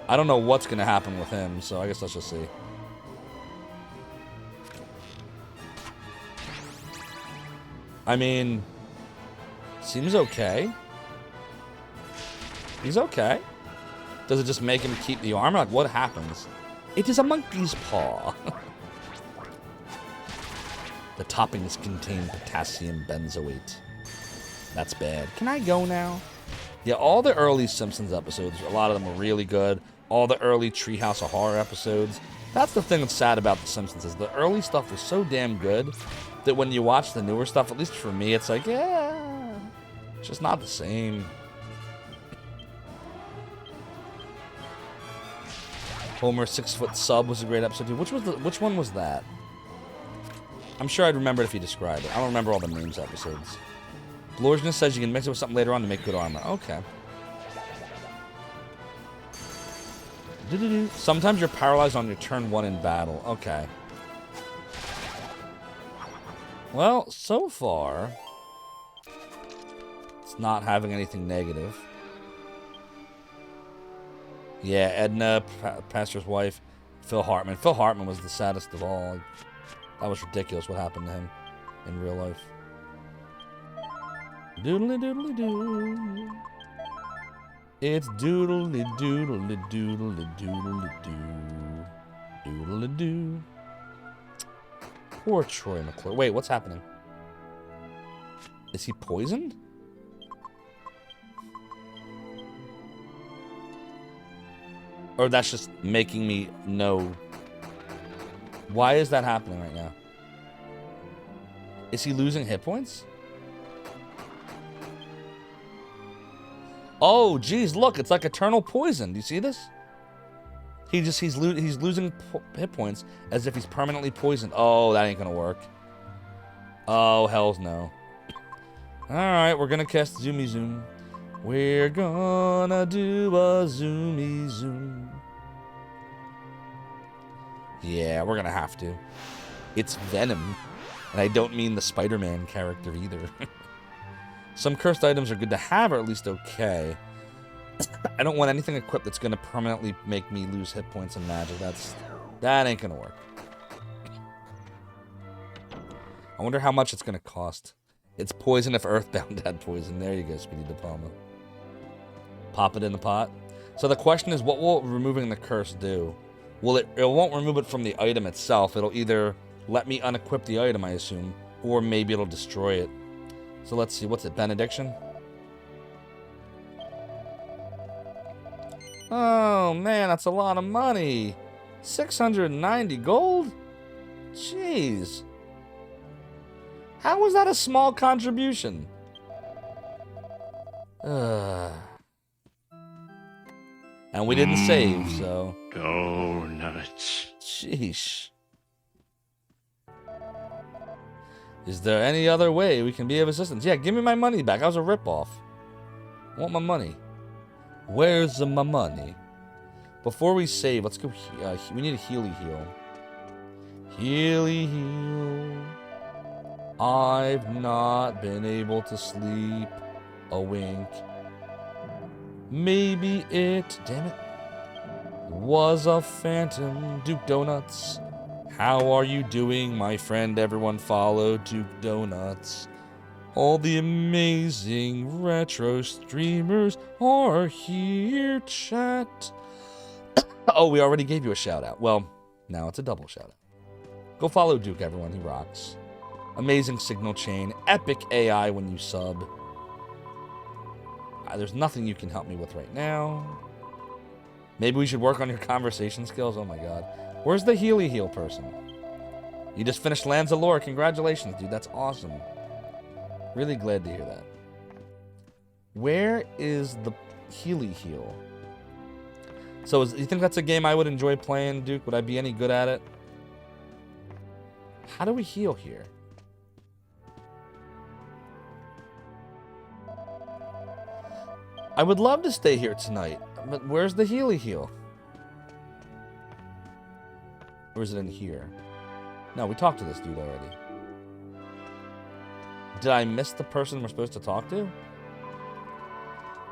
S1: I don't know what's going to happen with him, so I guess let's just see. I mean, seems okay. He's okay. Does it just make him keep the armor? Like, what happens? It is a monkey's paw. The toppings contain potassium benzoate. That's bad. Can I go now? Yeah, all the early Simpsons episodes, a lot of them were really good. All the early Treehouse of Horror episodes. That's the thing that's sad about the Simpsons, is the early stuff was so damn good that when you watch the newer stuff, at least for me, it's like, yeah, it's just not the same. Homer 6-foot sub was a great episode too. Which one was that? I'm sure I'd remember it if you described it. I don't remember all the names episodes. Blorgeness says you can mix it with something later on to make good armor. Okay. Sometimes you're paralyzed on your turn 1 in battle. Okay. Well, so far, it's not having anything negative. Yeah, Edna, Pastor's wife, Phil Hartman. Phil Hartman was the saddest of all. Like, that was ridiculous what happened to him in real life. Doodly doodly doo. It's doodly doodly doodly doodly doo. Doodly doo. Poor Troy McClure. Wait, what's happening? Is he poisoned? Or that's just making me know. Why is that happening right now? Is he losing hit points? Oh, geez, look, it's like eternal poison. Do you see this? He's losing hit points as if he's permanently poisoned. Oh, that ain't gonna work. Oh, hells no. All right, we're gonna cast Zoomy Zoom. We're gonna do a Zoomy Zoom. Yeah, we're gonna have to. It's Venom, and I don't mean the Spider-Man character either. Some cursed items are good to have, or at least okay. I don't want anything equipped that's gonna permanently make me lose hit points and magic. That ain't gonna work. I wonder how much it's gonna cost. It's poison if Earthbound had poison. There you go, Speedy Diploma. Pop it in the pot. So the question is, what will removing the curse do? It won't remove it from the item itself. It'll either let me unequip the item, I assume, or maybe it'll destroy it. So let's see, what's it, Benediction? Oh man, that's a lot of money. 690 gold? Jeez. How was that a small contribution? And we didn't save, so...
S2: Go nuts.
S1: Sheesh. Is there any other way we can be of assistance? Yeah, give me my money back. That was a ripoff. I want my money. Where's my money? Before we save, let's go... we need a Healy heal. Healy heal. I've not been able to sleep. A wink. Maybe it... Damn it. Was a phantom. Duke Donuts. How are you doing, my friend? Everyone follow Duke Donuts. All the amazing retro streamers are here, chat. Oh, we already gave you a shout out. Well, now it's a double shout out. Go follow Duke, everyone. He rocks. Amazing signal chain. Epic AI when you sub. There's nothing you can help me with right now. Maybe we should work on your conversation skills. Oh my god. Where's the Healy heal person? You just finished Lands of Lore. Congratulations, dude. That's awesome. Really glad to hear that. Where is the Healy heal? So you think that's a game I would enjoy playing, Duke? Would I be any good at it? How do we heal here? I would love to stay here tonight, but where's the Healy heal? Or is it in here? No, we talked to this dude already. Did I miss the person we're supposed to talk to?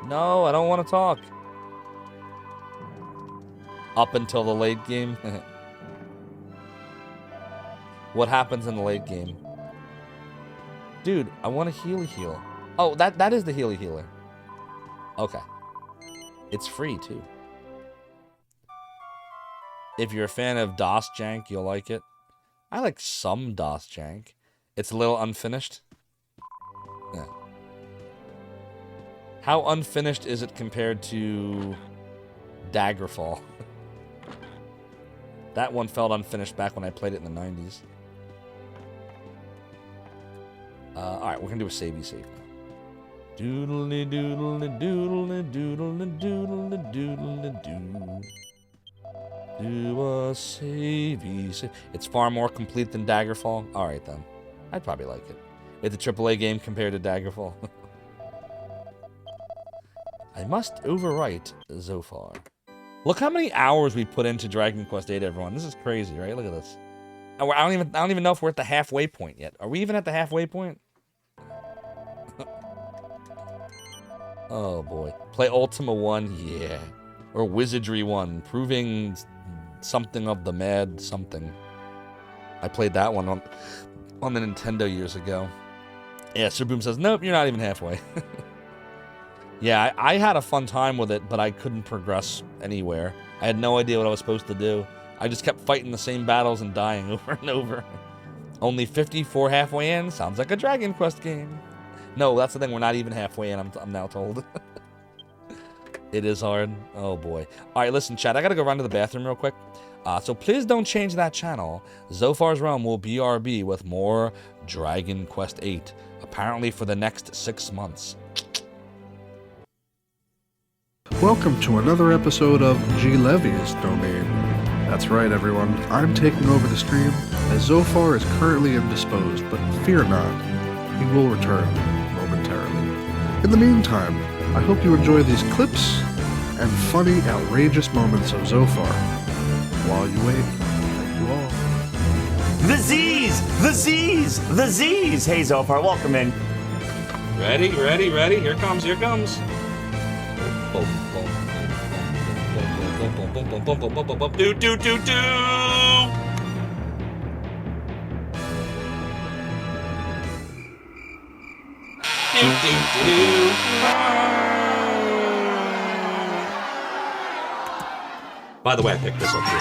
S1: No, I don't want to talk. Up until the late game. What happens in the late game? Dude, I want a Healy heal. Oh, that is the Healy healer. Okay. It's free, too. If you're a fan of DOS Jank, you'll like it. I like some DOS Jank. It's a little unfinished. Yeah. How unfinished is it compared to Daggerfall? That one felt unfinished back when I played it in the 90s. Alright, we're going to do a savey save now. Doodly doodly doodly doodly doodly doodly doo. Do a savey save. It's far more complete than Daggerfall. Alright then. I'd probably like it. It's a AAA game compared to Daggerfall. I must overwrite Zophar. Look how many hours we put into Dragon Quest VIII, everyone. This is crazy, right? Look at this. I don't even know if we're at the halfway point yet. Are we even at the halfway point? Oh boy. Play Ultima 1, yeah. Or Wizardry 1, proving something of the mad something. I played that one on the Nintendo years ago. Yeah, Sir Boom says, nope, you're not even halfway. Yeah, I had a fun time with it, but I couldn't progress anywhere. I had no idea what I was supposed to do. I just kept fighting the same battles and dying over and over. Only 54 halfway in? Sounds like a Dragon Quest game. No, that's the thing. We're not even halfway in, I'm now told. It is hard. Oh, boy. All right, listen, chat. I got to go run to the bathroom real quick. So please don't change that channel. Zophar's Realm will BRB with more Dragon Quest VIII, apparently for the next 6 months.
S19: Welcome to another episode of G. Levy's Domain. That's right, everyone. I'm taking over the stream, as Zophar is currently indisposed, but fear not. He will return momentarily. In the meantime, I hope you enjoy these clips and funny, outrageous moments of Zophar. While you wait, thank you all.
S20: The Z's! The Z's! The Z's! Hey, Zophar, welcome in.
S7: Ready, ready, ready. Here comes, here comes.
S1: Do do do do. Do do do. By the way, I picked this up here.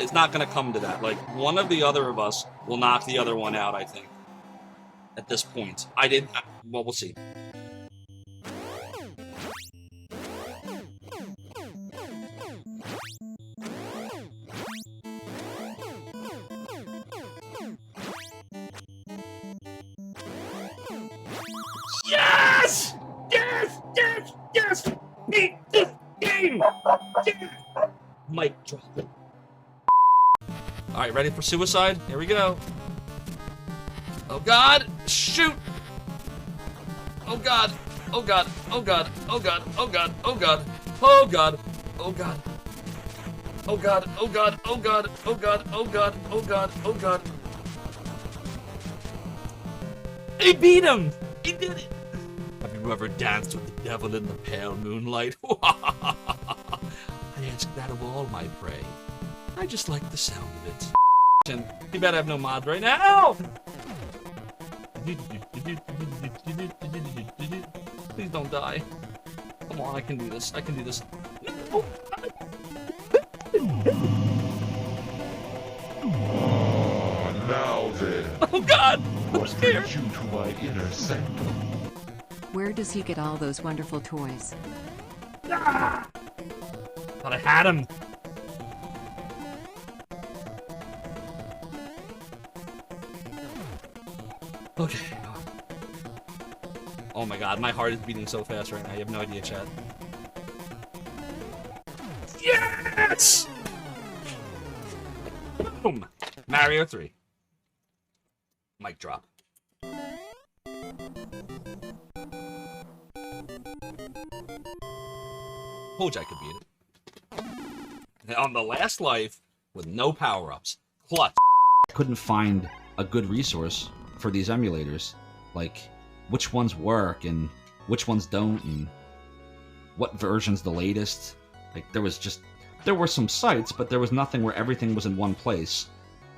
S1: It's not gonna come to that. Like, one of the other of us will knock the other one out, I think. At this point. Well, we'll see. Yes! Yes! Yes! Yes! Beat this game! Yes! Mic drop. Alright, ready for suicide? Here we go. Oh god! Shoot! Oh god! Oh god! Oh god! Oh god! Oh god! Oh god! Oh god! Oh god! Oh god! Oh god! Oh god! Oh god! Oh god! Oh god! Oh god! He beat him! He did it! Have you ever danced with the devil in the pale moonlight? I ask that of all my prey. I just like the sound of it. You better have no mods right now! Please don't die. Come on, I can do this. I can do this. No!
S17: Now then.
S1: Oh god!
S17: I'm scared. You to my inner sanctum.
S15: Where does he get all those wonderful toys?
S1: Ah! Thought I had him. Okay. Oh my god, my heart is beating so fast right now. You have no idea, chat. Yes! Boom! Mario 3. Mic drop. Told you I could beat it. On the last life, with no power-ups. Clutch. Couldn't find a good resource for these emulators. Like, which ones work and which ones don't, and what version's the latest. Like, there were some sites, but there was nothing where everything was in one place.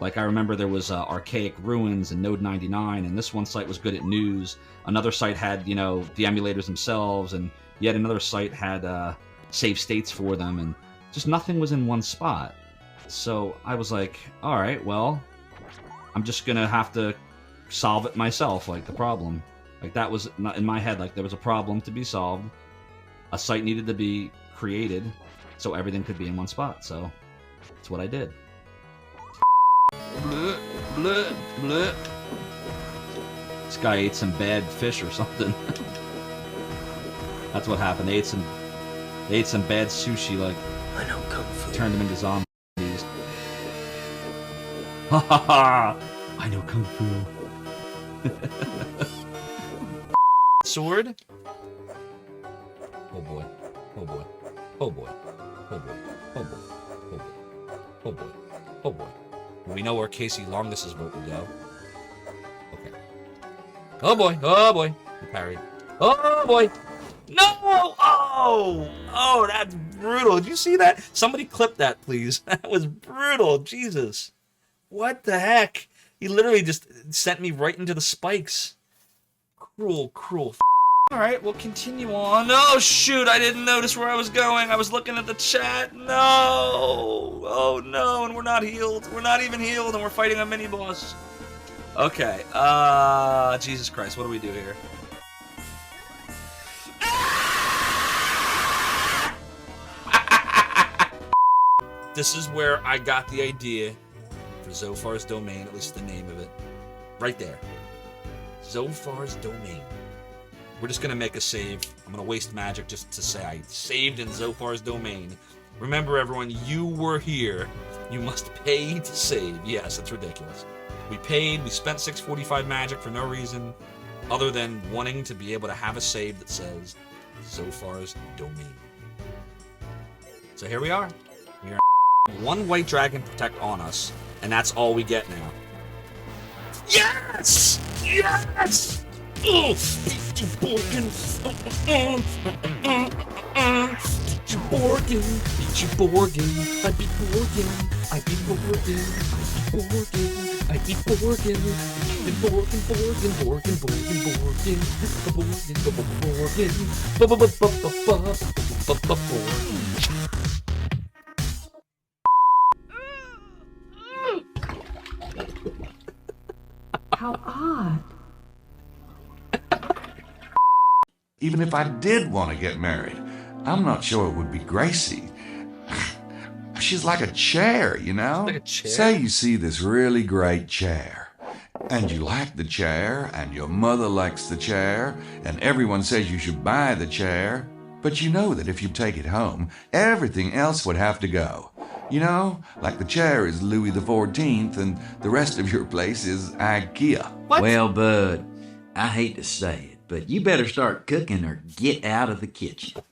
S1: Like, I remember there was Archaic Ruins and Node 99, and this one site was good at news. Another site had, you know, the emulators themselves, and yet another site had save states for them, and just nothing was in one spot. So I was like, alright, well, I'm just gonna have to solve it myself, like, the problem. Like, that was not in my head, like, there was a problem to be solved. A site needed to be created, so everything could be in one spot, so that's what I did. Bleh, bleh, bleh. This guy ate some bad fish or something. That's what happened. They ate some bad sushi, like,
S4: I know kung fu.
S1: Turned them into zombies. Ha ha ha! I know kung fu. Sword? Oh boy. Oh boy. Oh boy. Oh boy. Oh boy. Oh boy. Oh boy. Oh boy. We know where Casey Longus's vote would go. Okay. Oh boy. Oh boy. He parried. Oh boy. No! Oh! Oh, that's brutal. Did you see that? Somebody clip that, please. That was brutal. Jesus. What the heck? He literally just sent me right into the spikes. Cruel, cruel. Alright, we'll continue on. Oh, shoot. I didn't notice where I was going. I was looking at the chat. No! Oh, no. And we're not healed. We're not even healed, and we're fighting a mini-boss. Okay. Jesus Christ. What do we do here? This is where I got the idea for Zophar's Domain, at least the name of it. Right there. Zophar's Domain. We're just going to make a save. I'm going to waste magic just to say I saved in Zophar's Domain. Remember, everyone, you were here. You must pay to save. Yes, it's ridiculous. We paid. We spent 645 magic for no reason other than wanting to be able to have a save that says Zophar's Domain. So here we are. We are one white dragon protect on us, and that's all we get now. Yes! Yes!
S21: How odd.
S22: Even if I did want to get married, I'm not sure it would be Gracie. She's like a chair, you know?
S1: Like a chair?
S22: Say you see this really great chair, and you like the chair, and your mother likes the chair, and everyone says you should buy the chair, but you know that if you take it home, everything else would have to go. You know, like the chair is Louis XIV, and the rest of your place is IKEA.
S23: Well, Bud, I hate to say it, but you better start cooking or get out of the kitchen.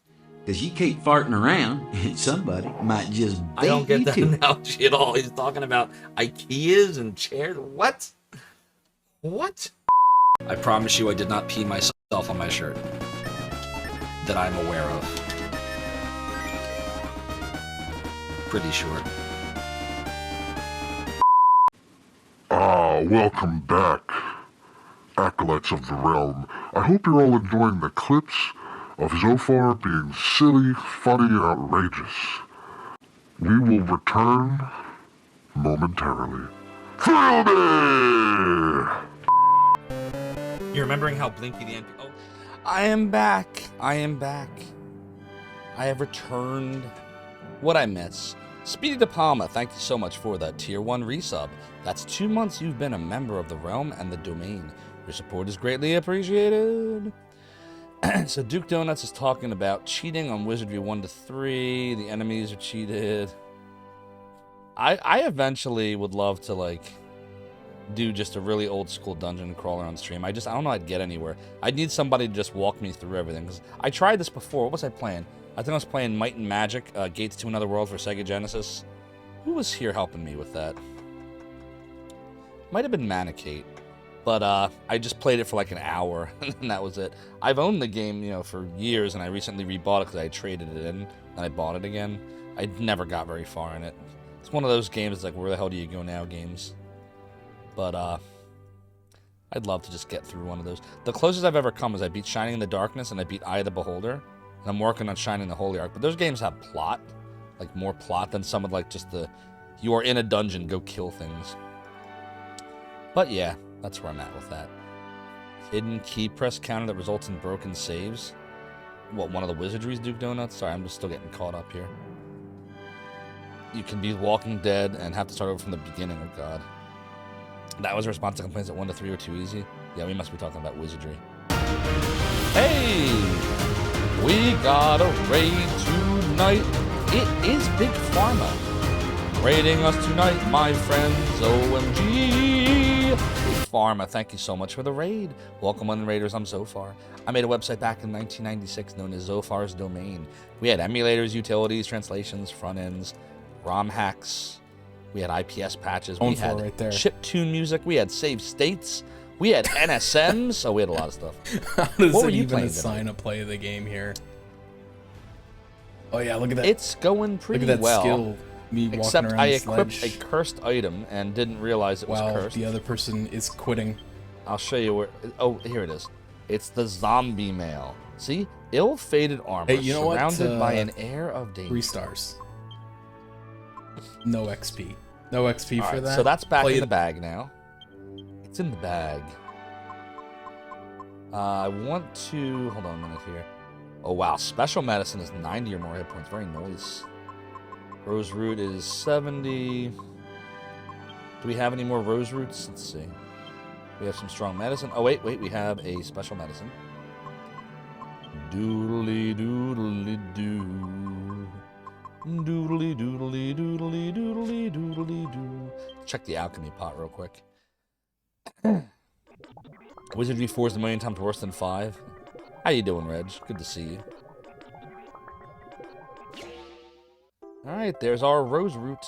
S23: Because you keep farting around, and somebody might just beat
S1: I don't get
S23: you
S1: that
S23: to it.
S1: analogy at all. He's talking about IKEAs and chairs. What? What? I promise you I did not pee myself on my shirt. That I'm aware of. Pretty sure.
S17: Welcome back, acolytes of the realm. I hope you're all enjoying the clips of Zophar being silly, funny, outrageous. We will return momentarily. Thrill me!
S1: You're remembering how Blinky the NPC... Oh, I am back. I am back. I have returned. What'd I miss? Speedy De Palma, thank you so much for the Tier 1 resub. That's 2 months you've been a member of the realm and the domain. Your support is greatly appreciated. So Duke Donuts is talking about cheating on Wizardry 1 to 3. The enemies are cheated. I eventually would love to, like, do just a really old school dungeon crawler on stream. I don't know I'd get anywhere. I'd need somebody to just walk me through everything. Because I tried this before. What was I playing? I think I was playing Might and Magic, Gates to Another World for Sega Genesis. Who was here helping me with that? Might have been Manicate. But I just played it for like an hour, and that was it. I've owned the game, you know, for years, and I recently rebought it because I traded it in, and I bought it again. I never got very far in it. It's one of those games, like, where the hell do you go now games? But I'd love to just get through one of those. The closest I've ever come is I beat Shining in the Darkness, and I beat Eye of the Beholder. And I'm working on Shining the Holy Ark. But those games have plot. Like, more plot than some of, like, just the... You are in a dungeon, go kill things. But, yeah, that's where I'm at with that. Hidden key press counter that results in broken saves. What, one of the wizardries, Duke Donuts? Sorry, I'm just still getting caught up here. You can be Walking Dead and have to start over from the beginning. Oh, God. That was a response to complaints that 1 to 3 were too easy. Yeah, we must be talking about wizardry. Hey! We got a raid tonight. It is Big Pharma. Raiding us tonight, my friends. OMG. Big Pharma, thank you so much for the raid. Welcome on the Raiders, I'm Zophar. I made a website back in 1996 known as Zophar's Domain. We had emulators, utilities, translations, front ends, ROM hacks. We had IPS patches. We had chiptune music. We had save states. We had NSMs. So we had a lot of stuff.
S24: How does
S1: What were
S24: it
S1: you
S24: even
S1: playing
S24: assign a play of the game here? Oh yeah, look at that.
S1: It's going pretty
S24: look at that
S1: well.
S24: Skill, me
S1: Except
S24: walking
S1: I
S24: around
S1: equipped
S24: sledge.
S1: a cursed item and didn't realize it was
S24: Wow,
S1: cursed.
S24: the other person is quitting.
S1: I'll show you where. Oh, here it is. It's the zombie mail. See? Ill-fated armor,
S24: Hey, you know what?
S1: surrounded by an air of danger.
S24: 3 stars. No XP. No XP
S1: All
S24: for
S1: right,
S24: that.
S1: so that's back
S24: Play
S1: in
S24: it-
S1: the bag now. It's in the bag. I want to... Hold on a minute here. Oh, wow. Special medicine is 90 or more hit points. Very nice. Rose root is 70. Do we have any more rose roots? Let's see. We have some strong medicine. Oh, wait. We have a special medicine. Doodly doodly doo. Doodly doodly doodly doodly doodly doo. Check the alchemy pot real quick. Wizardry 4 is a million times worse than 5. How you doing, Reg? Good to see you. Alright, there's our rose root.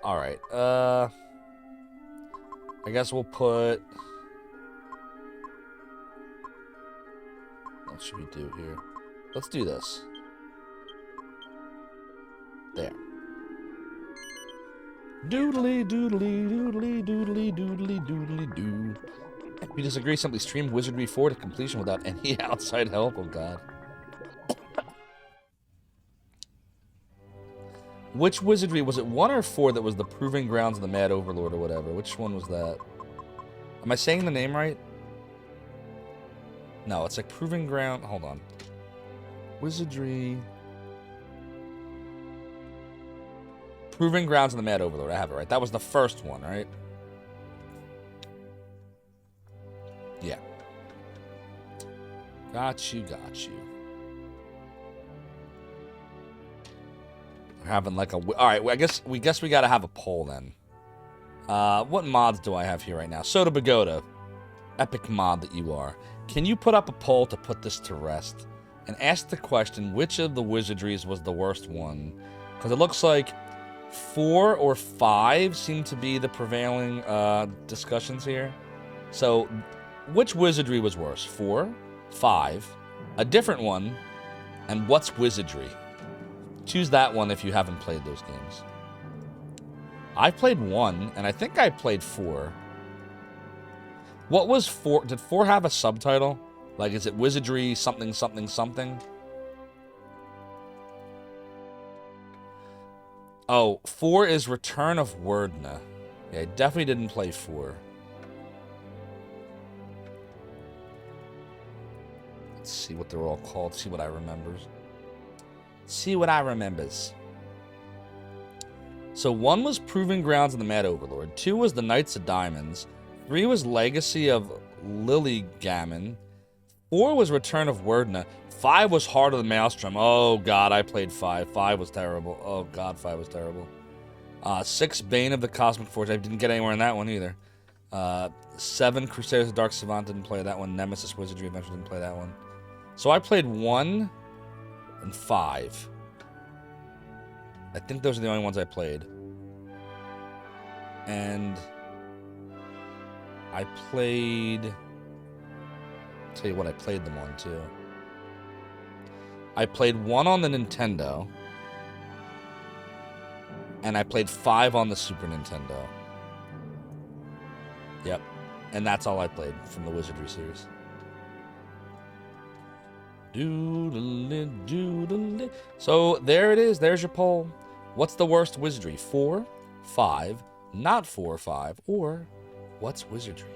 S1: Alright, I guess we'll put... What should we do here? Let's do this. There. Doodly doodly doodly doodly doodly doodly doo. If you disagree, simply stream Wizardry 4 to completion without any outside help. Oh god. Which Wizardry? Was it 1 or 4 that was the Proving Grounds of the Mad Overlord or whatever? Which one was that? Am I saying the name right? No, it's like Proving Ground. Hold on. Wizardry. Proving Grounds of the Mad Overlord. I have it right. That was the first one, right? Yeah. Got you, got you. We're having like a... Alright, I guess we gotta have a poll then. What mods do I have here right now? Soda Pagoda. Epic mod that you are. Can you put up a poll to put this to rest? And ask the question, which of the wizardries was the worst one? Because it looks like 4 or 5 seem to be the prevailing discussions here. So, which wizardry was worse? 4, 5, a different one, and what's wizardry? Choose that one if you haven't played those games. I played 1, and I think I played 4. What was 4? Did 4 have a subtitle? Like, is it wizardry something something something? Oh, 4 is Return of Wordna. Yeah, I definitely didn't play 4. Let's see what they're all called. See what I remembers. See what I remembers. So 1 was Proving Grounds of the Mad Overlord. 2 was the Knights of Diamonds. 3 was Legacy of Lilligammon. 4 was Return of Wordna. 5 was Heart of the Maelstrom. Oh god, I played 5. 5 was terrible. Oh god, 5 was terrible. 6, Bane of the Cosmic Forge. I didn't get anywhere in that one either. 7, Crusaders of Dark Savant. Didn't play that one. Nemesis Wizardry Adventure. Didn't play that one. So I played 1 and 5. I think those are the only ones I played. And I played... I'll tell you what I played them on, too. I played 1 on the Nintendo. And I played 5 on the Super Nintendo. Yep. And that's all I played from the Wizardry series. Doodle-ly, doodle-ly. So, there it is. There's your poll. What's the worst wizardry? 4, 5, not 4 or 5, or what's wizardry?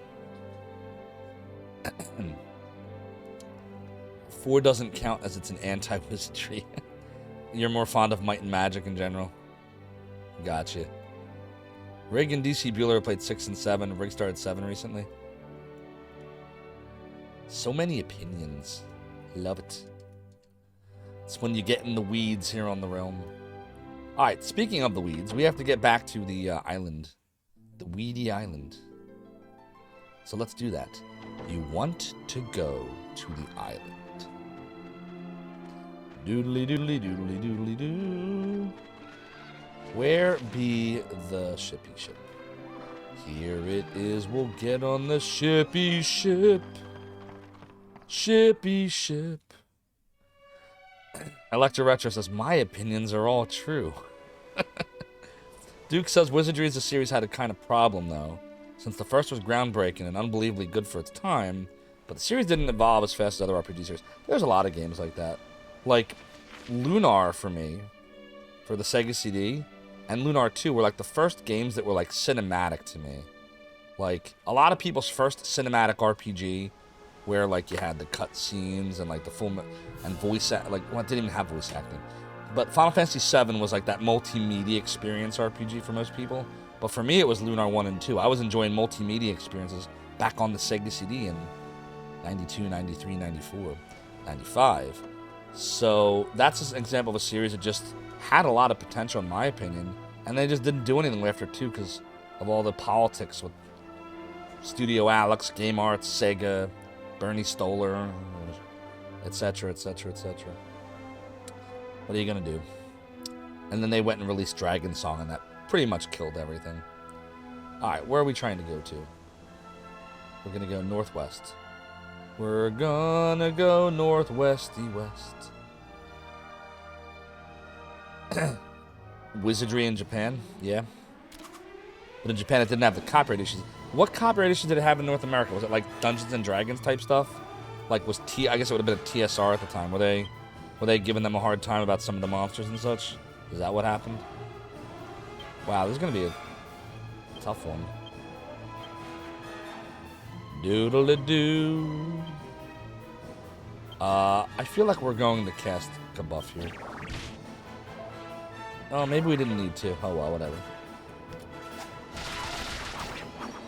S1: 4 doesn't count as it's an anti-wizardry. You're more fond of Might and Magic in general. Gotcha. Rig and DC Bueller played 6 and 7. Rig started 7 recently. So many opinions. Love it. It's when you get in the weeds here on the realm. Alright, speaking of the weeds, we have to get back to the island. The weedy island. So let's do that. You want to go to the island. Doodly doodly doodly doodly doo. Where be the shippy ship? Here it is, we'll get on the shippy ship. Shippy ship. Electra Retro says, my opinions are all true. Duke says, Wizardry as a series had a kind of problem, though. Since the first was groundbreaking and unbelievably good for its time, but the series didn't evolve as fast as other RPG series. There's a lot of games like that. Like, Lunar, for me, for the Sega CD, and Lunar 2 were like the first games that were like cinematic to me. Like, a lot of people's first cinematic RPG, where like you had the cutscenes and like the full and voice like well, it didn't even have voice acting, but Final Fantasy VII was like that multimedia experience RPG for most people. But for me, it was Lunar 1 and 2. I was enjoying multimedia experiences back on the Sega CD in 92, 93, 94, 95. So that's an example of a series that just had a lot of potential, in my opinion, and they just didn't do anything after 2 because of all the politics with Studio Alex, Game Arts, Sega, Bernie Stoller, etc., etc., etc. What are you gonna do? And then they went and released Dragon Song, and that pretty much killed everything. Alright, where are we trying to go to? We're gonna go northwest. We're gonna go northwesty west. Wizardry in Japan, yeah. But in Japan, it didn't have the copyright issues. What copyright issues did it have in North America? Was it like Dungeons and Dragons type stuff? Like I guess it would have been a TSR at the time. Were they giving them a hard time about some of the monsters and such? Is that what happened? Wow, this is gonna be a tough one. Doodle-a-doo. I feel like we're going to cast a buff here. Oh, maybe we didn't need to. Oh well, whatever.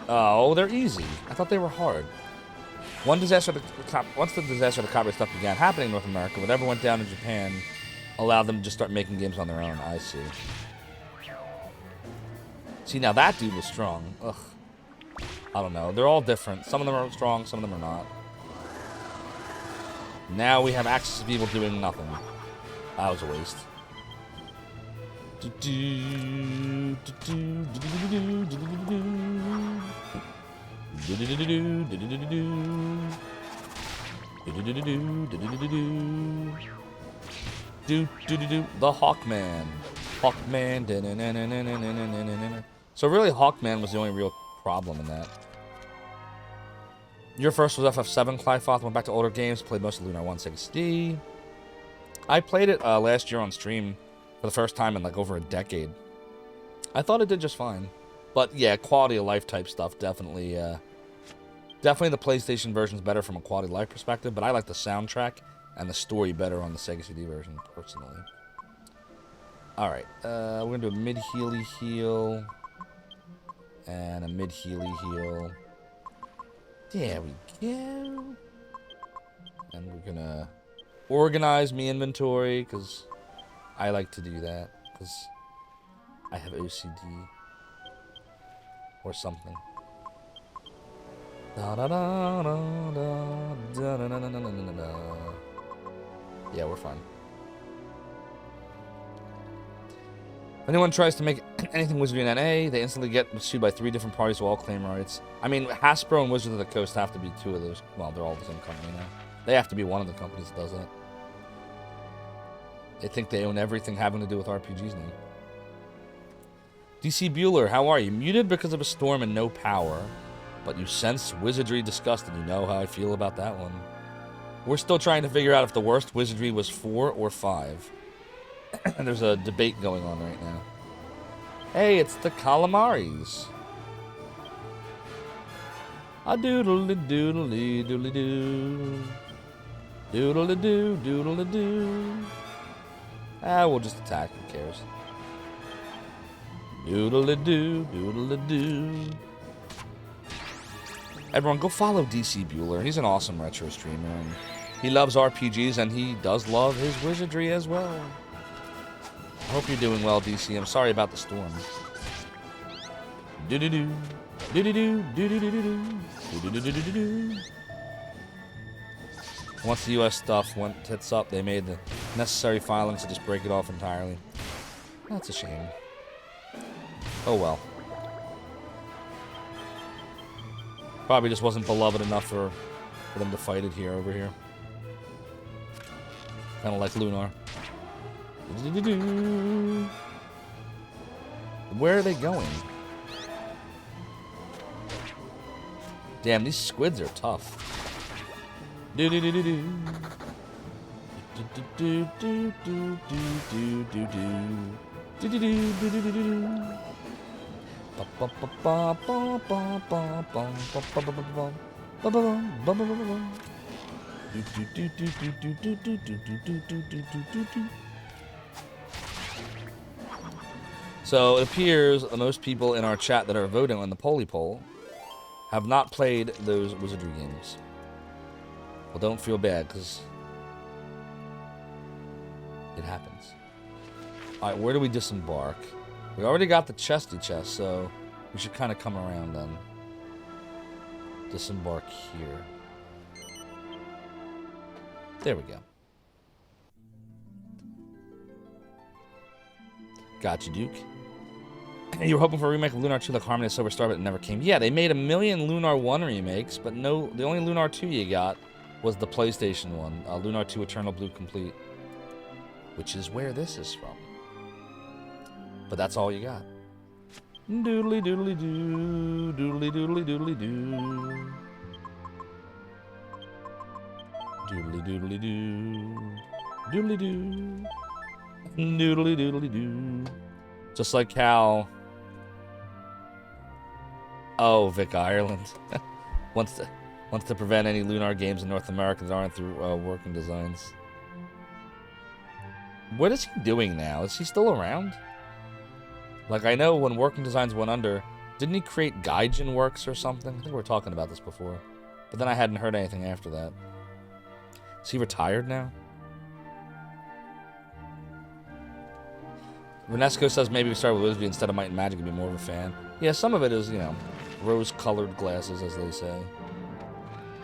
S1: Oh, they're easy. I thought they were hard. Once the disaster of the copyright stuff began happening in North America, whatever went down in Japan allowed them to just start making games on their own. I see. See, now that dude was strong. Ugh. I don't know. They're all different. Some of them are strong, some of them are not. Now we have Axis of Evil doing nothing. That was a waste. The Hawkman. Hawkman. So really, Hawkman was the only real problem in that. Your first was FF7, Clyfoth. Went back to older games, played most of Lunar 1 6D. I played it last year on stream for the first time in like over a decade. I thought it did just fine. But yeah, quality of life type stuff, definitely the PlayStation version is better from a quality of life perspective, but I like the soundtrack and the story better on the Sega CD version, personally. Alright, we're going to do a mid-healy heal. And a mid-healy heal. There we go. And we're going to organize me inventory, because I like to do that, because I have OCD. Or something. Da da da da da da da da da da da. Yeah, we're fine. If anyone tries to make anything Wizardry in NA, they instantly get sued by 3 different parties who all claim rights. I mean, Hasbro and Wizards of the Coast have to be 2 of those. Well, they're all the same company now. They have to be one of the companies that does that. They think they own everything having to do with RPGs now. DC Bueller, how are you? Muted because of a storm and no power. But you sense wizardry disgust, and you know how I feel about that one. We're still trying to figure out if the worst wizardry was 4 or 5. And there's a debate going on right now. Hey, it's the Calamaris. A doodle-a doodle-a doodle-a-doo. Doodle-a-doo, doodle-a-doo. Ah, we'll just attack, who cares? Doodle-a-doo, doodle-a-doo. Everyone, go follow DC Bueller. He's an awesome retro streamer, and he loves RPGs, and he does love his wizardry as well. I hope you're doing well, DC. I'm sorry about the storm. Do-do-do. Do-do-do. Do-do-do-do-do. Do-do-do-do-do-do. Once the US stuff hits up, they made the necessary filings to just break it off entirely. That's a shame. Oh well. Probably just wasn't beloved enough for them to fight it over here. Kind of like Lunar. Where are they going? Damn, these squids are tough. Do do do do do. Do do do do do do do do do do do do do. So it appears most people in our chat that are voting on the Poly Poll have not played those wizardry games. Well, don't feel bad, because it happens. Alright, where do we disembark? We already got the chesty chest, so we should kind of come around then. Disembark here. There we go. Gotcha, Duke. You were hoping for a remake of Lunar 2 like Harmony of Silver Star, but it never came. Yeah, they made a million Lunar 1 remakes, but no, the only Lunar 2 you got was the PlayStation one, Lunar 2 Eternal Blue Complete, which is where this is from. But that's all you got. Doodly doodly doo, doodly doodly doodly doo. Doodly doodly doo, doodly doo, doodly doodly doo. Just like how, oh, Vic Ireland wants to prevent any Lunar games in North America that aren't through Working Designs. What is he doing now? Is he still around? Like, I know when Working Designs went under, didn't he create Gaijin Works or something? I think we were talking about this before. But then I hadn't heard anything after that. Is he retired now? Renesco says maybe we start with Wisby instead of Might and Magic and be more of a fan. Yeah, some of it is, you know, rose-colored glasses, as they say.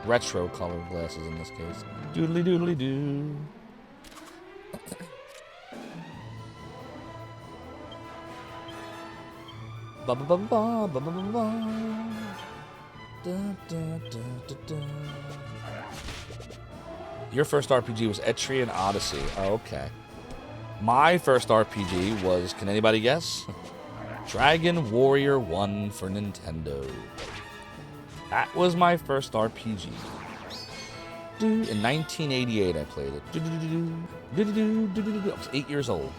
S1: Retro-colored glasses in this case. Doodly doodly doo. Ba ba ba ba ba ba ba ba. Da, da, da, da, da. Your first RPG was Etrian Odyssey. Oh, okay. My first RPG was, can anybody guess? Dragon Warrior 1 for Nintendo. That was my first RPG. In 1988, I played it. I was 8 years old.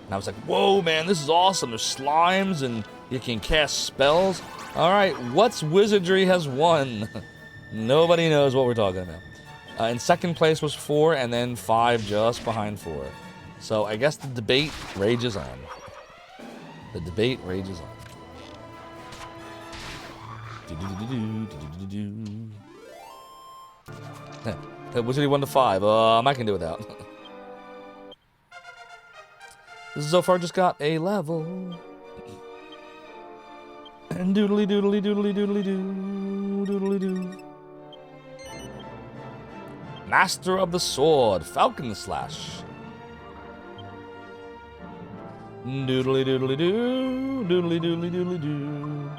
S1: And I was like, whoa, man, this is awesome. There's slimes and you can cast spells. All right, what's Wizardry has won? Nobody knows what we're talking about. In second place was 4, and then 5 just behind 4. So I guess the debate rages on. The debate rages on. Wizardry 1 to 5. I can do without. Zophar just got a level. And doodly doodly doodly doodly doo, doodly doo. Master of the Sword, Falcon Slash. Doodly doodly doo, doodly doodly doodly doo.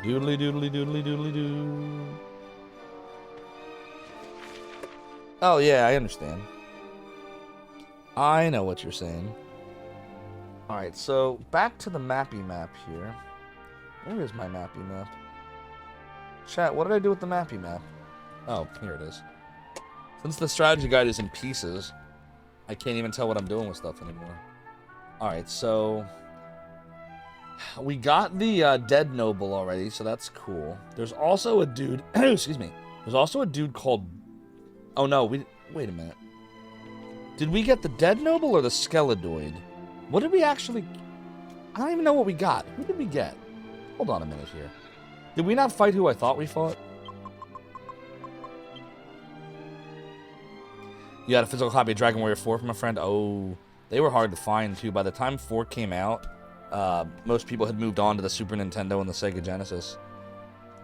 S1: Doodly doodly doodly doodly doo. Oh yeah, I understand. I know what you're saying. Alright, so back to the mappy map here. Where is my mappy map? Chat, what did I do with the mappy map? Oh, here it is. Since the strategy guide is in pieces, I can't even tell what I'm doing with stuff anymore. Alright, so we got the Dead Noble already, so that's cool. There's also a dude, excuse me. There's also a dude called, oh no, wait a minute. Did we get the Dead Noble or the Skeledoid? What did we actually, I don't even know what we got. Who did we get? Hold on a minute here. Did we not fight who I thought we fought? You got a physical copy of Dragon Warrior 4 from a friend? Oh, they were hard to find too. By the time 4 came out, most people had moved on to the Super Nintendo and the Sega Genesis.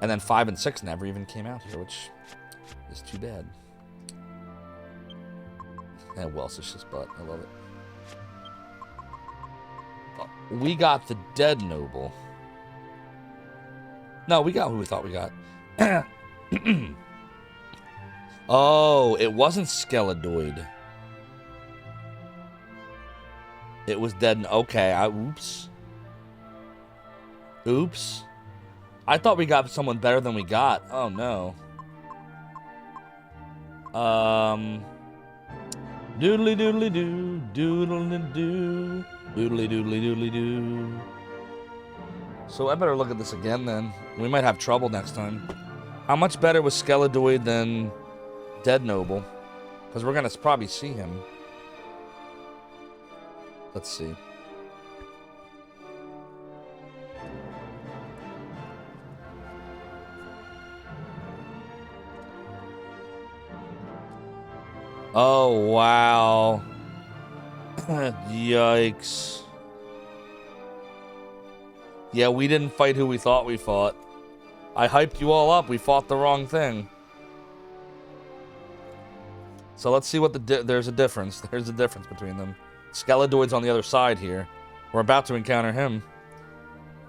S1: And then 5 and 6 never even came out here, which is too bad. And Welsh's just butt. I love it. We got the Dead Noble. No, we got who we thought we got. Oh, it wasn't Skeledoid. It was Dead. Okay, oops. Oops. I thought we got someone better than we got. Oh no. Doodly doodly doo, doodly doo, doodly doodly doodly doo. So I better look at this again then. We might have trouble next time. How much better was Skeledoid than Dead Noble? Because we're gonna probably see him. Let's see. Oh, wow. Yikes. Yeah, we didn't fight who we thought we fought. I hyped you all up. We fought the wrong thing. So let's see what there's a difference. There's a difference between them. Skeledoid's on the other side here. We're about to encounter him.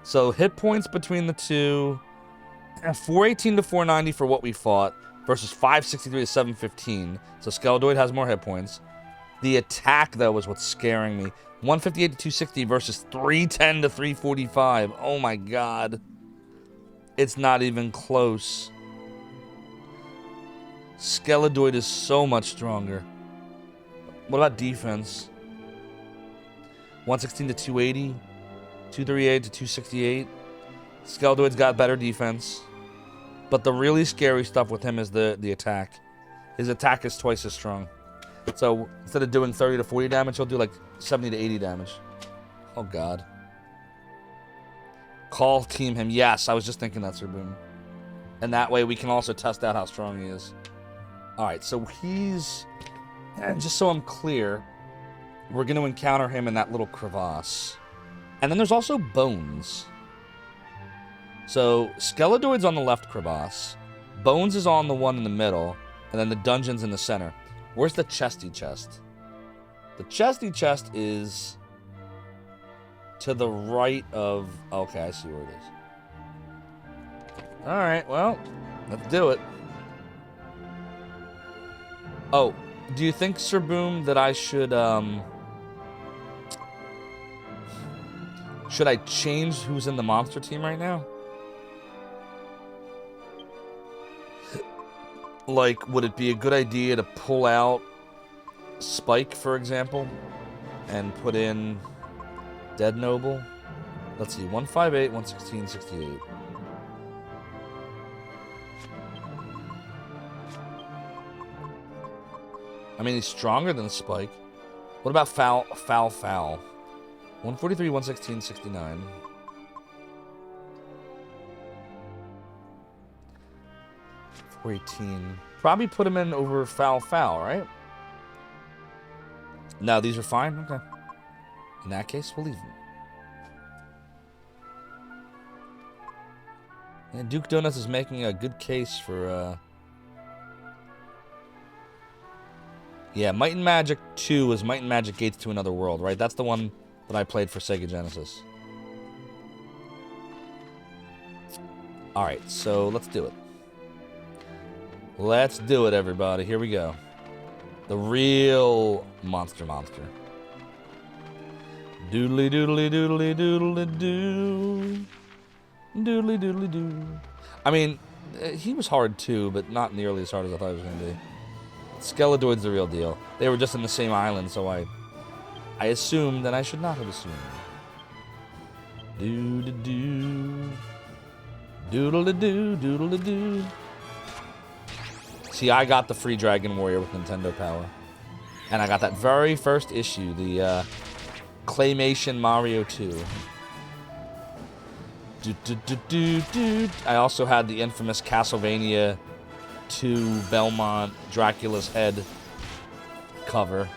S1: So hit points between the two. 418 to 490 for what we fought versus 563 to 715. So Skeledoid has more hit points. The attack, though, was what's scaring me. 158 to 260 versus 310 to 345. Oh my god. It's not even close. Skeledoid is so much stronger. What about defense? 116 to 280. 238 to 268. Skeledoid's got better defense. But the really scary stuff with him is the attack. His attack is twice as strong. So instead of doing 30 to 40 damage, he'll do like 70 to 80 damage. Oh god. Call team him. Yes, I was just thinking that, Sir Boom. And that way we can also test out how strong he is. Alright, so he's... And just so I'm clear, we're going to encounter him in that little crevasse. And then there's also Bones. So Skeledoid's on the left crevasse. Bones is on the one in the middle. And then the dungeon's in the center. Where's the chesty chest? The chesty chest is to the right of... Okay, I see where it is. Alright, well, let's do it. Oh, do you think, Sir Boom, that I should I change who's in the monster team right now? Like, would it be a good idea to pull out Spike, for example, and put in Dead Noble? Let's see, 158, 116, 68. I mean, he's stronger than Spike. What about Foul? 143, 116, 69. Probably put him in over Foul, right? No, these are fine? Okay. In that case, we'll leave him. And Duke Donuts is making a good case for, Yeah, Might and Magic 2 is Might and Magic Gates to Another World, right? That's the one that I played for Sega Genesis. Alright, so let's do it. Let's do it, everybody. Here we go. The real monster. Doodly doodly doodly doodly doo. Doodly doodly doo. I mean, he was hard too, but not nearly as hard as I thought he was going to be. Skeledoid's the real deal. They were just in the same island, so I assumed that I should not have assumed. Doo-doo-doo. Doodle-a-doo, doodle-a-doo. See, I got the free Dragon Warrior with Nintendo Power. And I got that very first issue, the Claymation Mario 2. I also had the infamous Castlevania 2 Belmont Dracula's Head cover.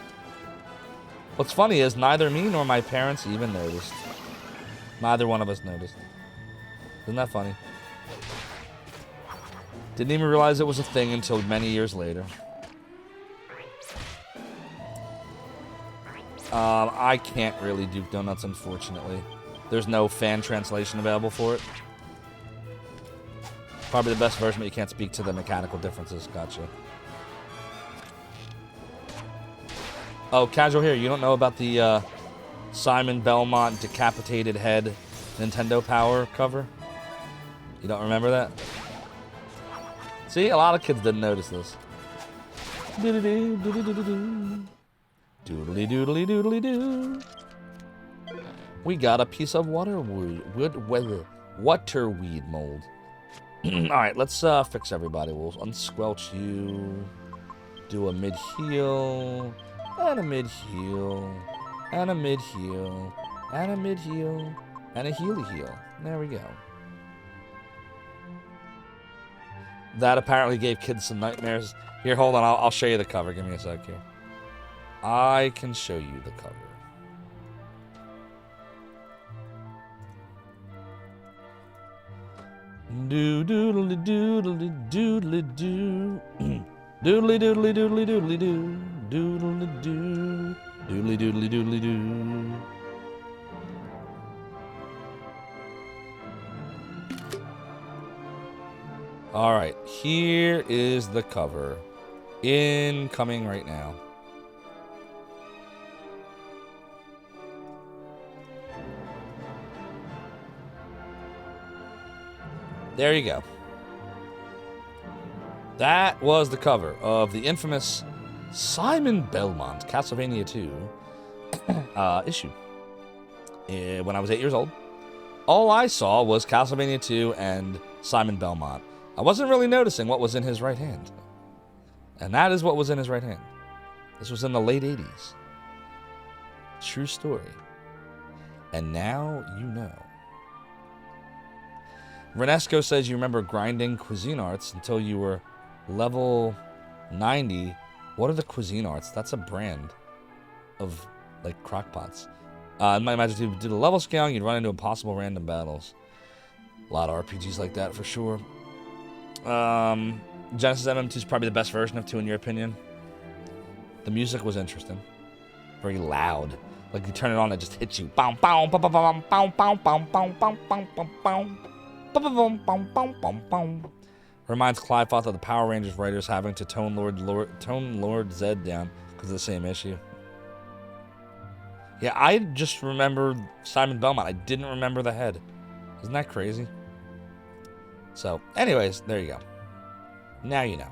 S1: What's funny is neither me nor my parents even noticed. Neither one of us noticed. Isn't that funny? Didn't even realize it was a thing until many years later. I can't really Duke Donuts, unfortunately. There's no fan translation available for it. Probably the best version, but you can't speak to the mechanical differences. Gotcha. Oh, Casual here. You don't know about the Simon Belmont Decapitated Head Nintendo Power cover? You don't remember that? See, a lot of kids didn't notice this. Doodly doodly doodly doo. We got a piece of waterweed mold. Alright, let's fix everybody. We'll unsquelch you. Do a mid-heal. And a mid-heal. And a mid-heal. And a mid-heal. And a healy-heal. There we go. That apparently gave kids some nightmares. Here, hold on. I'll show you the cover. Give me a sec here. I can show you the cover. Doodly doodly doodly doo. Doodly doodly doodly doodly doo. Doodly doo. Doodly doodly doodly doo. All right, here is the cover. Incoming right now. There you go. That was the cover of the infamous Simon Belmont Castlevania 2 issue. When I was 8 years old, all I saw was Castlevania 2 and Simon Belmont. I wasn't really noticing what was in his right hand. And that is what was in his right hand. This was in the late 80s. True story. And now you know. Renesco says you remember grinding Cuisine Arts until you were level 90. What are the Cuisine Arts? That's a brand of, like, crockpots. In my imagine if you did a level scaling, you'd run into impossible random battles. A lot of RPGs like that, for sure. Genesis MM2 is probably the best version of 2, in your opinion. The music was interesting. Very loud. Like, you turn it on, it just hits you. Bow, bow, bow, bow, bow, bow, bow, bow, bow, bow, bow, bow, bow. Reminds Clive Foth of the Power Rangers writers having to tone Lord Zed down because of the same issue. Yeah, I just remember Simon Belmont. I didn't remember the head. Isn't that crazy? So, anyways, there you go. Now you know.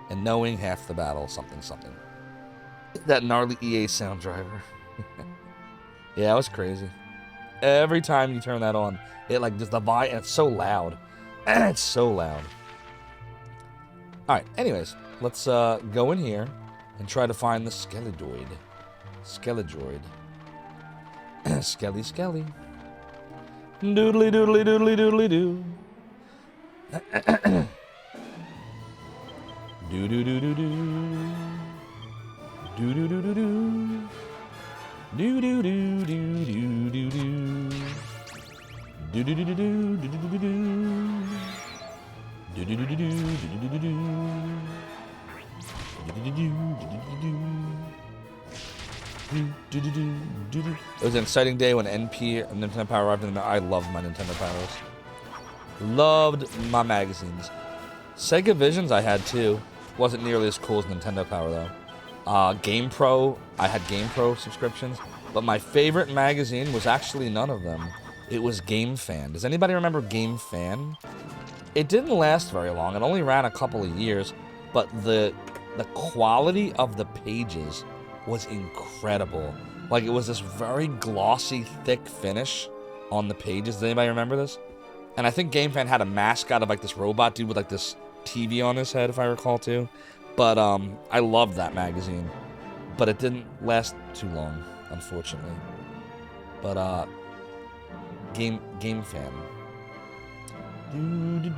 S1: And knowing half the battle, something, something. That gnarly EA sound driver. Yeah, it was crazy. Every time you turn that on, it like just the vibe, and it's so loud. It's so loud. Alright, anyways, let's go in here and try to find the Skellidoid. Skellidoid. Skelly. Doodly doodly doodly doodly doo. Do do do do do. Do do do do do. Do do do do do do do. Do do do do do do do do do. Do do do do do do do do do. It was an exciting day when NP and Nintendo Power arrived in the. I loved my Nintendo Powers. Loved my magazines. Sega Visions I had too. Wasn't nearly as cool as Nintendo Power though. Game Pro, I had Game Pro subscriptions, but my favorite magazine was actually none of them. It was Game Fan. Does anybody remember Game Fan? It didn't last very long. It only ran a couple of years, but the quality of the pages was incredible. Like, it was this very glossy, thick finish on the pages. Does anybody remember this? And I think Game Fan had a mascot of like this robot dude with like this TV on his head, if I recall too. But I loved that magazine. But it didn't last too long, unfortunately. But Game Fan. Doodly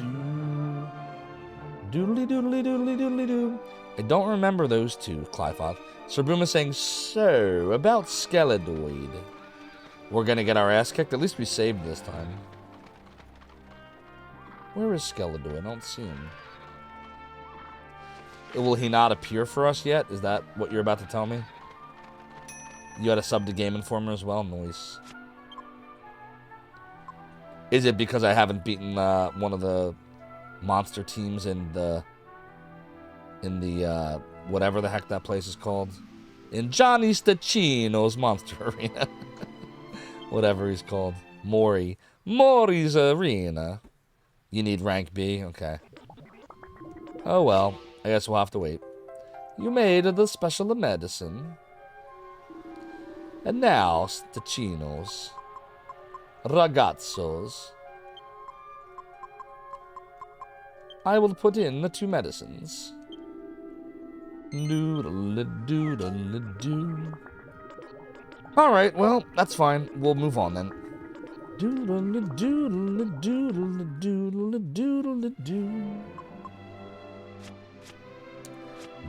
S1: doodly doodly doodly doo. I don't remember those two, Clifoth. Sir Boom is saying, so, about Skellidoid. We're gonna get our ass kicked. At least we saved this time. Where is Skellidoid? I don't see him. Will he not appear for us yet? Is that what you're about to tell me? You had a sub to Game Informer as well? Nice. Is it because I haven't beaten one of the monster teams in the whatever the heck that place is called? In Johnny Stachino's Monster Arena. Whatever he's called. Mori's Arena. You need rank B? Okay. Oh well. I guess we'll have to wait. You made the special medicine. And now, Stachino's. Ragazzos. I will put in the 2 medicines. Doodle-a-doodle-a-doo. Alright, well, that's fine. We'll move on then. Doodle-a-doodle-a-doodle-a-doodle-a-doodle-a-doo.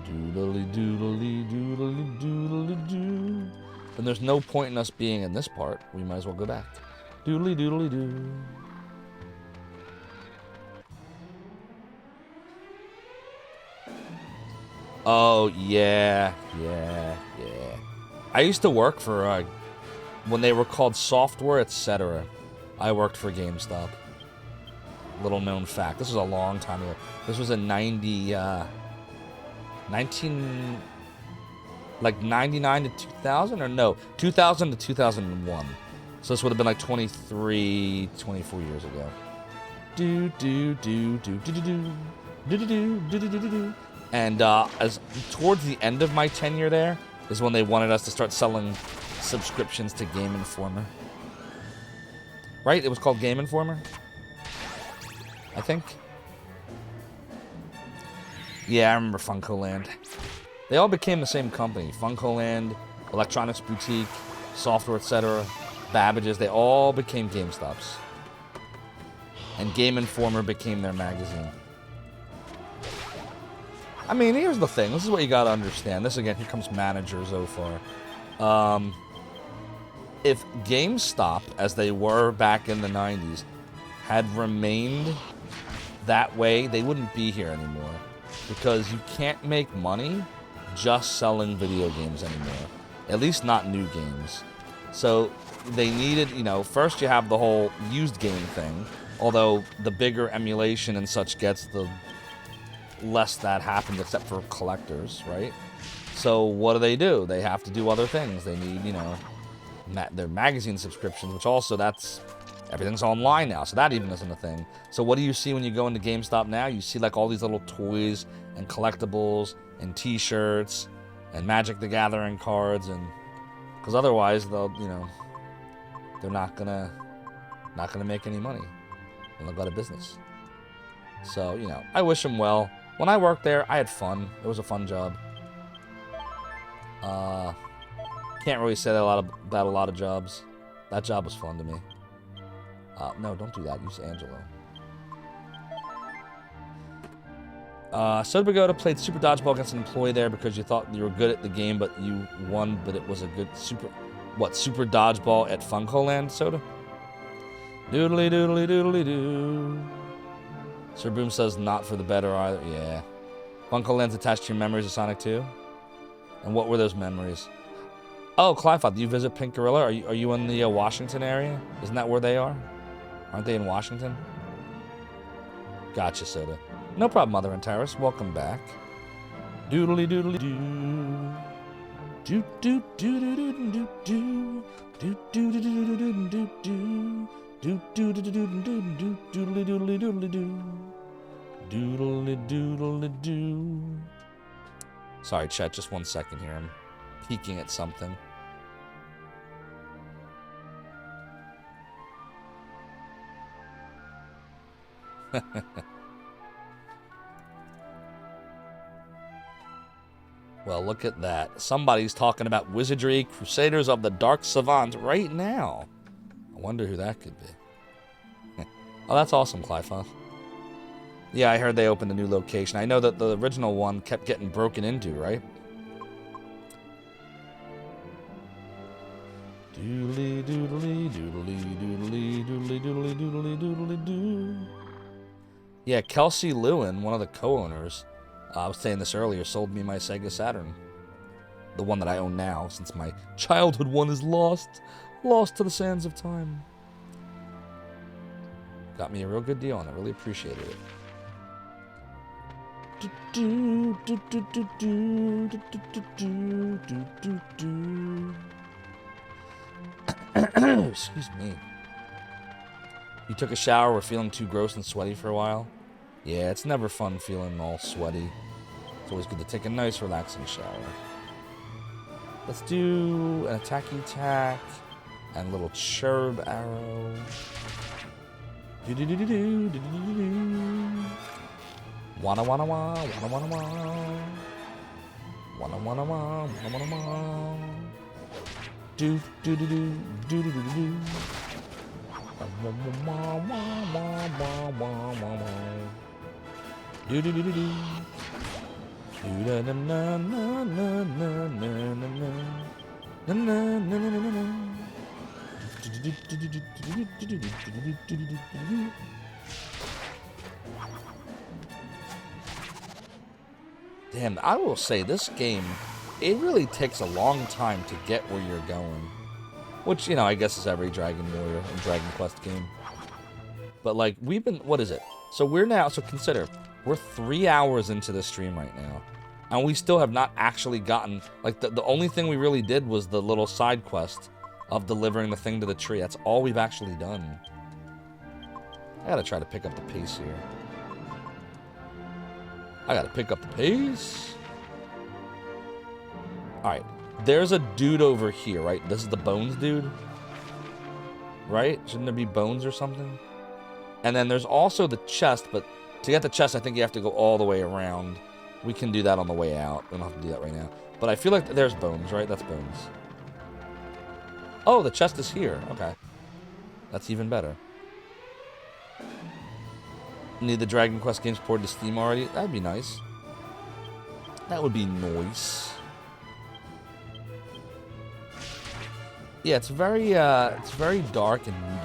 S1: Doodly-doodly-doodly-doodly-doodly-doo. And there's no point in us being in this part. We might as well go back. Doodly-doodly-doo. Oh, yeah. I used to work for, when they were called Software, etc. I worked for GameStop. Little known fact. This was a long time ago. This was in 99 to 2000, or no, 2000 to 2001. So this would have been like 23, 24 years ago. And as towards the end of my tenure there is when they wanted us to start selling subscriptions to Game Informer. Right? It was called Game Informer, I think. Yeah, I remember FuncoLand. They all became the same company. FuncoLand, Electronics Boutique, Software, etc., Babbage's, they all became GameStops. And Game Informer became their magazine. I mean, here's the thing. This is what you gotta understand. This, again, here comes manager Zophar. If GameStop, as they were back in the 90s, had remained that way, they wouldn't be here anymore. Because you can't make money just selling video games anymore. At least not new games. So they needed, you know, first you have the whole used game thing. Although the bigger emulation and such gets, the less that happens, except for collectors, right? So what do? They have to do other things. They need, you know, their magazine subscriptions, which also everything's online now, so that even isn't a thing. So what do you see when you go into GameStop now? You see like all these little toys and collectibles and T-shirts and Magic the Gathering cards, and because otherwise they'll, you know, they're not gonna make any money and they'll go out of business. So, you know, I wish them well. When I worked there, I had fun. It was a fun job. Can't really say that about a lot of jobs. That job was fun to me. No, don't do that. Use Angelo. Soda Pagoda played Super Dodgeball against an employee there because you thought you were good at the game, but you won, but it was a good Super Dodgeball at FuncoLand, Soda? Doodly doodly doodly doo. Sir Boom says not for the better either. Yeah. FuncoLand's attached to your memories of Sonic 2? And what were those memories? Oh, Clifod, do you visit Pink Gorilla? Are you in the Washington area? Isn't that where they are? Aren't they in Washington? Gotcha, Soda. No problem, Mother and Terrace. Welcome back. Doodly doodly doo. Doo doo doo doo doo doo doo. Doo doo doo doo doo doo doo doo. Doo doo doo doo doo doo doo. Doodly doodly doodly doo. Doodly doodly doo. Sorry, chat, just 1 second here. I'm peeking at something. Well, look at that. Somebody's talking about Wizardry Crusaders of the Dark Savant right now. I wonder who that could be. Oh, that's awesome, Clifoth. Yeah, I heard they opened a new location. I know that the original one kept getting broken into, right? Doodly doodly doodly doodly doodly doodly doodly doodly doo. Yeah, Kelsey Lewin, one of the co-owners, I was saying this earlier, sold me my Sega Saturn. The one that I own now, since my childhood one is lost to the sands of time. Got me a real good deal on it. Really appreciated it. Excuse me. You took a shower, were feeling too gross and sweaty for a while? Yeah, it's never fun feeling all sweaty. It's always good to take a nice, relaxing shower. Let's do an attacky tack and a little cherub arrow. Wanna wanna wah, wanna wanna wah. Wanna wanna wah, wanna wanna wah. Do do do do do do do do. Do do do do do. Do da na na na na na na na na na na na na. Damn, I will say this game, it really takes a long time to get where you're going. Which, you know, I guess is every Dragon Warrior and Dragon Quest game. But like, we've been, what is it? So consider, we're 3 hours into the stream right now. And we still have not actually gotten, like, the only thing we really did was the little side quest of delivering the thing to the tree. That's all we've actually done. I gotta try to pick up the pace here. I gotta pick up the pace. Alright. There's a dude over here, right? This is the bones dude. Right? Shouldn't there be bones or something? And then there's also the chest, but to get the chest, I think you have to go all the way around. We can do that on the way out. We don't have to do that right now. But I feel like there's bones, right? That's bones. Oh, the chest is here. Okay. That's even better. Need the Dragon Quest games ported to Steam already? That'd be nice. That would be nice. Yeah, it's very dark and moody.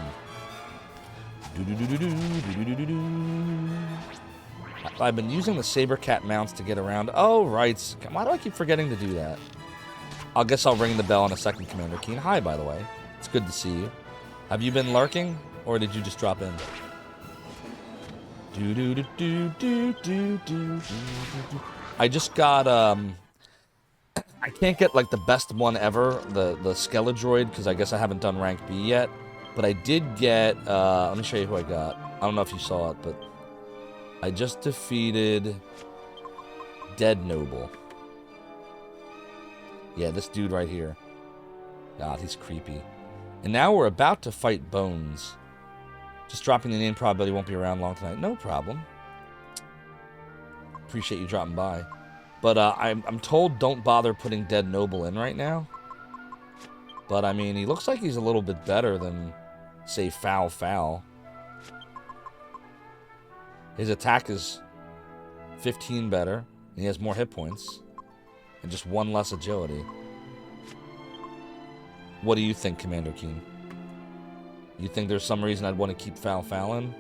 S1: I've been using the Sabercat mounts to get around. Oh, right. Why do I keep forgetting to do that? I guess I'll ring the bell in a second, Commander Keen. Hi, by the way. It's good to see you. Have you been lurking, or did you just drop in? I just got, I can't get, like, the best one ever, the Skeledroid, because I guess I haven't done rank B yet. But I did get, let me show you who I got. I don't know if you saw it, but I just defeated Dead Noble. Yeah, this dude right here. God, he's creepy. And now we're about to fight Bones. Just dropping the name probability won't be around long tonight. No problem. Appreciate you dropping by. But I'm told don't bother putting Dead Noble in right now. But I mean, he looks like he's a little bit better than, say, Foul. His attack is 15 better, and he has more hit points, and just 1 less agility. What do you think, Commander Keen? You think there's some reason I'd want to keep Foul in?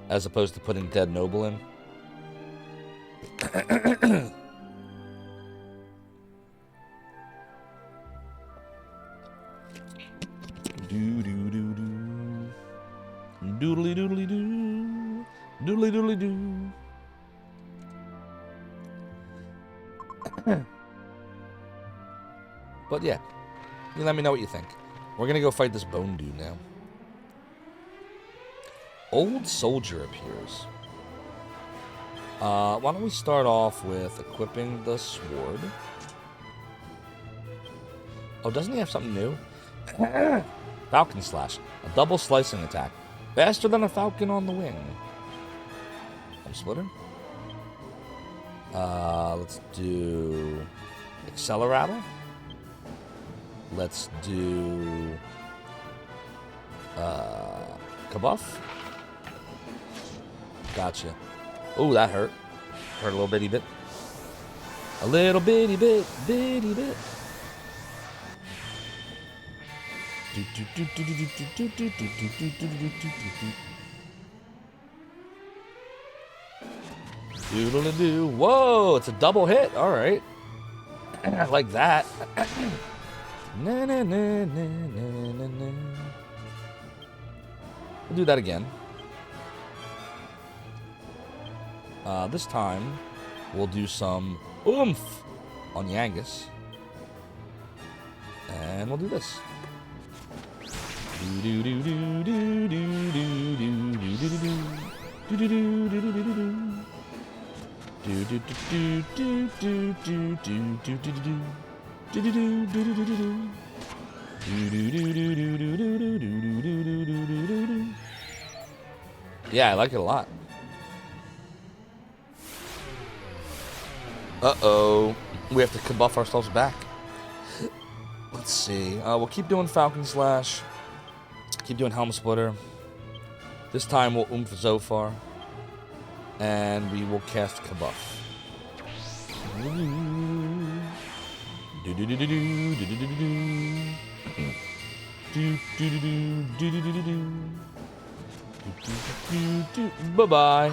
S1: As opposed to putting Dead Noble in? Doodly doodly doo. Doodly doodly doo. But yeah, you let me know what you think. We're gonna go fight this bone dude now. Old soldier appears. Why don't we start off with equipping the sword? Oh, doesn't he have something new? Falcon Slash. A double slicing attack. Faster than a falcon on the wing. Home splitter. Let's do Accelerator. Let's do Kabuff. Gotcha. Oh, that hurt. Hurt a little bitty bit. A little bitty bit. Doodle-a-doo. Whoa, it's a double hit. All right. I like that. Na, na, na, na, na, na. We'll do that again. This time, we'll do some oomph on Yangus. And we'll do this. Yeah, I like it a lot. Uh-oh. We have to Kabuff ourselves back. Let's see. We'll keep doing Falcon Slash. Keep doing Helm Splitter. This time we'll Oomph Zophar. And we will cast Kabuff. Bye-bye.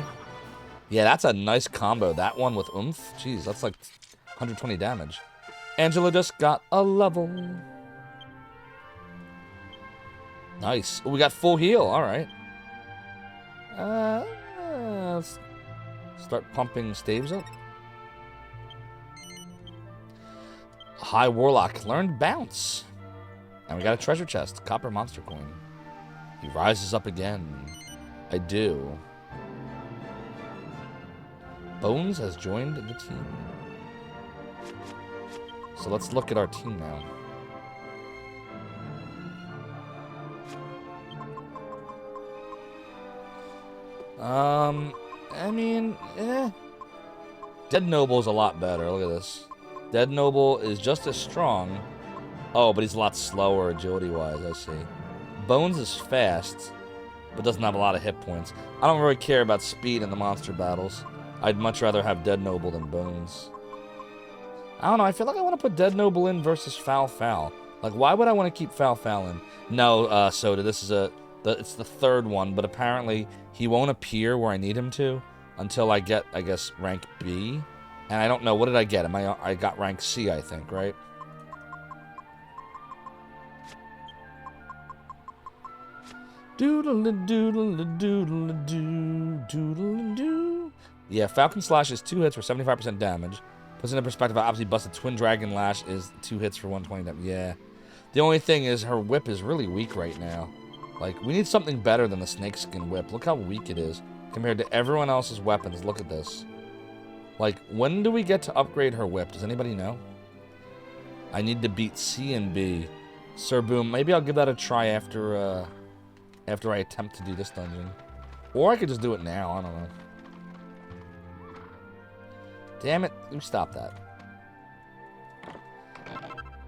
S1: Yeah, that's a nice combo. That one with Oomph. Jeez, that's like 120 damage. Angela just got a level. Nice. Oh, we got full heal. All right. Let's start pumping staves up. High Warlock learned bounce. And we got a treasure chest, copper monster coin. He rises up again. I do. Bones has joined the team. So let's look at our team now. I mean, Dead Noble's a lot better. Look at this. Dead Noble is just as strong. Oh, but he's a lot slower agility-wise, I see. Bones is fast, but doesn't have a lot of hit points. I don't really care about speed in the monster battles. I'd much rather have Dead Noble than Bones. I don't know, I feel like I want to put Dead Noble in versus Foul Foul. Like, why would I want to keep Foul Foul in? No, Soda, this is it's the third one, but apparently he won't appear where I need him to until I get, I guess, rank B. And I don't know, what did I get? I got rank C, I think, right? Doodle-a-doodle-a-doodle-a-doo, yeah, Falcon Slash is 2 hits for 75% damage. Puts into perspective, I obviously busted Twin Dragon Lash is 2 hits for 120 damage. Yeah. The only thing is her whip is really weak right now. Like, we need something better than the Snakeskin whip. Look how weak it is compared to everyone else's weapons. Look at this. Like, when do we get to upgrade her whip? Does anybody know? I need to beat C and B. Sir Boom, maybe I'll give that a try after I attempt to do this dungeon. Or I could just do it now, I don't know. Damn it, you stop that.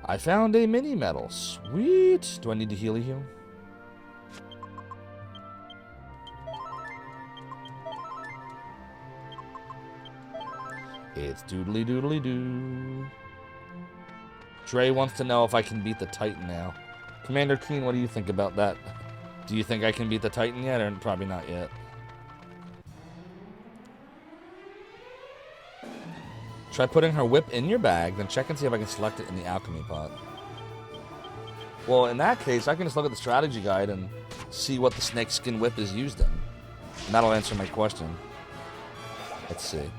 S1: I found a mini medal. Sweet. Do I need to heal you? It's doodly doodly doo. Dre wants to know if I can beat the Titan now. Commander Keen, what do you think about that? Do you think I can beat the Titan yet, or probably not yet? Try putting her whip in your bag, then check and see if I can select it in the alchemy pot. Well, in that case, I can just look at the strategy guide and see what the snakeskin whip is used in. And that'll answer my question. Let's see.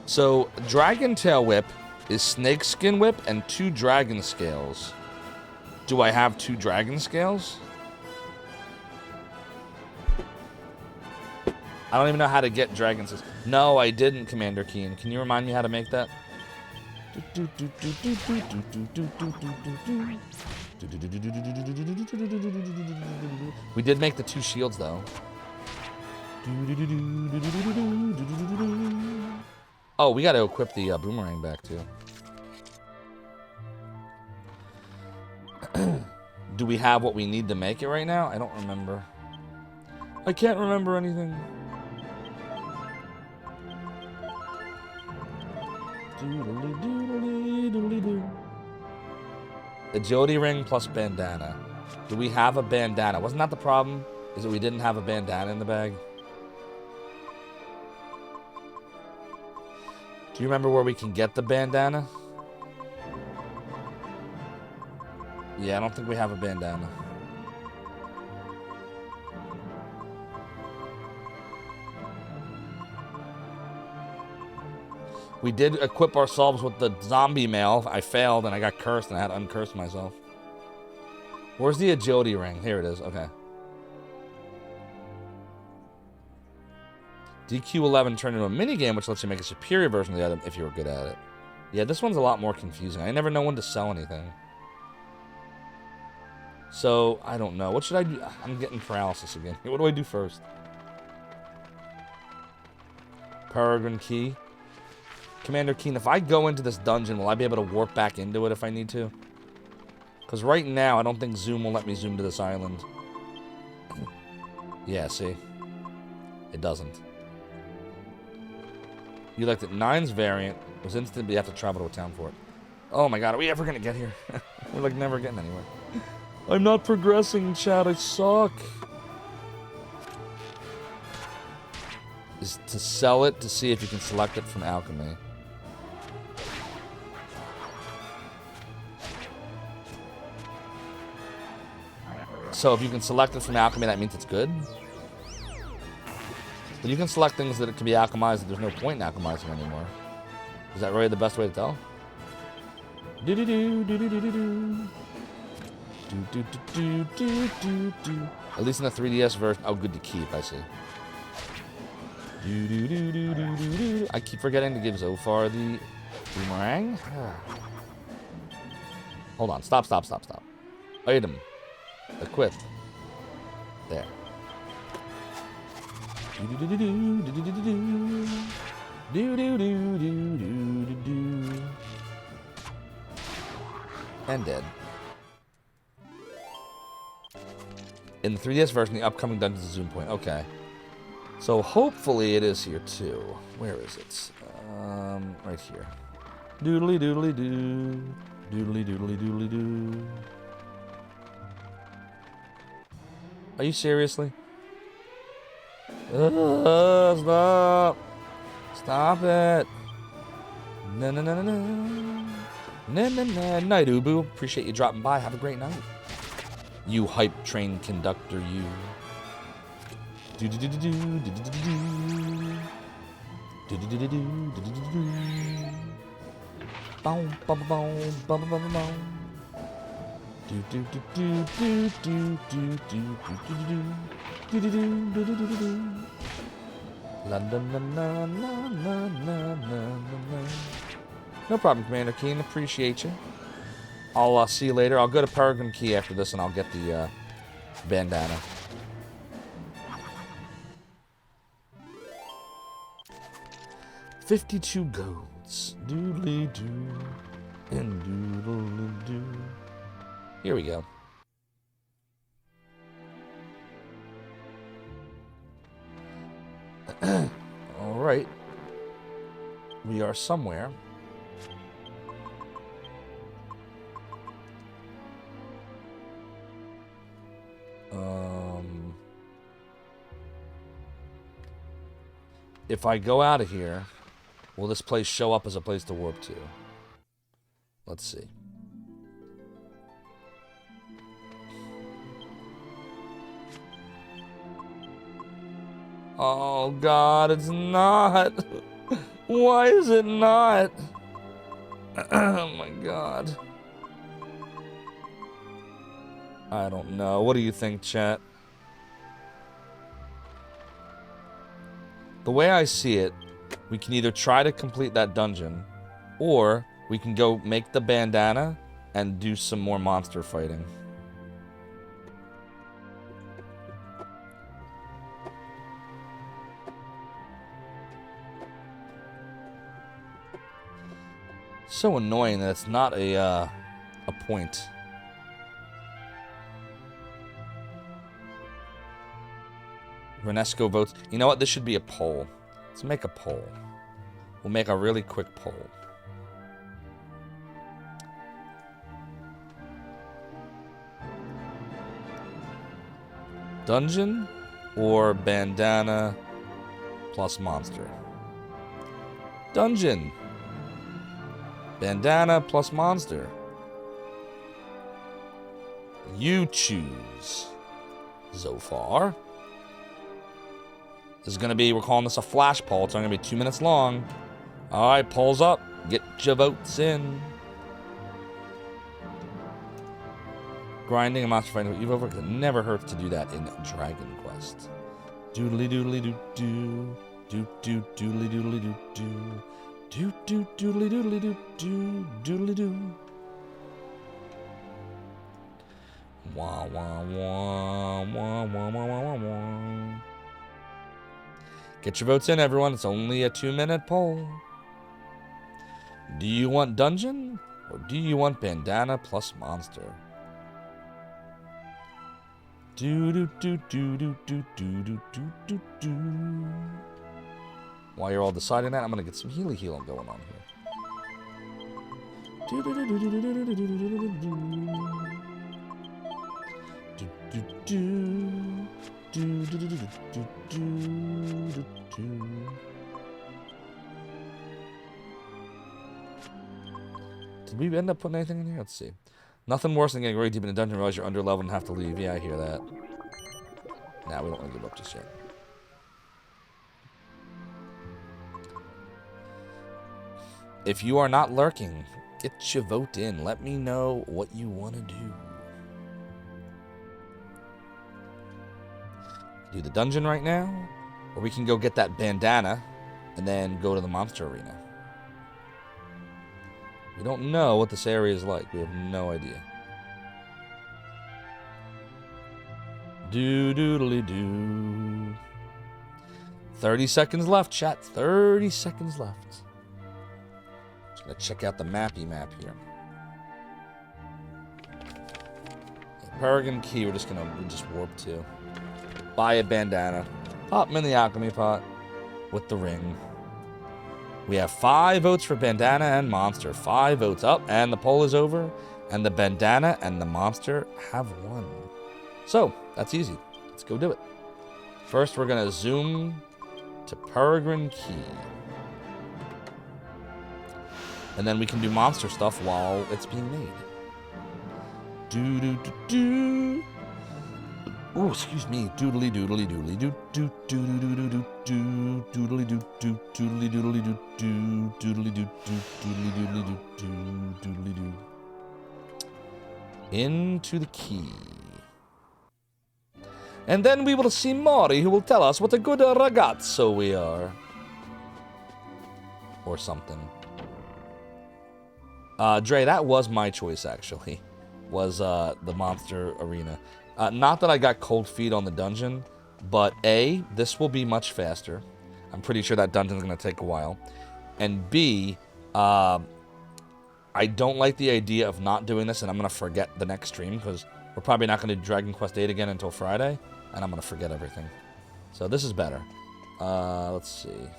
S1: So, Dragon Tail Whip is Snakeskin Whip and 2 Dragon Scales. Do I have 2 Dragon Scales? I don't even know how to get Dragon Scales. No, I didn't, Commander Keen. Can you remind me how to make that? We did make the 2 shields, though. Oh, we gotta equip the boomerang back, too. Do we have what we need to make it right now? I don't remember. I can't remember anything. Agility ring plus bandana. Do we have a bandana? Wasn't that the problem? Is that we didn't have a bandana in the bag? Do you remember where we can get the bandana? Yeah, I don't think we have a bandana. We did equip ourselves with the zombie mail. I failed and I got cursed and I had to uncurse myself. Where's the agility ring? Here it is. Okay. DQ11 turned into a minigame, which lets you make a superior version of the item if you were good at it. Yeah, this one's a lot more confusing. I never know when to sell anything. So, I don't know. What should I do? I'm getting paralysis again. What do I do first? Peregrine Key. Commander Keen, if I go into this dungeon, will I be able to warp back into it if I need to? Because right now, I don't think Zoom will let me zoom to this island. Yeah, see? It doesn't. You liked it. 9's variant was instant, but you have to travel to a town for it. Oh my god, are we ever going to get here? We're like never getting anywhere. I'm not progressing, chat. I suck. Is to sell it to see if you can select it from alchemy. So if you can select it from alchemy, that means it's good. But you can select things that it can be alchemized that there's no point in alchemizing anymore. Is that really the best way to tell? At least in the 3DS version. Oh, good to keep, I see. I keep forgetting to give Zophar the boomerang. Hold on. Stop. Item. Equip. There. And dead. In the 3DS version, the upcoming dungeon's a zoom point. Okay. So hopefully it is here too. Where is it? Right here. Doodly doodly doo. Doodly doodly doodly doo. Are you seriously? Stop. Stop it. No. Night, Ubu. Appreciate you dropping by. Have a great night. You hype train conductor, you. No problem, Commander Keen. Appreciate you. I'll see you later. I'll go to Peregrine Key after this, and I'll get the bandana. $52 golds. Doodly doo. And doodly doo. Here we go. All right. We are somewhere. If I go out of here, will this place show up as a place to warp to? Let's see. Oh God, it's not. Why is it not? Oh my God. I don't know. What do you think, chat? The way I see it, we can either try to complete that dungeon, or we can go make the bandana and do some more monster fighting. So annoying that it's not a point. Renesco votes. You know what? This should be a poll. Let's make a poll. We'll make a really quick poll. Dungeon or bandana plus monster? Dungeon. Bandana plus monster. You choose. Zophar. This is going to be, we're calling this a flash poll. It's only going to be 2 minutes long. All right, polls up. Get your votes in. Grinding and monster fighting. You've over. It never hurts to do that in Dragon Quest. Doodly doodly doo doo. Doo doo doodly doodly doo doo. Doo doo doodly doodly doo doo. Doodly doo. Wah wah wah wah wah wah wah wah. Get your votes in, everyone. It's only a 2-minute poll. Do you want dungeon or do you want bandana plus monster? Do do do do do do do do do do do. While you're all deciding that, I'm gonna get some healing going on here. Do do do do do do do do do do do do. Did we end up putting anything in here? Let's see. Nothing worse than getting really deep in a dungeon and realize you're under level and have to leave. Yeah, I hear that. Nah, we don't want to give up just yet. If you are not lurking, get your vote in. Let me know what you want to do. Do the dungeon right now, or we can go get that bandana and then go to the monster arena. We don't know what this area is like. We have no idea. Do-doodly-doo. 30 seconds left, chat. 30 seconds left. Just gonna check out the mappy map here. Peregrine Key, we're just warp to. Buy a bandana. Pop them in the alchemy pot with the ring. We have 5 votes for bandana and monster. 5 votes up, and the poll is over. And the bandana and the monster have won. So, that's easy. Let's go do it. First, we're going to zoom to Peregrine Key. And then we can do monster stuff while it's being made. Do-do-do-do. Oh, excuse me. Doodly doodly doodly doo doo doo doo doo doo doo doodly doo doo doodly doodly doo doo doodly doo doo doodly doodly doo doo doodly doo. Into the key. And then we will see Mori, who will tell us what a good ragazzo we are. Or something. Dre, that was my choice, actually. Was the monster arena. Not that I got cold feet on the dungeon, but A, this will be much faster. I'm pretty sure that dungeon's going to take a while. And B, I don't like the idea of not doing this, and I'm going to forget the next stream, because we're probably not going to do Dragon Quest VIII again until Friday, and I'm going to forget everything. So this is better. Let's see.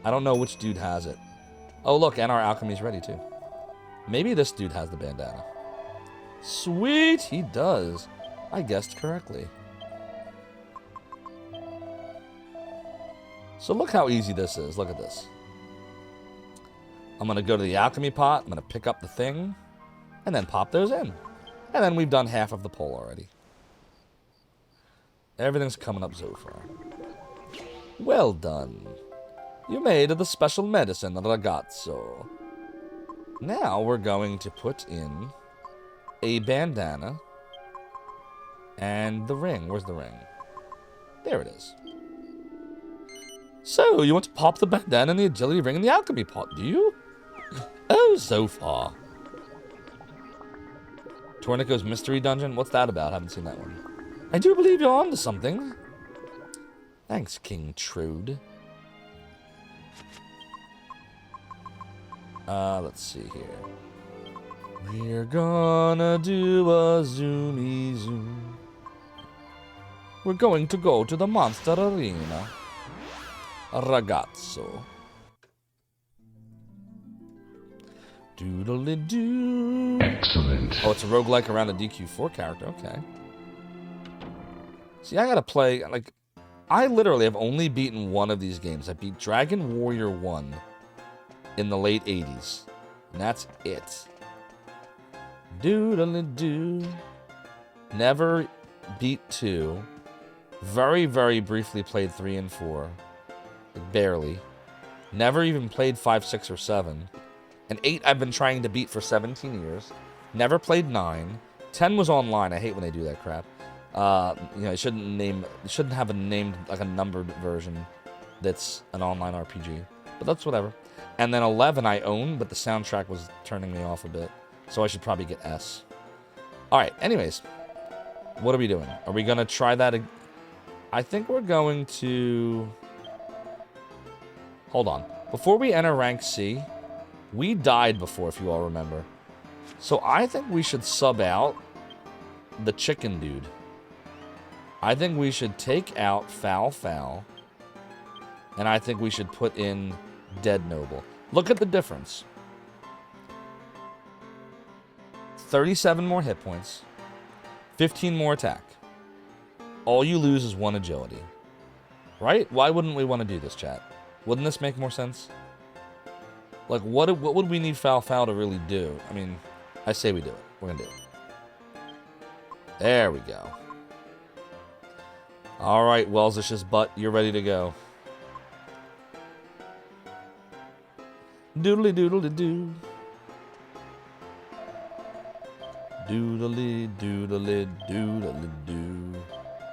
S1: I don't know which dude has it. Oh, look, and our alchemy's ready, too. Maybe this dude has the bandana. Sweet, he does. I guessed correctly. So look how easy this is. Look at this. I'm going to go to the alchemy pot. I'm going to pick up the thing. And then pop those in. And then we've done half of the poll already. Everything's coming up Zophar. Well done. You made the special medicine, ragazzo. Now we're going to put in a bandana and the ring. Where's the ring? There it is. So, you want to pop the bandana and the agility ring in the alchemy pot, do you? Oh, Zophar. Tornico's Mystery Dungeon? What's that about? I haven't seen that one. I do believe you're onto something. Thanks, King Trude. Let's see here. We're gonna do a zoomy zoom. We're going to go to the monster arena. Ragazzo. Doodly-doo.
S17: Excellent.
S1: Oh, it's a roguelike around a DQ4 character. Okay. See, I gotta play, like, I literally have only beaten one of these games. I beat Dragon Warrior 1 in the late 80s. And that's it. Doodly-doo. Never beat 2. Very, very briefly played 3 and 4. Like, barely. Never even played 5, 6, or 7. And 8 I've been trying to beat for 17 years. Never played 9. 10 was online. I hate when they do that crap. You know, it shouldn't have a named, like a numbered version that's an online RPG. But that's whatever. And then 11 I own, but the soundtrack was turning me off a bit. So I should probably get S. Alright, anyways. What are we doing? Are we going to try that? I think we're going to... Hold on. Before we enter rank C, we died before, if you all remember. So I think we should sub out the chicken dude. I think we should take out Foul. And I think we should put in Dead Noble. Look at the difference. 37 more hit points. 15 more attack. All you lose is 1 agility. Right? Why wouldn't we want to do this, chat? Wouldn't this make more sense? Like, what would we need Foul to really do? I mean, I say we do it. We're gonna do it. There we go. All right, Welsish's butt, you're ready to go. Doodly doodly doo. Doodly doodly doodly doo.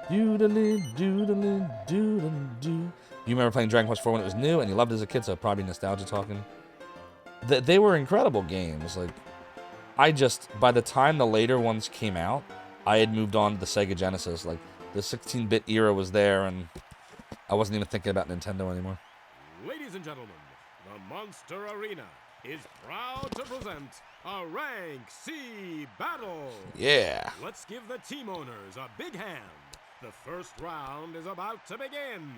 S1: Doodly doodly doodly doo. You remember playing Dragon Quest IV when it was new, and you loved it as a kid, so probably nostalgia talking. They were incredible games. Like, by the time the later ones came out, I had moved on to the Sega Genesis. Like, the 16-bit era was there, and I wasn't even thinking about Nintendo anymore.
S2: Ladies and gentlemen, the Monster Arena is proud to present a Rank C battle.
S1: Yeah.
S2: Let's give the team owners a big hand. The first round is about to begin.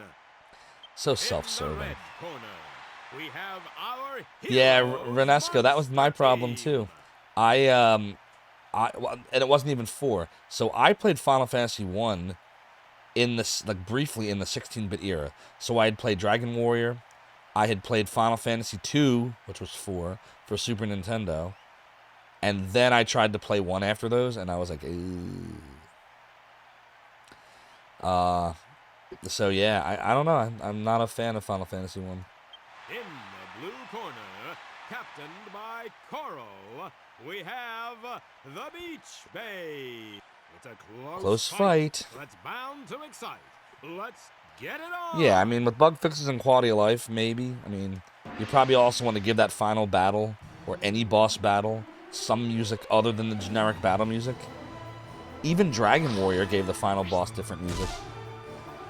S1: So self-serving.
S2: In the red corner, we have our
S1: Yeah, Renesco, that was my problem too. And it wasn't even 4. So I played Final Fantasy 1 in this, like, briefly in the 16-bit era. So I had played Dragon Warrior. I had played Final Fantasy 2, which was 4, for Super Nintendo. And then I tried to play 1 after those, and I was like, ew. So yeah, I don't know. I'm not a fan of Final Fantasy 1.
S2: In the blue corner, captained by Coral, we have the Beach Bay. It's a close
S1: fight.
S2: That's bound to excite. Let's get it on.
S1: Yeah, I mean, with bug fixes and quality of life, maybe. I mean, you probably also want to give that final battle, or any boss battle, some music other than the generic battle music. Even Dragon Warrior gave the final boss different music.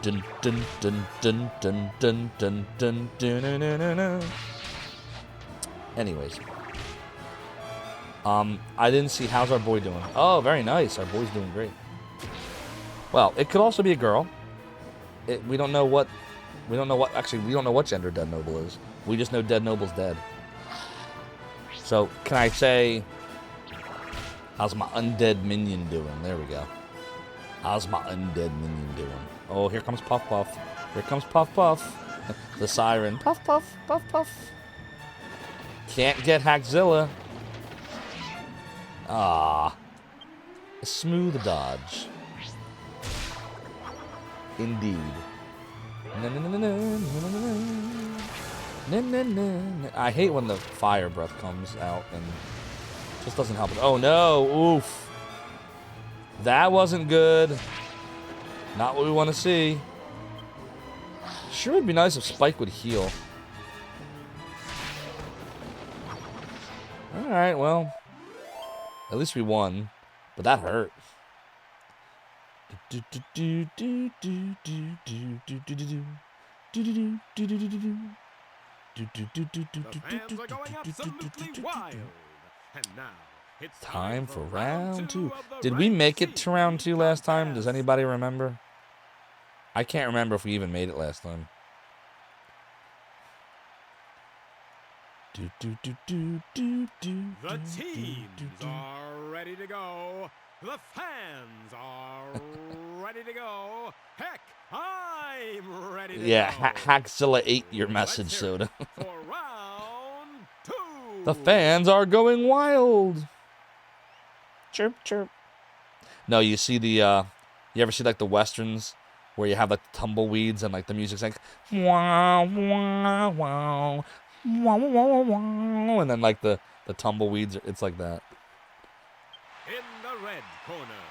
S1: Dun dun dun dun dun dun dun dun dun dun dun dun. Anyways. I didn't see, how's our boy doing? Oh, very nice. Our boy's doing great. Well, it could also be a girl. We don't know what gender Dead Noble is. We just know Dead Noble's dead. So, can I say, how's my undead minion doing? There we go. How's my undead minion doing? Oh, here comes Puff Puff. Here comes Puff Puff. The siren. Puff Puff, Puff Puff. Can't get Hackzilla. Ah. A smooth dodge. Indeed. I hate when the fire breath comes out and just doesn't help. Oh no, oof. That wasn't good. Not what we want to see. Sure would be nice if Spike would heal. Alright, well. At least we won. But that hurt. The
S2: fans are going absolutely wild. And now, it's
S1: time for round 2. Did we make it to round 2 last time? Does anybody remember? I can't remember if we even made it last time.
S2: The teams are ready to go. The fans are ready to go. Heck, I'm ready to go.
S1: Yeah, Hackzilla ate your message, Soda.
S2: For round 2.
S1: The fans are going wild. Chirp, chirp. No, you see the, you ever see, like, the westerns where you have, like, tumbleweeds and, like, the music's like, wow, wow, wow, wow, wow, wow, and then, like, the tumbleweeds, it's like that.
S2: In the red corner,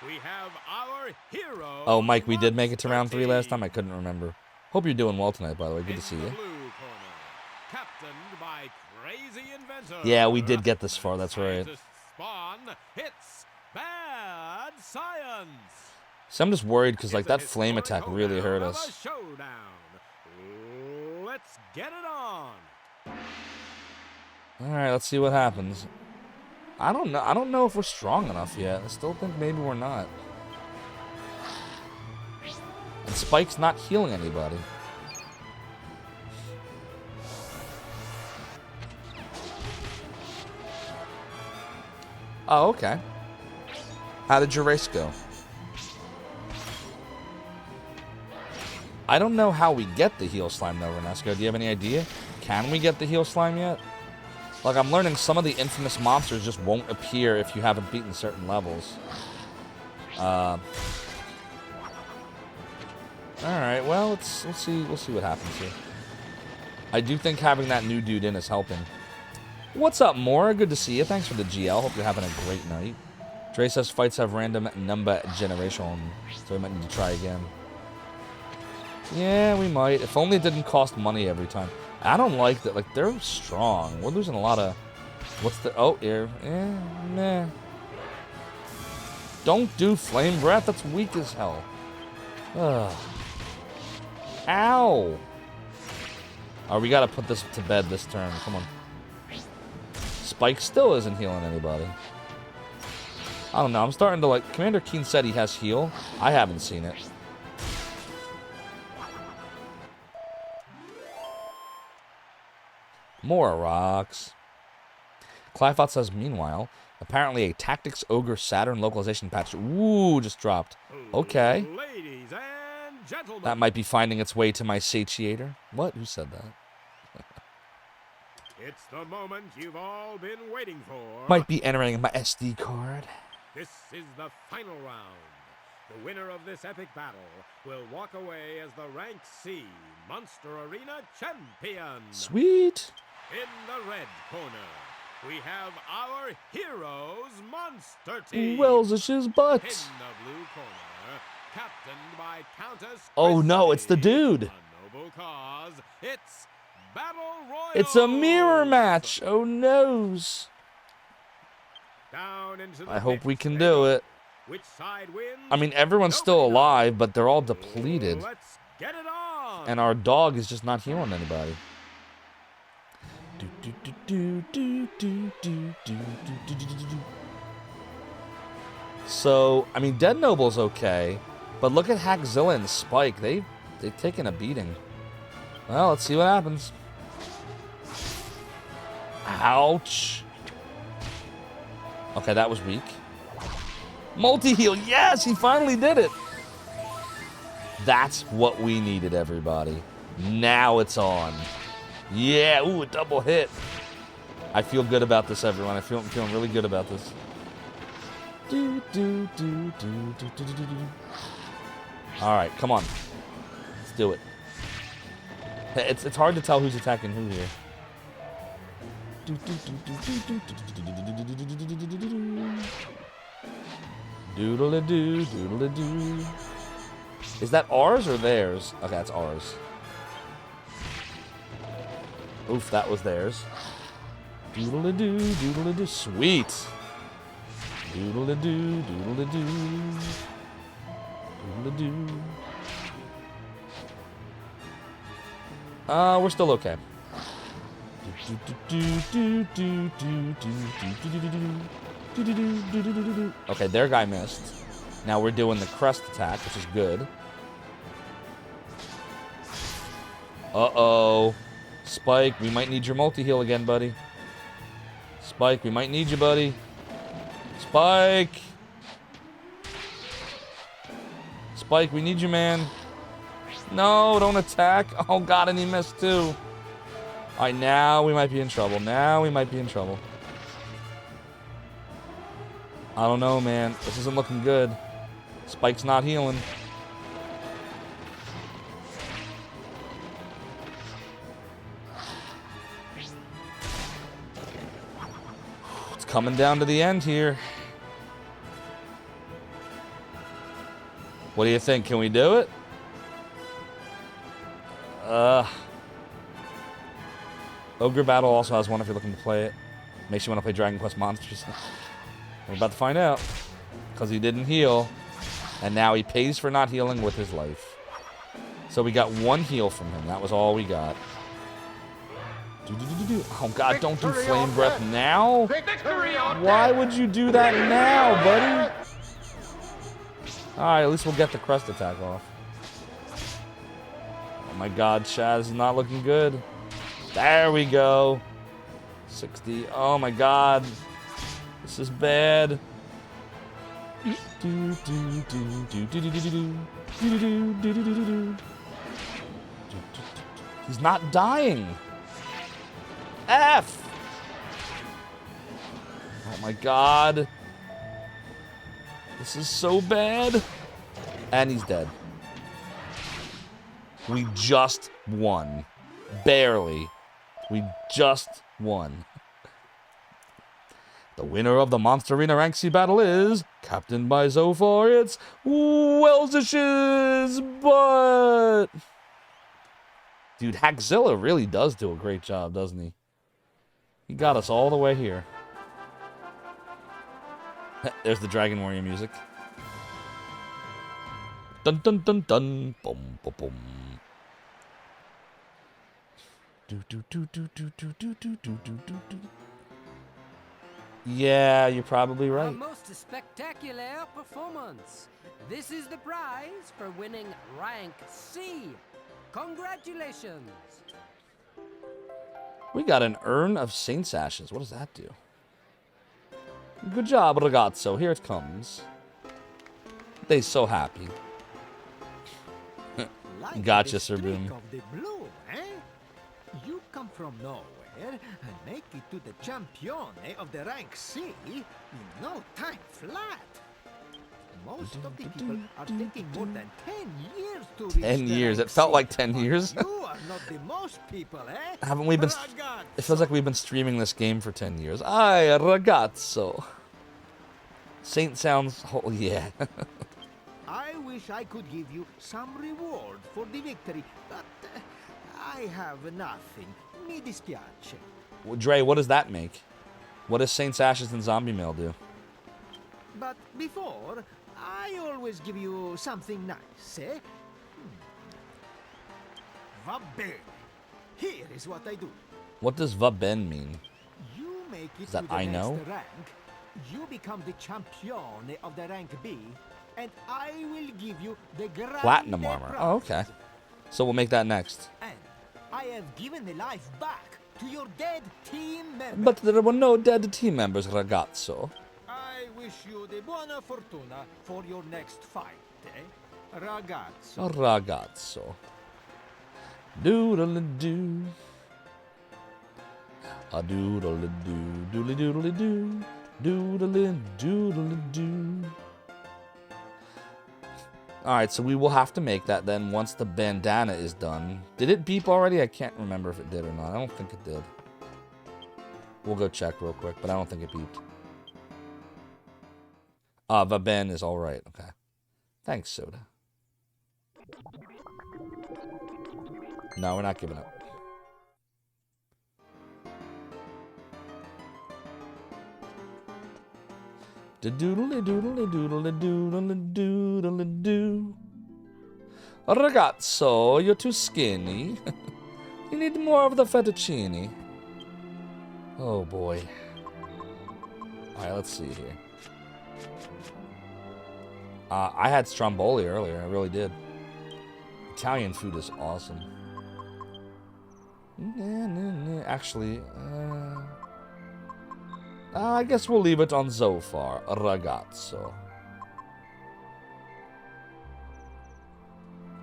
S2: we have our hero.
S1: Oh, Mike, we did make it to round 3 last time? I couldn't remember. Hope you're doing well tonight, by the way. Good to see you.
S2: Blue corner, captained by Crazy Inventor.
S1: Yeah, we did get this far, that's right.
S2: Spawn, it's bad science.
S1: So I'm just worried because, like, that flame attack really hurt us.
S2: Showdown. Let's get it on.
S1: Alright, let's see what happens. I don't know if we're strong enough yet. I still think maybe we're not. And Spike's not healing anybody. Oh, okay. How did your race go? I don't know how we get the heal slime though, Renesco. Do you have any idea? Can we get the heal slime yet? Like, I'm learning some of the infamous monsters just won't appear if you haven't beaten certain levels. Alright, well, we'll see what happens here. I do think having that new dude in is helping. What's up, Mora? Good to see you. Thanks for the GL. Hope you're having a great night. Dre says fights have random number generation, so we might need to try again. Yeah, we might. If only it didn't cost money every time. I don't like that. Like, they're strong. We're losing a lot of... What's the... Oh, here. Nah. Don't do flame breath. That's weak as hell. Ugh. Ow. Oh, we gotta put this to bed this turn. Come on. Spike still isn't healing anybody. I don't know. I'm starting to like... Commander Keen said he has heal. I haven't seen it. More rocks. Clifot says, meanwhile, apparently a Tactics Ogre Saturn localization patch. Ooh, just dropped. Okay.
S2: Ladies and gentlemen.
S1: That might be finding its way to my satiator. What? Who said that?
S2: It's the moment you've all been waiting for.
S1: Might be entering my SD card.
S2: This is the final round. The winner of this epic battle will walk away as the Rank C Monster Arena champion.
S1: Sweet.
S2: In the red corner, we have our heroes monster team.
S1: Wells is his butt.
S2: In the blue corner, captained by Countess.
S1: Oh no, it's the dude.
S2: A noble cause. It's Battle Royal.
S1: It's a mirror match. Oh noes.
S2: Down into the
S1: I hope we can do it.
S2: Which side wins?
S1: I mean, everyone's still alive, but they're all depleted.
S2: Let's get it on.
S1: And our dog is just not healing anybody. So, I mean, Dead Noble's okay, but look at Hackzilla and Spike. They've taken a beating. Well, let's see what happens. Ouch. Okay, that was weak. Multi-heal. Yes, he finally did it. That's what we needed, everybody. Now it's on. Yeah, ooh, a double hit. I feel good about this, everyone. I'm feeling really good about this. All right, come on. Let's do it. It's hard to tell who's attacking who here. Doodle-a-doo, doodle-a-doo. Is that ours or theirs? Okay, that's ours. Oof, that was theirs. Doodle-a-doo, doodle-a-doo. Sweet. Doodle-a-doo, doodle-a-doo. Doodle-a-doo. We're still okay. Okay, their guy missed. Now we're doing the crest attack, which is good. Uh-oh. Spike, we might need your multi-heal again, buddy. Spike, we might need you, buddy. Spike! Spike, we need you, man. No, don't attack. Oh, God, and he missed, too. All right, now we might be in trouble. Now we might be in trouble. I don't know, man. This isn't looking good. Spike's not healing. It's coming down to the end here. What do you think? Can we do it? Ogre Battle also has one if you're looking to play it. Makes you want to play Dragon Quest Monsters. We're about to find out. Because he didn't heal. And now he pays for not healing with his life. So we got one heal from him. That was all we got. Oh, God, don't do Flame Breath now. Why would you do that now, buddy? Alright, at least we'll get the crest attack off. Oh my God, Shaz is not looking good. There we go. 60. Oh my God. This is bad. He's not dying. F. Oh my god. This is so bad. And he's dead. We just won. Barely. We just won. The winner of the Monster Arena Rank C battle is, captained by Zophar, it's Welsish's butt. Dude, Hackzilla really does do a great job, doesn't he? He got us all the way here. There's the Dragon Warrior music. Dun dun dun dun. Boom boom boom. Do do do do do do do do do do do. Yeah, you're probably right.
S6: A most spectacular performance. This is the prize for winning rank C. Congratulations.
S1: We got an urn of Saint's Ashes. What does that do? Good job, ragazzo. Here it comes. They so happy. Gotcha, Sir Boom.
S4: Of the blue, eh? You come from nowhere and make it to the champione of the rank C in no time flat. Most of the people are taking more than 10 years to reach
S1: 10
S4: the
S1: years.
S4: rank
S1: It felt
S4: C.
S1: like 10 years.
S4: You are not the most people, eh?
S1: Haven't we been... It feels like we've been streaming this game for 10 years. Ay, ragazzo. Saint sounds... Oh, yeah.
S4: I wish I could give you some reward for the victory, but I have nothing. Mi dispiace.
S1: Well, Dre, what does that make? What does Saint's Ashes and Zombie Mail do?
S4: But before, I always give you something nice, eh? Va bene. Here is what I do.
S1: What does Va Ben mean?
S4: You make it
S1: Is that
S4: to the
S1: I
S4: next
S1: know?
S4: rank. You become the champione of the rank B, and I will give you the grand
S1: Platinum armor. Oh, okay. So we'll make that next.
S4: And I have given the life back to your dead team member.
S1: But there were no dead team members, ragazzo.
S4: I wish you the buona fortuna for your next fight, eh? Ragazzo.
S1: Ragazzo. Doodle-doo. A doodle-doo. Doodle-doodle-doo. Doodle-doodle-doo. Alright, so we will have to make that then once the bandana is done. Did it beep already? I can't remember if it did or not. I don't think it did. We'll go check real quick, but I don't think it beeped. Vaben is alright. Okay. Thanks, Soda. No, we're not giving up. Doodle-doodle-doodle-doodle-doodle-doodle-doo. Ragazzo, you're too skinny. You need more of the fettuccine. Oh boy. Alright, let's see here. I had stromboli earlier, I really did. Italian food is awesome. Actually, I guess we'll leave it on Zophar, ragazzo.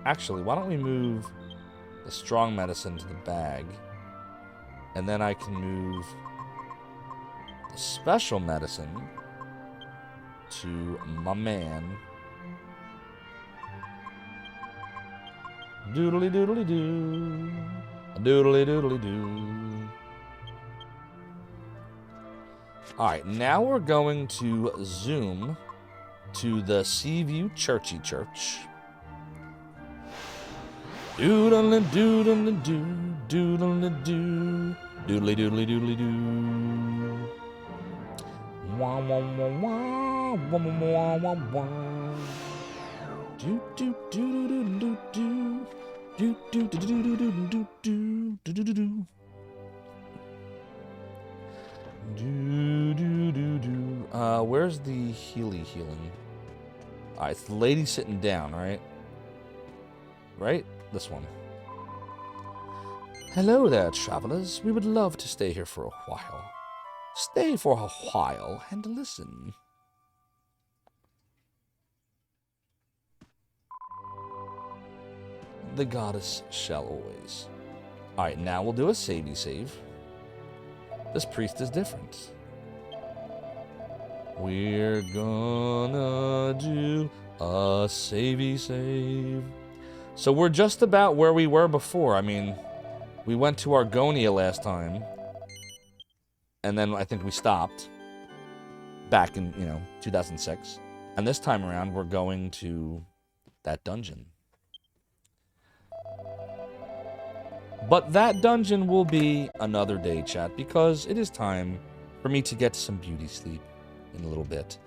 S1: Actually, why don't we move the strong medicine to the bag, and then I can move the special medicine to my man. Doodly doodly doo. Doodly doodly doo. Alright, now we're going to zoom to the Seaview Churchy Church. Doodly doodly doo. Doodly doo. Doodly doodly doodly doo. Wah wah wah wah. Wah wah wah wah. Do do do do do do. Do do do do do do do do do do do. Do do do do. Where's the healing? Alright, it's the lady sitting down, right? Right? This one. Hello there, travelers. We would love to stay here for a while. Stay for a while and listen. The goddess shall always. Alright, now we'll do a savey save. This priest is different. We're gonna do a savey save. So we're just about where we were before. I mean, we went to Argonia last time. And then I think we stopped. Back in, 2006. And this time around, we're going to that dungeon. But that dungeon will be another day, chat, because it is time for me to get some beauty sleep in a little bit.